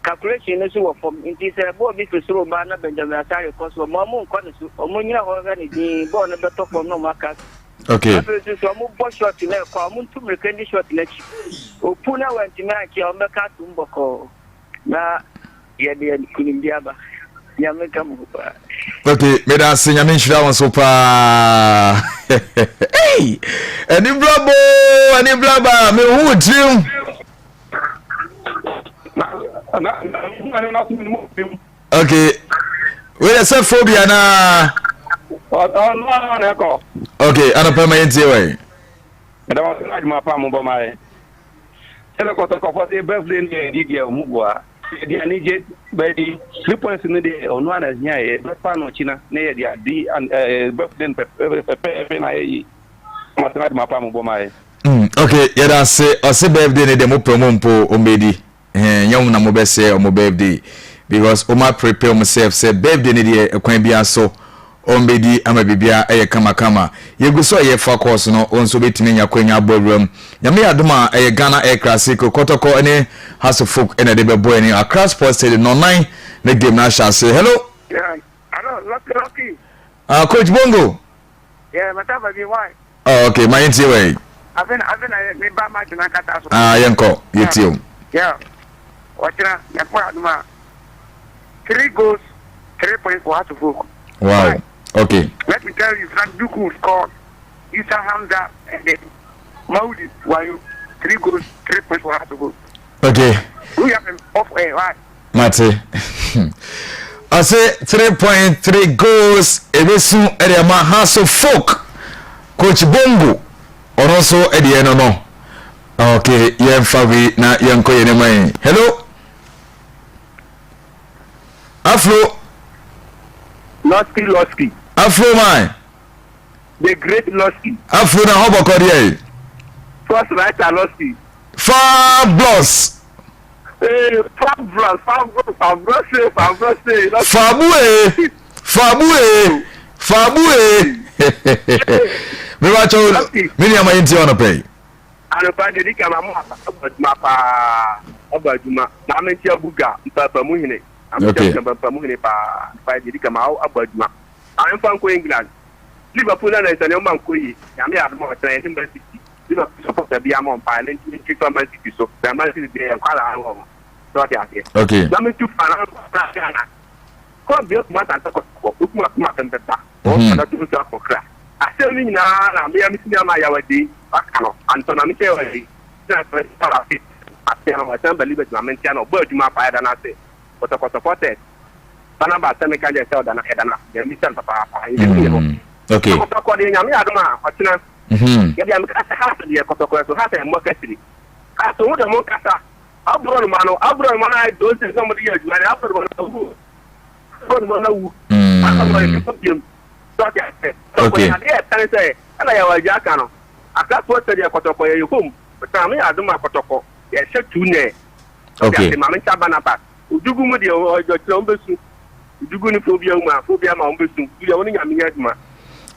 calculation no so from it is a boy be so ba na Benjamin Asare cause mo mo nko so mo nyina ho ga ni din ball no better from no market. Okay. After so mo ball shot na ko mo ntum rekendi shot na chi opuna went na ki o meka tumboko na ye de kunimbiaba. Okay, me da senya me nhira won so pa. Hey! Ani blabo, me hu dream. Okay. We dey say phobia na. Okay, ana pa my ntie we. Me da won say ma pa mo bo mai. Ele ko to ko for the birthday ni di dia mu boa. The anije by the 3 points in the on one as near but pan china near the and birthday pepe na yi matana ma pa mo bo mai. Okay, yeah that say o say birthday ne dem promo mpo o medi nyam na mo be say o mo birthday because o ma prepare myself say birthday ne dey ekwan bia so o medi ama bibia kama yegu so ye focus no onso betimi nya kwanya abowram nyame adoma Ghana Air Classico Kotoko any House of Folk and the boy any across sports stadium no 9 the game na shall say hello. Yeah, hello, lucky. Coach Bongo. Yeah, mataba bi why. Oh, okay, my ntie way. I've been me ba match na kata so. Yanko, yetio. Yeah. Watchna, ya kwa aduma. 3 goals, 3 points for House of Folk. Wow. Right. Okay. Let me tell you, Frank Duku scored. Isa Hamza and then Maudi, while you 3 goals, 3 points for House of Folk. Okay. We have him off air, right? Mate. I say 3.3 goals. Ebesu Ediama House of Folk. Coach Bongo. Or also Ediano no. Okay, yen Fabi na yanko yenemai. Hello. Afro. Losky. Afro man. The great Losky. Afro na hobo kodi. First writer Losky. Fabulous. Fabulous. Fabue. Me wa cho me ni amayin ti ona pay. Ano pa de dika ma pa abaduma na me ti abuga papa mu hine. Okay. Papa mu hine pa de dika ma abaduma. I'm from England. Liverpool na nsa ne man koyi. Ya me aduma tra tin ba city. Liverpool support the biam on pa len ti from Man City so. The Man City dey kwala anwo. So dey ase. Okay. Na me tu fa na Ghana. Ko bi o ma ta ko kuma tenta. O na tu ta ko kra. Ase mi na me ya mi ti ma ya wadi. Akano. Antona mi te wadi. Na para fit. Ase na wa tamba libet na men tiano. Bo aduma pa da na se. Ko supported. Bana ba teme ka je se oda na edana. Ya mi tan papa. Okay. Ko de nyame adoma otina. Ya bia mi ka ha de ko so ha te mo kasiri. Ka so mo mo kasa. Abro mano I don't say somebody else. Man, abro mano. Okay. Say, and I was Jacano. I got what the Kotoko you home. But I mean, I do my Kotoko. Yes, two ne. Okay. Mamma Tabanaba. Udugu Mudi or your Chombesu. Udugu Phobia, my umbesu. You are only a minute.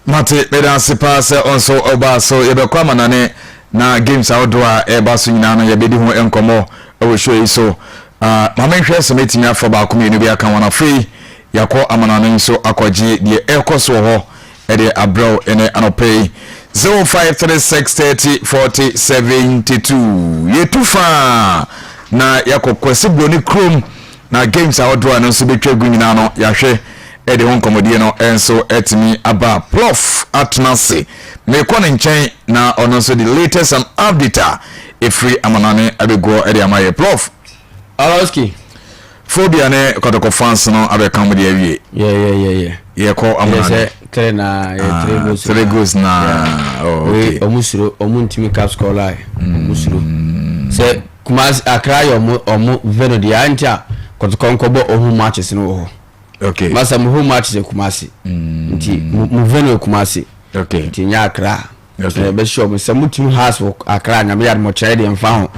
mate beda sepa se onso oba so ye be kwa manane na games outdoor e ba so nyina no ye bedi ho enkomo e wo show yi so mama hwe so metimi afọ ba ko me no bi aka wana free yakọ amanane so akọji de ekoso ho e de abro ene anopay 0536304072 ye tufa na yakokwese broni chrome na games outdoor no so betwa gu nyina no yahwe e de hon komodie no enso etimi aba prof atnase me ko ne nchen na ono so the latest and update e free amanane abego e de amaye prof Alowski phobia ne kotoko fans no abeka mo de awie ye ko amanane three goes na okay omusuro omuntimi cap score line omusuro se kumas akra yo omu veno de anta kotoko nkobo ohu matches no ho okay masa mu home match de kumasi nti mu veno kumasi okay nti nya akra okay be sure se mutim has akra na me yad mo chere de mfa ho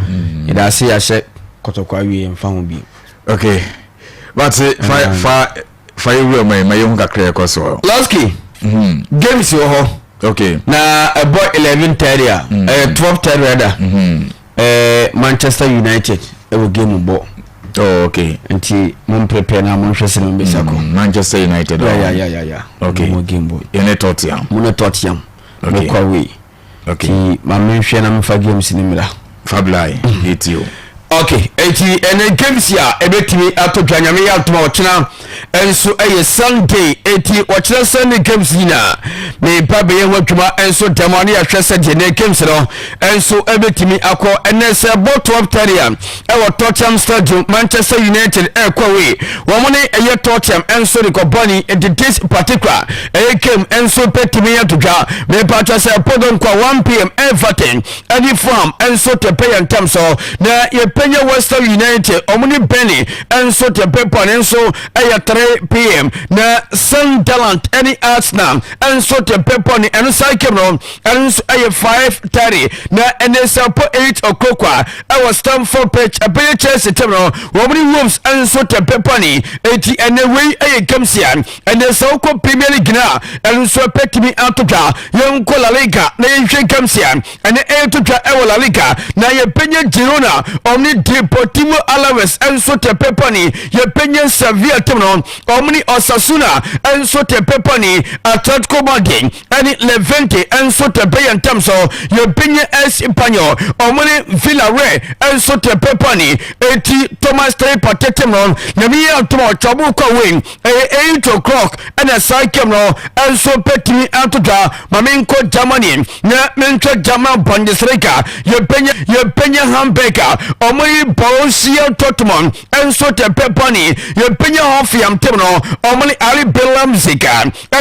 ida se ya hye kotoko awie mfa ho bi okay but fa you my young kakra ko so Lowski games yo ho okay na a boy 11:30 12:30 rather Manchester United e wo game bo okay nti mon prepare na mon hwese no mbesa ko Manchester United yeah okay mo game bo ene Tottenham okay kwa we okay ti ma men hwe na mfa games ni mira fablai etio okay eti ene games ya ebetimi atotwa nyame ya atoma ochina enso eye Sunday eti ochina Sunday games na me pabe ye watuma enso demani ya hwese de ne games no enso ebetimi akọ enese bot 12:30 e Tottenham Stadium Manchester United e kwa we womone eye Tottenham enso de kobani in this particular eye game enso petimi ya totwa me patwa se podon kwa 1 p.m. Everton any farm enso te pay in terms so na ye Kenya Western United omuni Benny enso te pepa enso aya 3 p.m. na Sunderland any Arsenal enso te pepa ni enso kemno enso aya 5:30 na enso po 8 o'clock awa Stamford Bridge abeye Chelsea temno omuni Wolves enso te pepa ni eti anyway aya Kemsian enso ko Premier League na enso petimi atoka yenko La Liga na yenhwe Kemsian ene etuka ewa La Liga na ye Penya Girona omni Deportivo Alaves enso te pepani ye penye Sevilla temno omni Osasuna enso te pepani Atletico Madrid ani Levante enso te peyan temso ye penye Espanyol omni Villarreal enso te pepani eti Thomas Trey patetemno nami antomo chabu kwa win 8 o'clock ana sakemno enso petimi antoda maminko Germany na mentra German Bundesliga ye penye Hamburger omoi Borussia Dortmund enso te pepani ye penye Hoffenheim temno omoni Ali Leipzig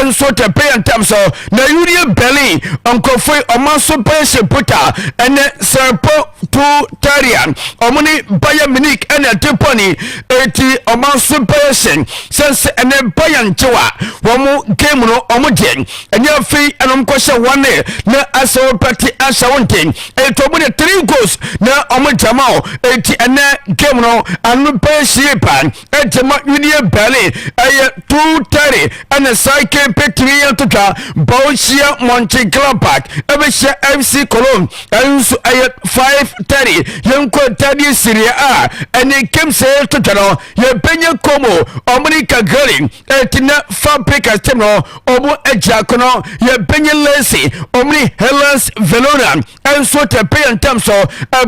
enso te peyan temso na Union Berlin onkofoi omaso pense puta ene serpo 2:30 omoni Bayern Munich ene tepani eti omaso pense sense ene Bayern chewa womu game no omudien enye fi enom koshe 1 na aso party asha wonten eto mo 3 goals na omujamao eti ene game no anu pensie pan ejema Union Berlin eye 2:30 ene cycle petri toka Borussia Mönchengladbach ebesha FC Cologne enso eye 5:30 yenko tadi Serie A ene game se toka no ye penye Como America Gary etina Fabrica temno obo ejakono ye penye Lesi omni Hellas Verona enso te pay temso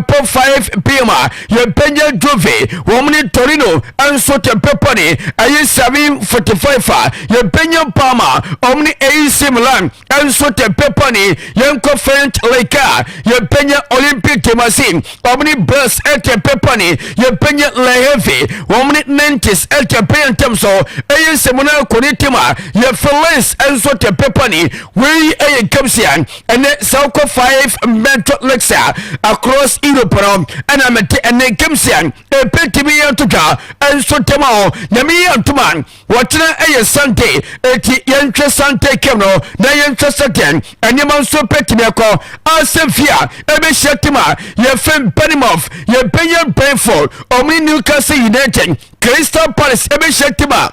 po 5 p.m. ye penye Juve omni Torino enso te peponi aye 7:45 ye penye Parma omni AC Milan enso te peponi yenko French Liga ye penye Olympique de Marseille omni Brest ete peponi ye penye Le Havre omni Nantes ete pay temso aye semona konitima ye Fluminense enso te peponi we aye Kemsian ene South 5 Metro Lexa across Europe and I'm a Kemsian a petimi antuka enso temao nyami antuman watena aye Sunday eti yentre Sunday kemno na yentre Saturday enyeman so petimi akọ asefia ebe shetima ye fem Penimof ye Benyon Brentford omni Newcastle United Crystal Palace ebe shetima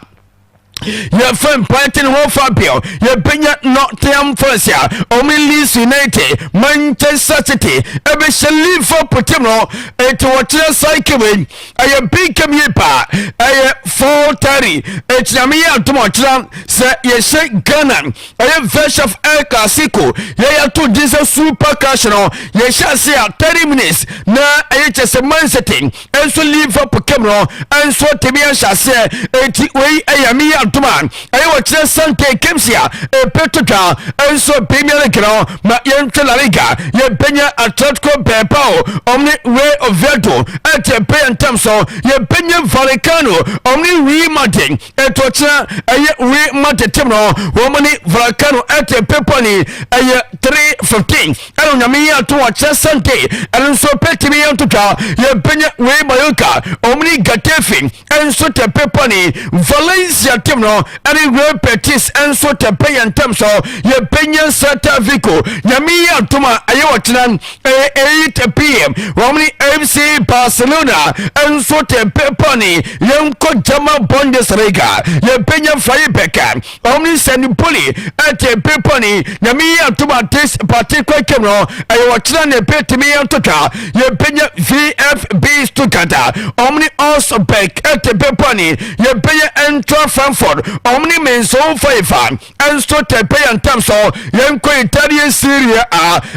your friend Brighton Hove Fabio, your Benya Nottingham Forest, Omi Leeds United, Manchester City, Ebe Shali for Potimo, to watch a cycling, a big Kamipa, a 430, a Chamia to Mochland, say ye shake Ghana, a version of El Clasico, ye are 2 diesel super casino, ye shall see 30 minutes, na HS Man City, and so leave for Pokemon, and so Tibia shall say, 80 way a Yamia. Man, I watch Asante Kemsia, a Petroca, and so Premier League, my young Liga, your Benya Atletico Bilbao, Omni Way of Verdo, at a pay and Tamso, your Benya Valicano, Omni Remartin, at Tocha, a Remartino, Romani Volcano at a Peponi, a 315, and Namia to watch Asante, and so Petimian Tuka, your Benya Way Mayoka, Omni Gatefin, and so te Peponi, Valencia Tim. Any real petis and so to pay and terms of your pension Santa Vico, Yamia Tuma, Ayotinan, 8 p.m. Romney FC Barcelona, and so to Peponi, young Kojama Bundesliga, your pension Firebacker, Omni Sanipoli, at a Peponi, Yamia Tuma, this particular camera, Ayotinan, a pet to me and Tuka, your pension VFB Stuttgart, Omni also back at the Peponi, your pension enter Frankfurt. Omni men so five and so te pay and terms of young Italian Syria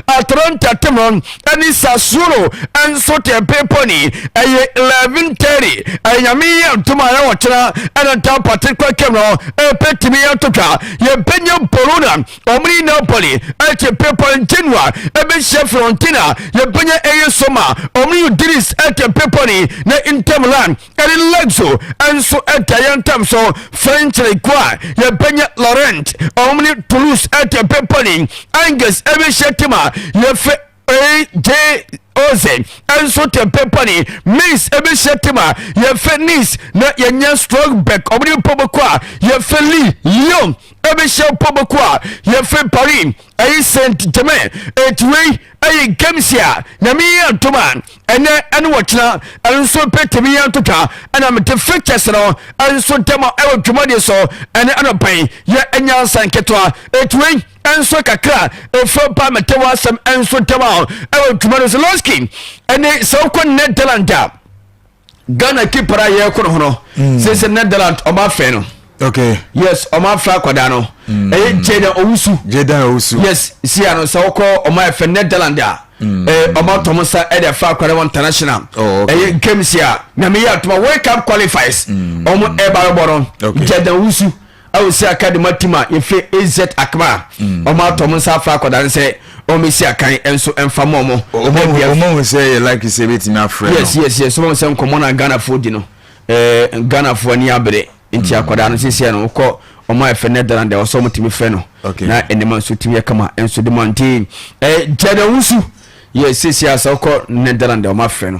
Atlanta Timon and Sassuolo and so te pay pony 11:30 and Yamia to my watcher and a top particular camera a pet to me toka ye Benyo Bologna Omni Napoli at a paper in Genua a bit chef Frontina ye Benya A Soma Omni Diris at a peponi na Inter Milan and in Lexo and so at Diane Tamso French Qua, ye Benya Laurent, Omni Toulouse at a pepperning, Angus, Ebe Shetima, ye fe J. Ozen, and so te pepperning, Miss Ebe Shetima, ye fe Nice, not ye young strong back, Omni Pobaqua, ye fe Lee, Lyon, Ebe Shell Pobaqua, ye fe Paris, a Saint-Germain, a way, a Gamsia, Namia Tuman, and watch now, and so pet me to car, and I'm the fixtures and so demo our commodity so, and an pay, yet and yan San Ketua, a twin, and so Kaka, a 4 Palmatawa, some and so Tama, our commodity Losky, and a so con Netherlands. Ghana keep para ye kono since Netherlands oba feno. Okay. Yes, Oma Frakwadano. Jeda Owusu. Yes, see ano so ko Oma fe Netherlands Oma Thomusa e de Frakwada International. Oh, okay. Games here. Na me ya to World Cup qualifiers. Omo e ba boron. Jeda Owusu. I will say Academy Tima if AZ Akma. Oma Thomusa Frakwada say Omisi akan enso emfa momo. Omo we say like you say bit na friend. Yes. Someone say come on Ghana food no. Ghana for ni abere. Inti akwada no sisi no ko omo efe Netherlands o so mutimi fe no na enema so timi kama enso de manti Jeda Owusu ye sisi asa ko Netherlands o ma fe no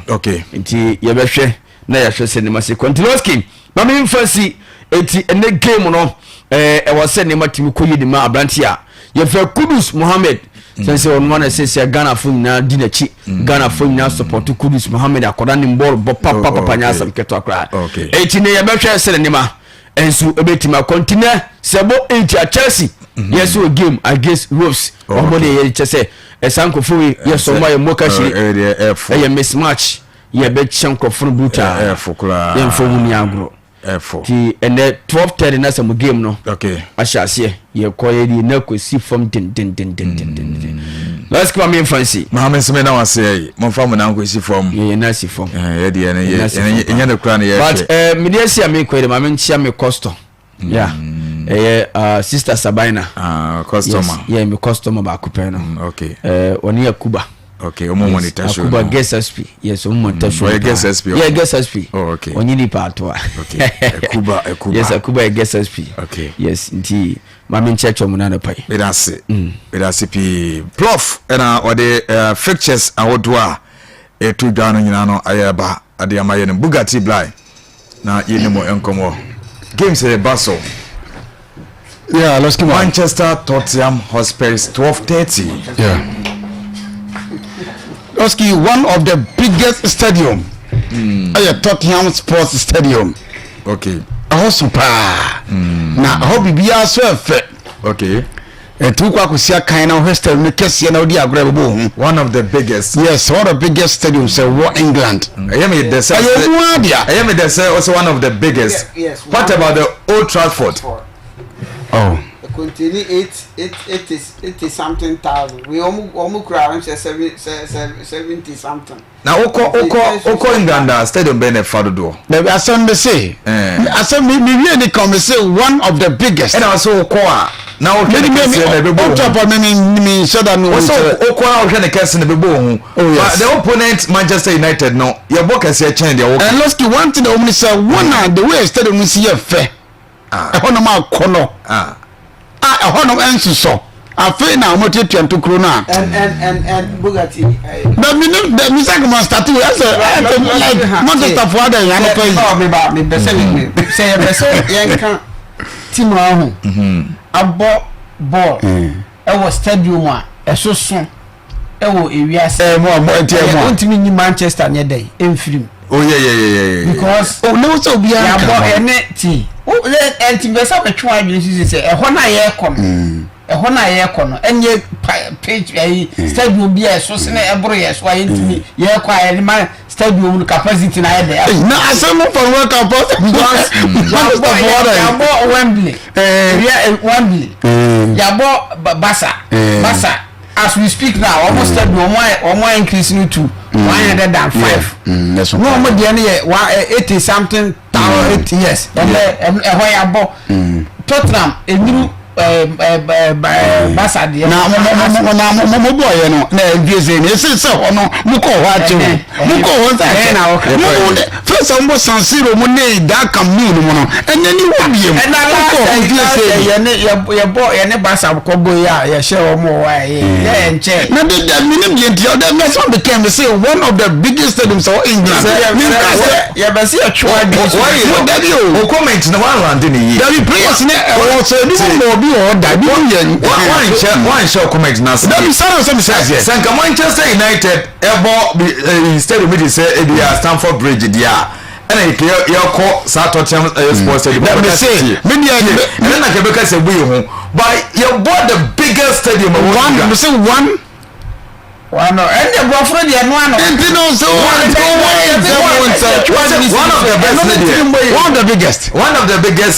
inti ye behwe na ya hwe se enema se Kontiloski na me mfasi eti ene game no e was se enema timi ko yidi ma abranti a ye fe Kudus Mohammed sense on one sisi Ghana fo na dinachi Ghana fo na support Kudus Mohammed akoda ni ball bo papa nya asam keto akra eti ne ye behwe se enema ensu ebetima continue sebo enti Chelsea yes we game against Wolves omone ye chese esankofo yes so my mokashi e mismatch ye BECHEM kofo buta fokura ye mfo mu agro ti ene 12:30 na some game no ashase ye koye di na kosi from din let's come in fancy Mohammed Sime na wase mo fam na kosi from ye na si from ye de ye de kra na ye but mediasia me koye ma me chia me custom sister Sabina customer yeah me customer ba kupe no oni Akuba omo monitor show Akuba guest SP yes omo monitor show guest SP guest SP oni ni pato Akuba yes Akuba guest SP yes nti mami nchecho mu na pai bedase pi prof na ode fixtures awodoa etu dwano nyina no ayaba ade amaye no Bugatti Bly na yenemo enkomo games at Basel. Yeah, let's come on. Manchester Tottenham Hotspurs 12:30. Yeah. Oski, one of the biggest stadium. Tottenham Sports Stadium. Okay. ahoso pa na ho bibia so efe okay tu kwa kusia kan na hostel no kese na odi agora bebo hu one of the biggest yes one of the biggest stadiums in England I am the say also one of the biggest yes what about the Old Trafford oh continue 80 something thousand we almost crowd 70 something now oko England stadium be na fado do na asande say asem me really come say one of the biggest and also oko now okay on top of me so that no so oko na okay na kese na bebo hu but the opponent Manchester United no your book is change the and let's get one thing the woman say one the way stadium is here fair hono ma kono hono enso so afi na mo tetua ntokro na and Bugatti but me say come start to like Manchester for that ya no pay me be say yen kan team ahu abo ball e wo stadium a esoso e wo ewiase mo ontimi ni Manchester ne dey enfrim oh yeah because no so bia ya bo ene ti enti be say betwa adwene say e ho na ye kono ho na ye kono enye page stadium bia so se na ebro ye so aye ntimi ye kwa ye ma stadium capacity na ye dey na asem for work capacity because ya bo Wembley Wembley ya bo Basa as we speak now almost stadium one increase to 105 that's no mo dey na 80 something 80 years and ho ya bo Tottenham eniru Basa de na mo boy no na envieze ne se hono mo ko ho ache mo ko ho ta na mo first mo San Siro mo ne da kam ni mo no enani wo biem na ye ne Basa ko go ya ye share mo wa ye enche na de minim ye di other me so became say one of the biggest stadiums in England ye be say chwa o comment na one round ni there be players ne so ni mo bi o da bi one shot comment na say that be sorry some say Sanka Manchester United instead of me say Stamford Bridge dia and you call Tottenham Sports Stadium let me say media and then I can because we hu but you bought the biggest stadium one and the boyfriend the one so one of the biggest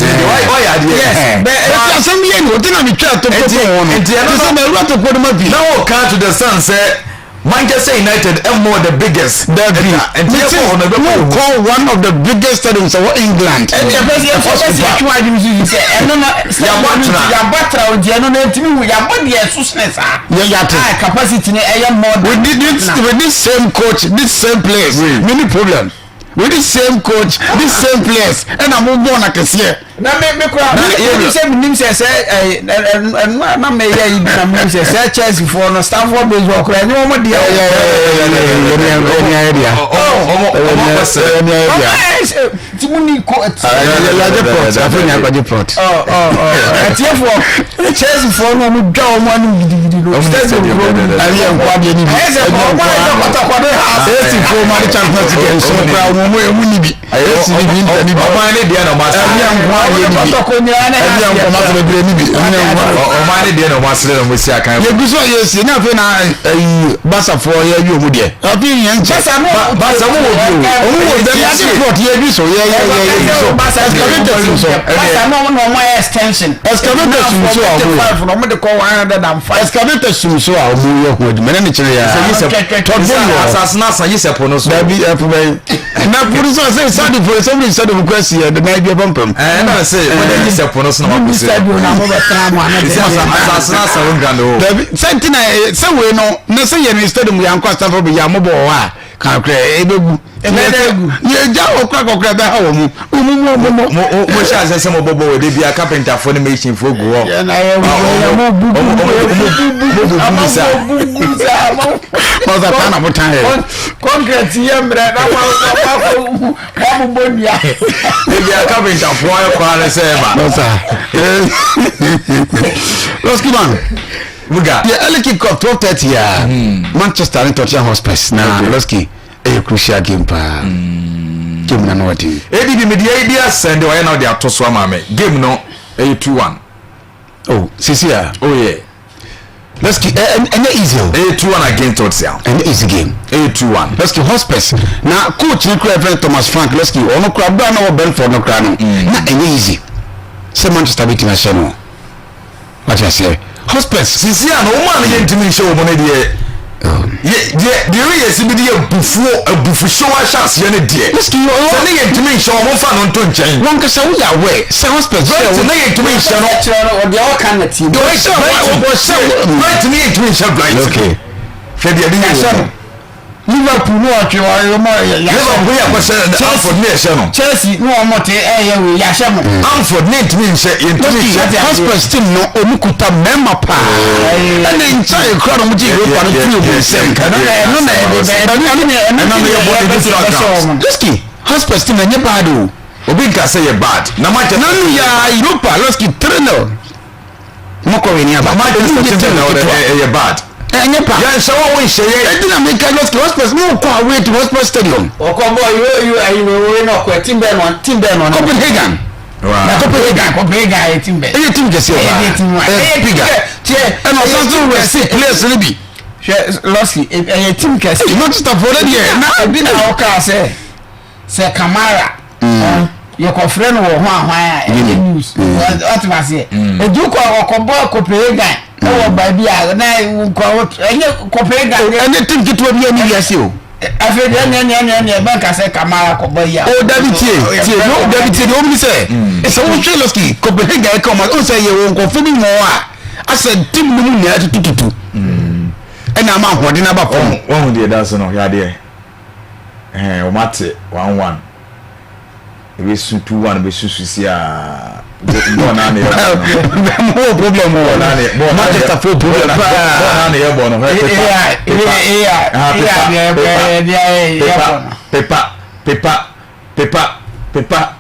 why are there yes but some year no think I'm try to put on now come to the sun say Manchester United and more the biggest derby and call one of the biggest stadiums of England and the president say capacity with this same coach this same place many problem with the same coach this same place and I'm born like a year na me kura you say nim say na me ya na me say Chelsea for no Stamford Bridge work kura ni omo dia timuni ko Chelsea for no mu dwa omo anu gidigidi no Basa for you mu de abi yen Basa mo extension excavator sumso a omo ye ho de mena ne kire ya asasna yi sepo no so da bi na puru so say sadi for somebody said of question the na bi pampam na say when yi sepo no so na ma say na mo betra mo asasna sa wongano da bi sentina say we no na say ye stadium ya nkwa Stamford Bridge ya mo bo wa kan kre ebegu ye ja okra ba ha wo mo sha say mo bobo we de bia carpenter for machine for go ya na ye mo bubu Mother kana mutan concrete ye mbre na wa bonia de bia carpenter for ya kwa say ba no sir let's keep on Muga the early kick off 12:30 Manchester and Tottenham Hotspur na let's keep a crucial game pa game na no wati edi bi media idea send why now they ato so ama me game no 2-1 oh sisia oh yeah let's keep and easy 2-1 against Tottenham an easy game 2-1 let's keep hospice na coach ni kura Thomas Frank let's keep ono kura bra na Brentford no kura no na easy say Manchester beat na channel what you say hospice sisia no man ye ntimi show mo na de the yes be the bufu show a chance ye ne de let's keep so na ye ntimi show mo fa no nto nchen one ka say we are aware say hospice right na ye ntimi show no o de all kind of team right na ye ntimi show right okay fe de ye Liverpool no atwe wa mo ya Liverpool ya kwese Anford ne ehye no Chelsea no mo te we ya hye mo Anford ne ntimi nhye yentimi hospice team no omukuta memma pa and entire crowd mo ji Europa no free of sem kana no na Leski hospice team enye bad o obi nka say bad na Manchester no ya Europa Leski 3-0 mo ko we ni aba Manchester team na bad enye pa ya shawo we sheye edina make Leski hospice mo ko away to hospice stadium okombo you no ko team be no Copenhagen na Copenhagen team be e team kesi o bigger and also we see players ni bi Leski team kesi Manchester for that year na bi na o ka say Kamara ye ko friend wo ho ahwan a news what ma say e du ko okombo Copenhagen o ba bia na ko enye Copenhagen ene team kitwa bia ni wiase o afede ne banka say Kamara ko boy ya o David no David o mi say e so wo hwe Leski Copenhagen come on say ye wo nko femi mo a asa team no mu na tututu ena ma hode na ba fom won de da so no ya de o mate 1-1 we su 2-1 be su si a bo na ne no problem o na ne bo Manchester for problem bo na ne ye bo no pepa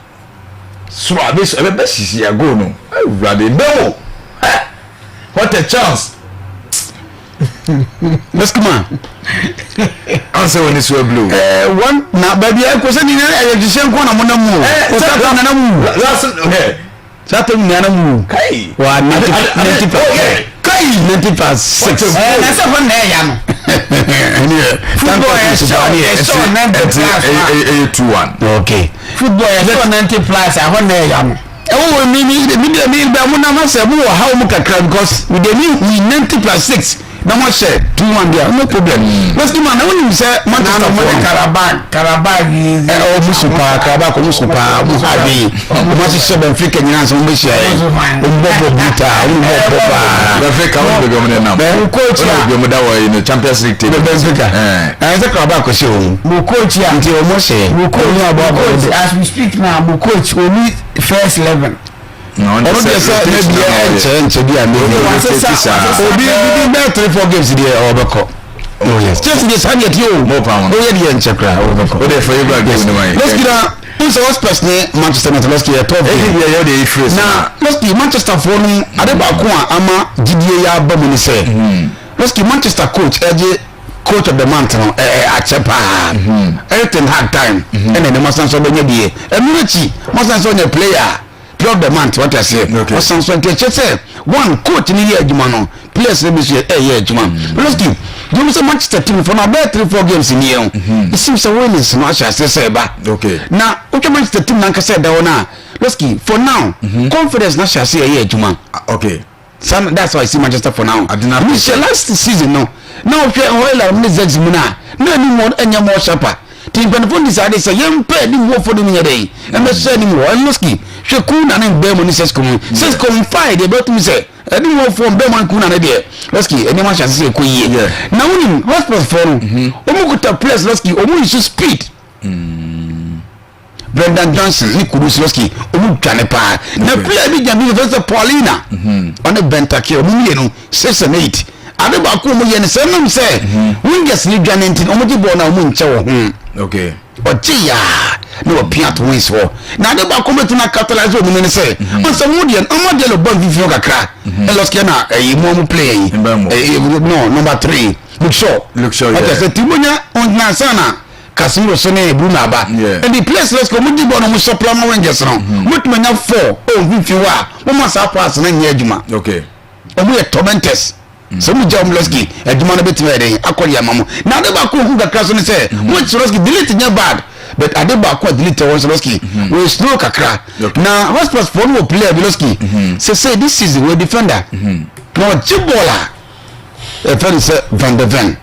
so abis e be sisi ya go no urade no what a chance let's come on answer when it's blue one na baby I ko se ni e jisen ko na mo na mu o sa ko na mu that's okay Saturday na mu kai wa 90 kai 90 plus 6 na se ho na ya no football is so 2-1 okay football is so 90 plus I ho na ya no oh me ba mo na ma se mo how mo kakra because we dey we 90 plus 6 na mo share 2-1 there no problem let's do man when you say Manchester for Carabao o musupa Carabao ko musupa mo abi mo si se Benfica nyina so mo share o bobo buta o bobo ba Benfica o be gomne na o coach ya be mo da wa in Champions League team Benfica se Carabao ko se o mo coach ya nti o mo share mo coach as we speak now mo coach only first 11 no on the say maybe enche bia me obi 3-4 games there obeko oh yes just this hand yet you mo pa oh yeah enche kra obeko o dey for you game no man let's get who's the person Manchester United let's get top you dey phrase na let's get Manchester for no ade ba ko ama gidie ya ba mu ni say let's get Manchester coach eje coach of the month no achepa everything hard time and the master so benye die emuchi master so nye player of the month what I say okay. Some say one coach in the year no players let me say year let's give you say Manchester team for now 3-4 games in here it seems a winners no I say ba okay now okay Manchester team nanka say that one let's give for now confidence na shall say year okay that's why I see Manchester for now I did not last season no now if you oil am next muna no ni more enya more sharper team benefit decide say yempe ni wo for the day and me say ni wo Leski she kuna na be mo ni ses kom 5 dey bet me say edi wo for be mo kuna na dey Leski eni ma chance say ko yie na woni hospital for o mu kuta place Leski o mu issue speed Brendan Johnson ni kurusi Leski o mu twane pa na player bi jam University Paulina on Bentake o mu ye no 6 and 8 ade ba ko mu ye ne say no say wingers ni dwane ntin o mu di ball na o mu nche wo okay otia no piat wins ho na de ba kometi na capitalize o mu ne say on some modian o model o ban vivio kakra Leski na mo play no number 3 look sure yeah okay so timonya on na sana Casemiro so ne Bruno aba and the players let's go mudi ball no supply ma Rangers no mutmenya 4 mfi wa mo ma sa pass na nya adwuma okay omu ye tormentors so mu jam Leski adwuma no betima eden akori amamo na de ba ko hu kakra so ne say which Leski delete nya bad but ade ba ko delete one Leski we slow kakra na hospital for no player Leski say this is the defender no jibola very say Van der Ven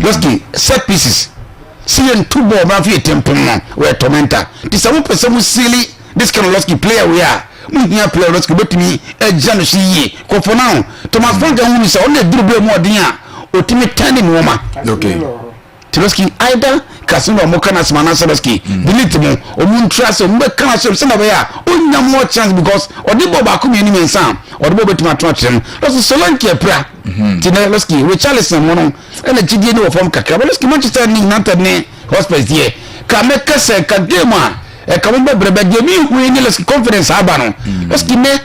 Leski set pieces see in two ball ma fi tempema we tormentor this some person silly this kind of Leski player we are we here player Leski betimi ejano shi yi ko for now Thomas Frank and we say only dribble more dia otimi turning woman okay Leski either Casemiro mo kana smana Leski delete mo omun trust o mbe kana so na be ya onya more chance because odibo ba ko mi ni mensa odibo betuma trotchem Leski Solanke pra tina Leski Richarlison mo no ene gidie ni wo form kakra Leski Manchester United ne hospital here ka make se ka game a ka mo bebrebe game hu ni Leski confidence aba no Leski ne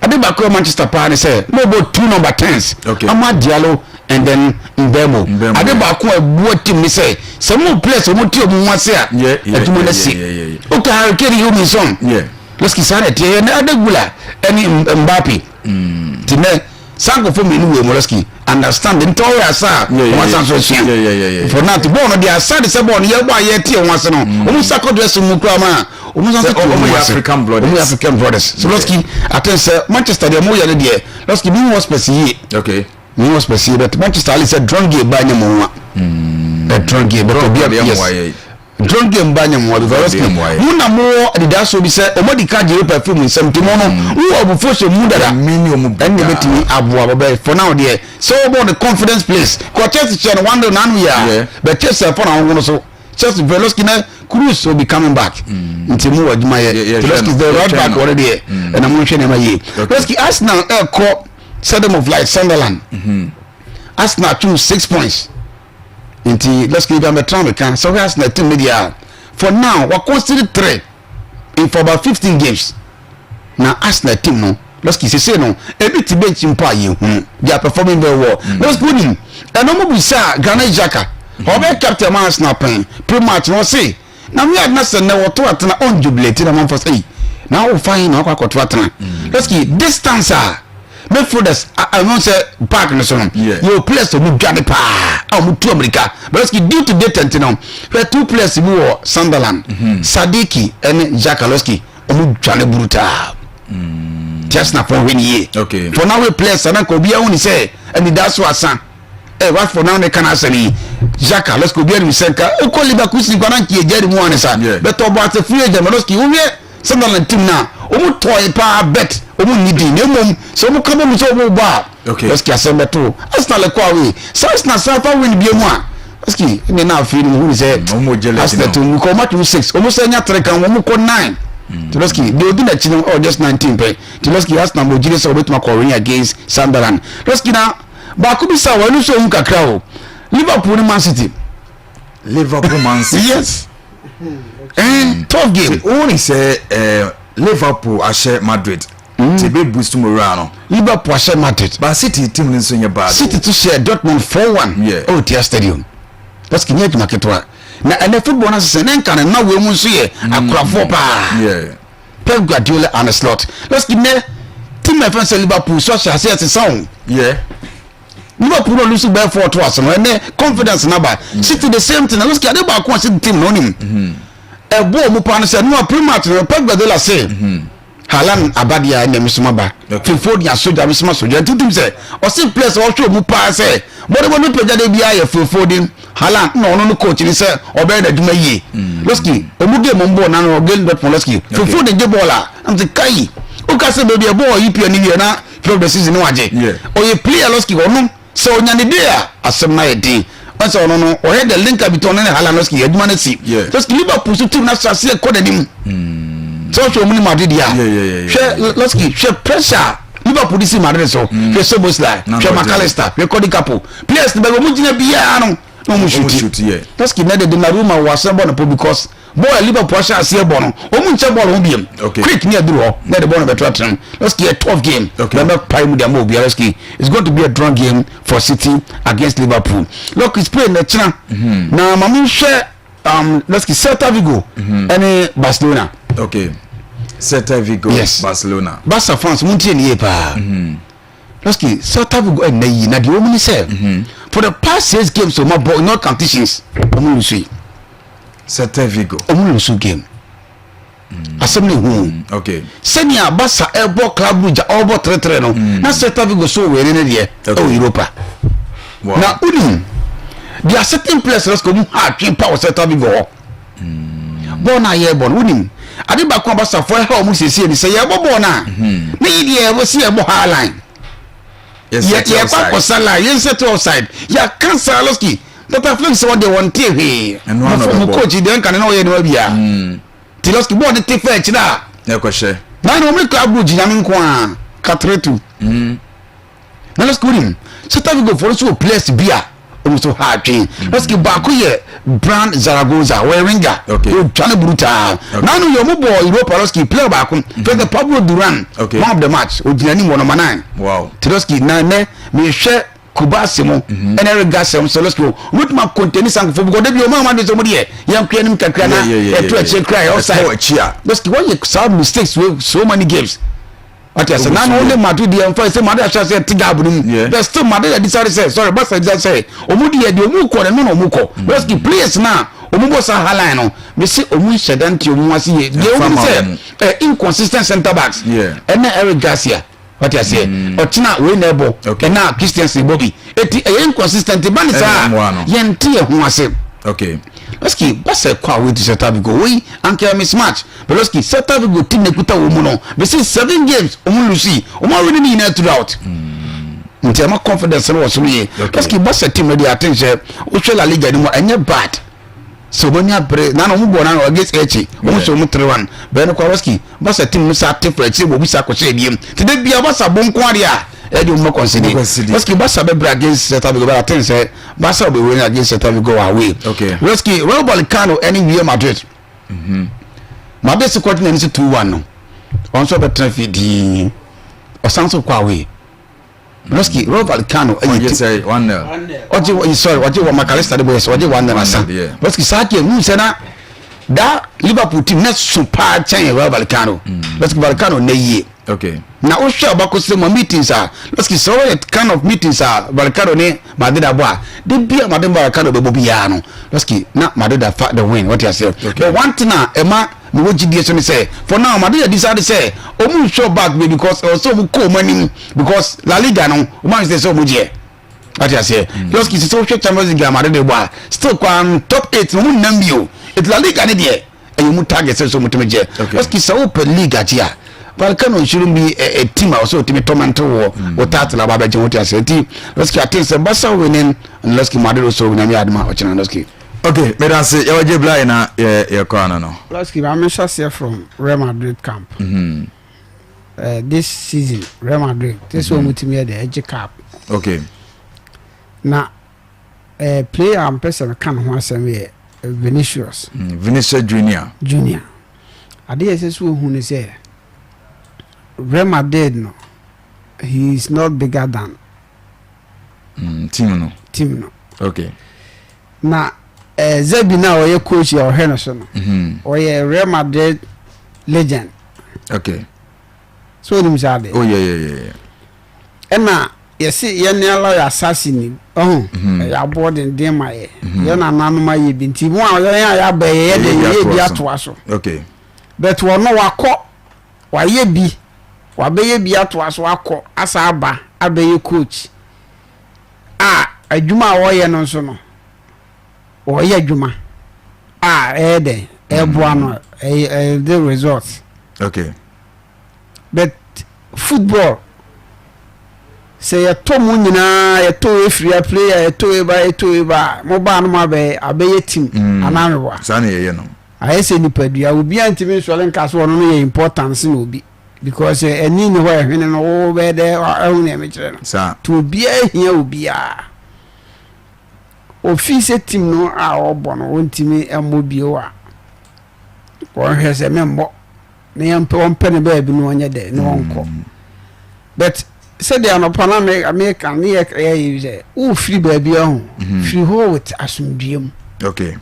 ade ba ko Manchester pa ne say no bo 2 number 10s ama Diallo and then Mbemo ade ba ko abuo team ni say some players o mo ti o mo wase a etumo na si o ka Harry you me son Leski sare tie na ade gula any Mbappe time sango for me ni we mo Leski understand the entire asa wasa so sia for now to born the asa the say born ye ba ye tie wase no o mo sako dress mu kra ma o mo sanso African brothers so Leski aten say Manchester they mo ye ne de Leski be hospice here okay ni hospice here but Manchester ali say drunk game ba nya mo a drunk game but be drunk game ba nya mo because mu na mo the so be say o mo di card you perfume nsem timo no wo obufo she mu dada minimum and you betimi aboa ba for now there so about the confidence place ko Chelsea chen wonder nanu ya but Chelsea for now so Chelsea Veloski na Cruz will be coming back ntimu waduma ye Veloski the right back already and I'm showing him here Veloski Arsenal call Stadium of Light Sunderland Arsenal 6 points inti let's give them a try can so Arsenal team media for now we consider 3 in for about 15 games na Arsenal team no let's say no every team bench impa ye they are performing very well let's go in and no mo bisa Granit Xhaka obe captain man Arsenal pen pre-match no say na we had not say na wato atena on jubilate na man for say now we find na kwa kwato atena let's give distance midfielders I won't say back no so you players to move Gani pa mu to America but let's give due to date now we two players who Sunderland Sadiki and Xhaka Leski omu dwane brutal just na for win ye okay for now we players na ko bia woni say and that's what san what for now they can answer me Xhaka let's go get me senka o ko Leverkusen kwa na ki ejari mu anesa but about the free agent Leski we Sunderland team na omu toy pa bet omu nidi nemom so omu kabo mu so omu ba okay Leski asembe to Arsenal kwa we so Arsenal safa win bi mu a Leski ni na afi ni hu say omu jealous Arsenal to mu ko match 6 omu say nya 3 kan omu ko 9 Leski they will do that chino or just 19 pay Leski Arsenal mo jire so obetuma ko win against Sunderland Leski na ba ko bi sa wa nu so hu kakra o Liverpool ni Man City yes and tough game only say Liverpool ashe Madrid to be boost morale no Liverpool ashe Madrid but City team ni so nya bad City to share Dortmund 4-1 oh Tia Stadium that's kinye to marketwa na and football na se na nkan na we mu so ye akrafo pa Pep Guardiola on the slot let's give me team my friends Liverpool so shall say it's sound Liverpool no lose by 4 to us no and confidence number City the same thing let's get about one City team no nim e bo mu pa no say no pre-match no Pep Guardiola say Haaland abadia na misuma ba Fifod ya soja misuma soja tutum say o say players o show mu pa say mo no peja de bia ya Fifod Haaland no coach ni say obe na djuma yi Leski o mu game mbo na no game dot Leski Fifod de bola am say kai o ka say baby e bo yi pia ni na from the season waje o ye player Leski go no so nyane dia asem na yedin once ono no o head the link between Haaland Leski aduma na si Leski Liverpool so team na sase e ko danim so so muni Madrid ya Leski she pressure Liverpool this Madrid so she so Bosla she McAllister she Cody Capo players be go mujina bia no mu shoot Leski na de Donnarumma was born because boy Liverpool shall see a bono o mu nche ball hobiem quick near draw na the ball better turn Leski a tough game remember prime dia mo bia Leski it's going to be a draw game for City against Liverpool look it's playing the china na mamu share let's see Celta Vigo any Barcelona. Okay. Celta Vigo, yes. Barcelona. Barca France muntie ni pa. Let's see Celta Vigo and nayi na the woman say for the past 6 games so my boy no competitions. Omu lusu. Celta Vigo. Omu lusu game. Assembly home. Okay. Senior Barca ebo club buja obo 3-3 no. Na Celta Vigo so we ne de Europa. Wow. Now there are certain players let's go hard train power Celta Vigo. Born a year born winning. I did back Barca for how much is here say ya born na. Na ye we see ebo high line. Yes, yeah, back sala, yes set outside. Ya cancel Loski. That afflicts what they want TV. And one of the coach they can know you know bia. Tiloski born the take fetch na. Yeah, question. Na no me club buji na me kwa 4-2. Na let's go him. Celta Vigo for so place bia. Also hard train. Let's get back here. Brand Zaragoza, where ringer. Okay. Chana Bruta. Now no your boy Europa let's keep play back. For the Pablo Duran. Okay. Man of the match. Odiani one number 9. Wow. Tiloski na me share Kubasimo and Eric Gassam so let's go. Root map contain sang for because you mama do somebody here. Yam creating kakana. To cry outside. Let's go. Why you some mistakes with so many games. What you say? Now only Madrid the first say Madrid shall say Tigabun. There's still Madrid decided say sorry, but I just say Omudi the Omuko and no Omuko. Let's give players now. Omubo sa halano. Me say Omu Shedanti Omuasi. They only say inconsistent centre backs. Yeah. And Eric Garcia. What you say? Otina Winnable. Okay. And now Christian Bobby. Inconsistent. Banisa. Yenti Omuase. Okay. Let's keep Bassa kwa we to Celta Vigo. We anke mismatch. But let's keep Celta Vigo team nekuta umuno. We see 7 games omu lucy. Omu really need net throughout. Nti ama confidence no was we. Let's keep Bassa team ready attention. Uche La Liga ni mo enye bad. So bonya bre na no mu bo na against Echi. Omu so mu 3-1. Be no kwa let's keep Bassa team no sa take for Echi bo bi sa ko che biem. Ti de bia Bassa bon kwa dia. Edu mo consider. Let's keep Bassa be against Celta Vigo. But I think say Bassa will be winning against Celta Vigo away. Okay. Let's keep Real Balcano any Real Madrid. Madrid squad na nsi 2-1 no. On so better feed or sounds of away. Let's keep Real Balcano. You say 1-0. Oje sorry, oje wa Macalester the boys, oje 1-0 asa. Let's keep Saki mu say na that Liverpool team next super change Real Balcano. Let's keep Balcano na ye. Okay. Na o share about some meetings are let's see so what kind of meetings are Balcano ne Madrid aboa de bia Madrid Balcano be bobia no let's see na Madrid the win what you say. But one thing na Emma me wo gidi so say for now Madrid decided say omu show back because also mu ko money because La Liga no o man say so mu je what you say let's see so Champions League Madrid aboa still kwa top 8 no mu nambio it La Liga ne de e mu target so mu temeje let's see so open league atia Balcano shouldn't be a team also to be tomato or tattler about what you say. Let's get things and Bassa winning and let's keep Madrid also when I'm Adma or Channelski. Okay, but I say you're blind now. You're corner no. Let's keep I'm here from Real Madrid camp. This season, Real Madrid. This one with me at the Edge Cup. Okay. Now, player and person can want some Vinicius. Vinicius Junior. I did say who say. Real Madrid no, he is not bigger than team no. Okay. Na Zebi na oye coach ya ohene so no. Oye Real Madrid legend. Okay. So nim sade. Oh yeah. Na yesi ye ne ala assassin. Ya boarding dem ma ye. Ye na nanoma ye binti mu a ya ba ye de bi ato aso. Okay. But wo no wakọ wa ye bi wabeye bia to aso akọ asa aba abeye coach adwuma wo ye no so no wo ye adwuma den eboa no the results. Okay. But football say ya to mu nyina ya to free player ya to e ba mo ba no ma be abeye team ananwa sana ye no ayese nipadua obi antimi nsole nkaso no no ye importance na obi because any no where hwene no wo be there ehun e mekire no sa to obi ahia obi a office team no a obo no wontimi emobi o a ko hwese membo na yampe wonpe ne ba bi no onye de no wonko but said they are not American near free baby free ho with asumdiem. Okay.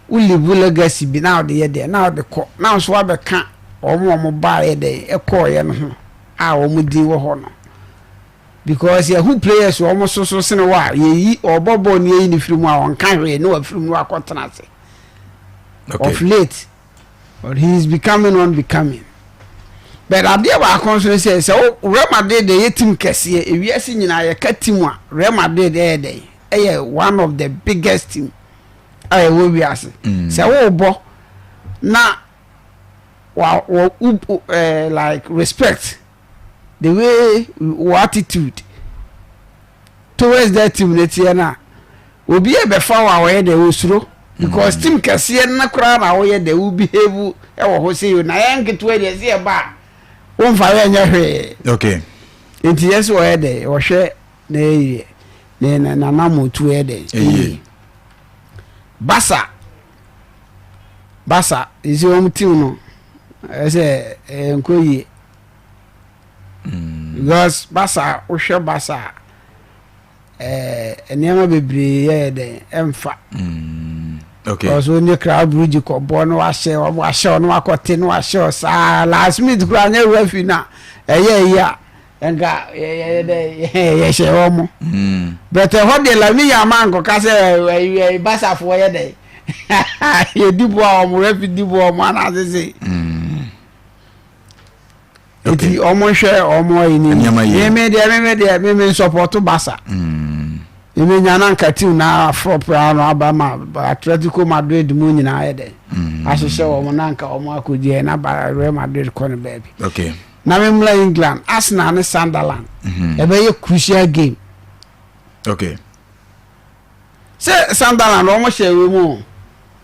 live legacy bi now the there now the call now so abeka omo buy there e call ye no ho a omo din wo ho no because ye who players omo so sene wa ye obobo ni ye ni firi mu a on kan hwe no afiri mu akotena ase of late but he is becoming unbecoming but abia ba konso say Real Madrid dey team kese e wiase nyina ye ka team a Real Madrid dey one of the biggest team I will be asking. So, bo na like respect the way attitude towards that team na will be a befa away the usro because team kasiye na kura na wo they will behave e wo ho say na yan ketwe dey say ba won fa we nya hwe okay enti yes wo dey wo hwe na motu e dey Basa is your team no I say enkoyi because Basa o hwe Basa enema bebre ye dey emfa okay because when the crowd bridge ko bo no wa share no akote no wa share sa last minute kura na refi na ya enga ye share omo but what the la mi ya man ko ka say Basa fo ye dey ye dibo omo refi dibo omo ana say eti omo share omo ini me support Basa ime nyana nkatiu na afro proud Abama Atletico Madrid mu nyina ayede ahihye wo na nka omo akodi na ba Real Madrid ko ne baby okay na me mla England Arsenal and Sunderland ebe ye crucial game okay say Sunderland omo share we mu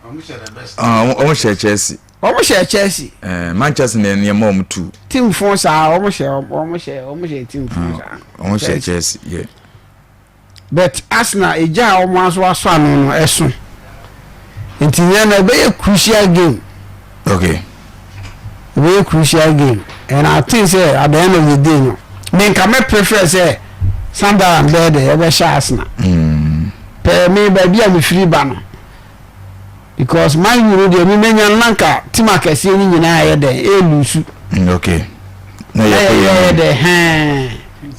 omo share the best omo share Chelsea Manchester ne mom too team force omo share team force omo share Chelsea yeah but Arsenal eja omo aso anu no eso enti na be a crucial game okay very crucial game and I think say at the end of the day no me can prefer say Sunderland there be Arsenal per me be am free ba no because my you dey me menya nanka team akese ni nyina aye dey e lusu okay na ye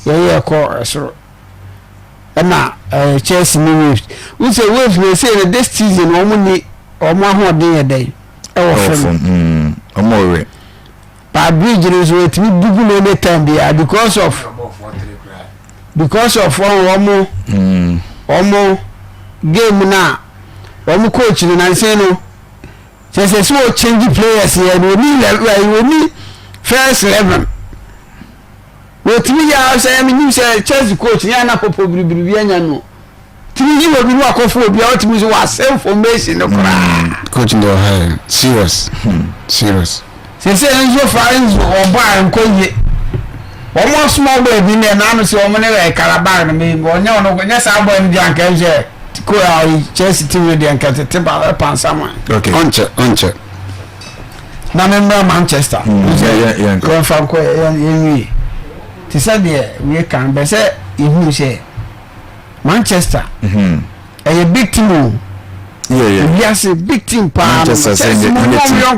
dey ko so na Chelsea ni Wolves we say this season omo ahoden ye dey e wo from omo but bridge is with me bugu no any time there because of omo game na omo coach ni na say no say so change players here we need first 11 with me ya say me you say Chelsea coach ya na popo bibiri anya no timi yi obi no akofo obi a otimi so wa same formation no kra coach no high serious say enzo fans oba nkoye omo small boy bi na no say omo ne we Carabao me onya no nya sa boy ndi anka je ko Chelsea team ndi anka te ba pansama okay onche na member Manchester yeah ko fa ko yenwi ti say we can be say ihu say Manchester a big team yeah yes a big team pa Manchester say Manchester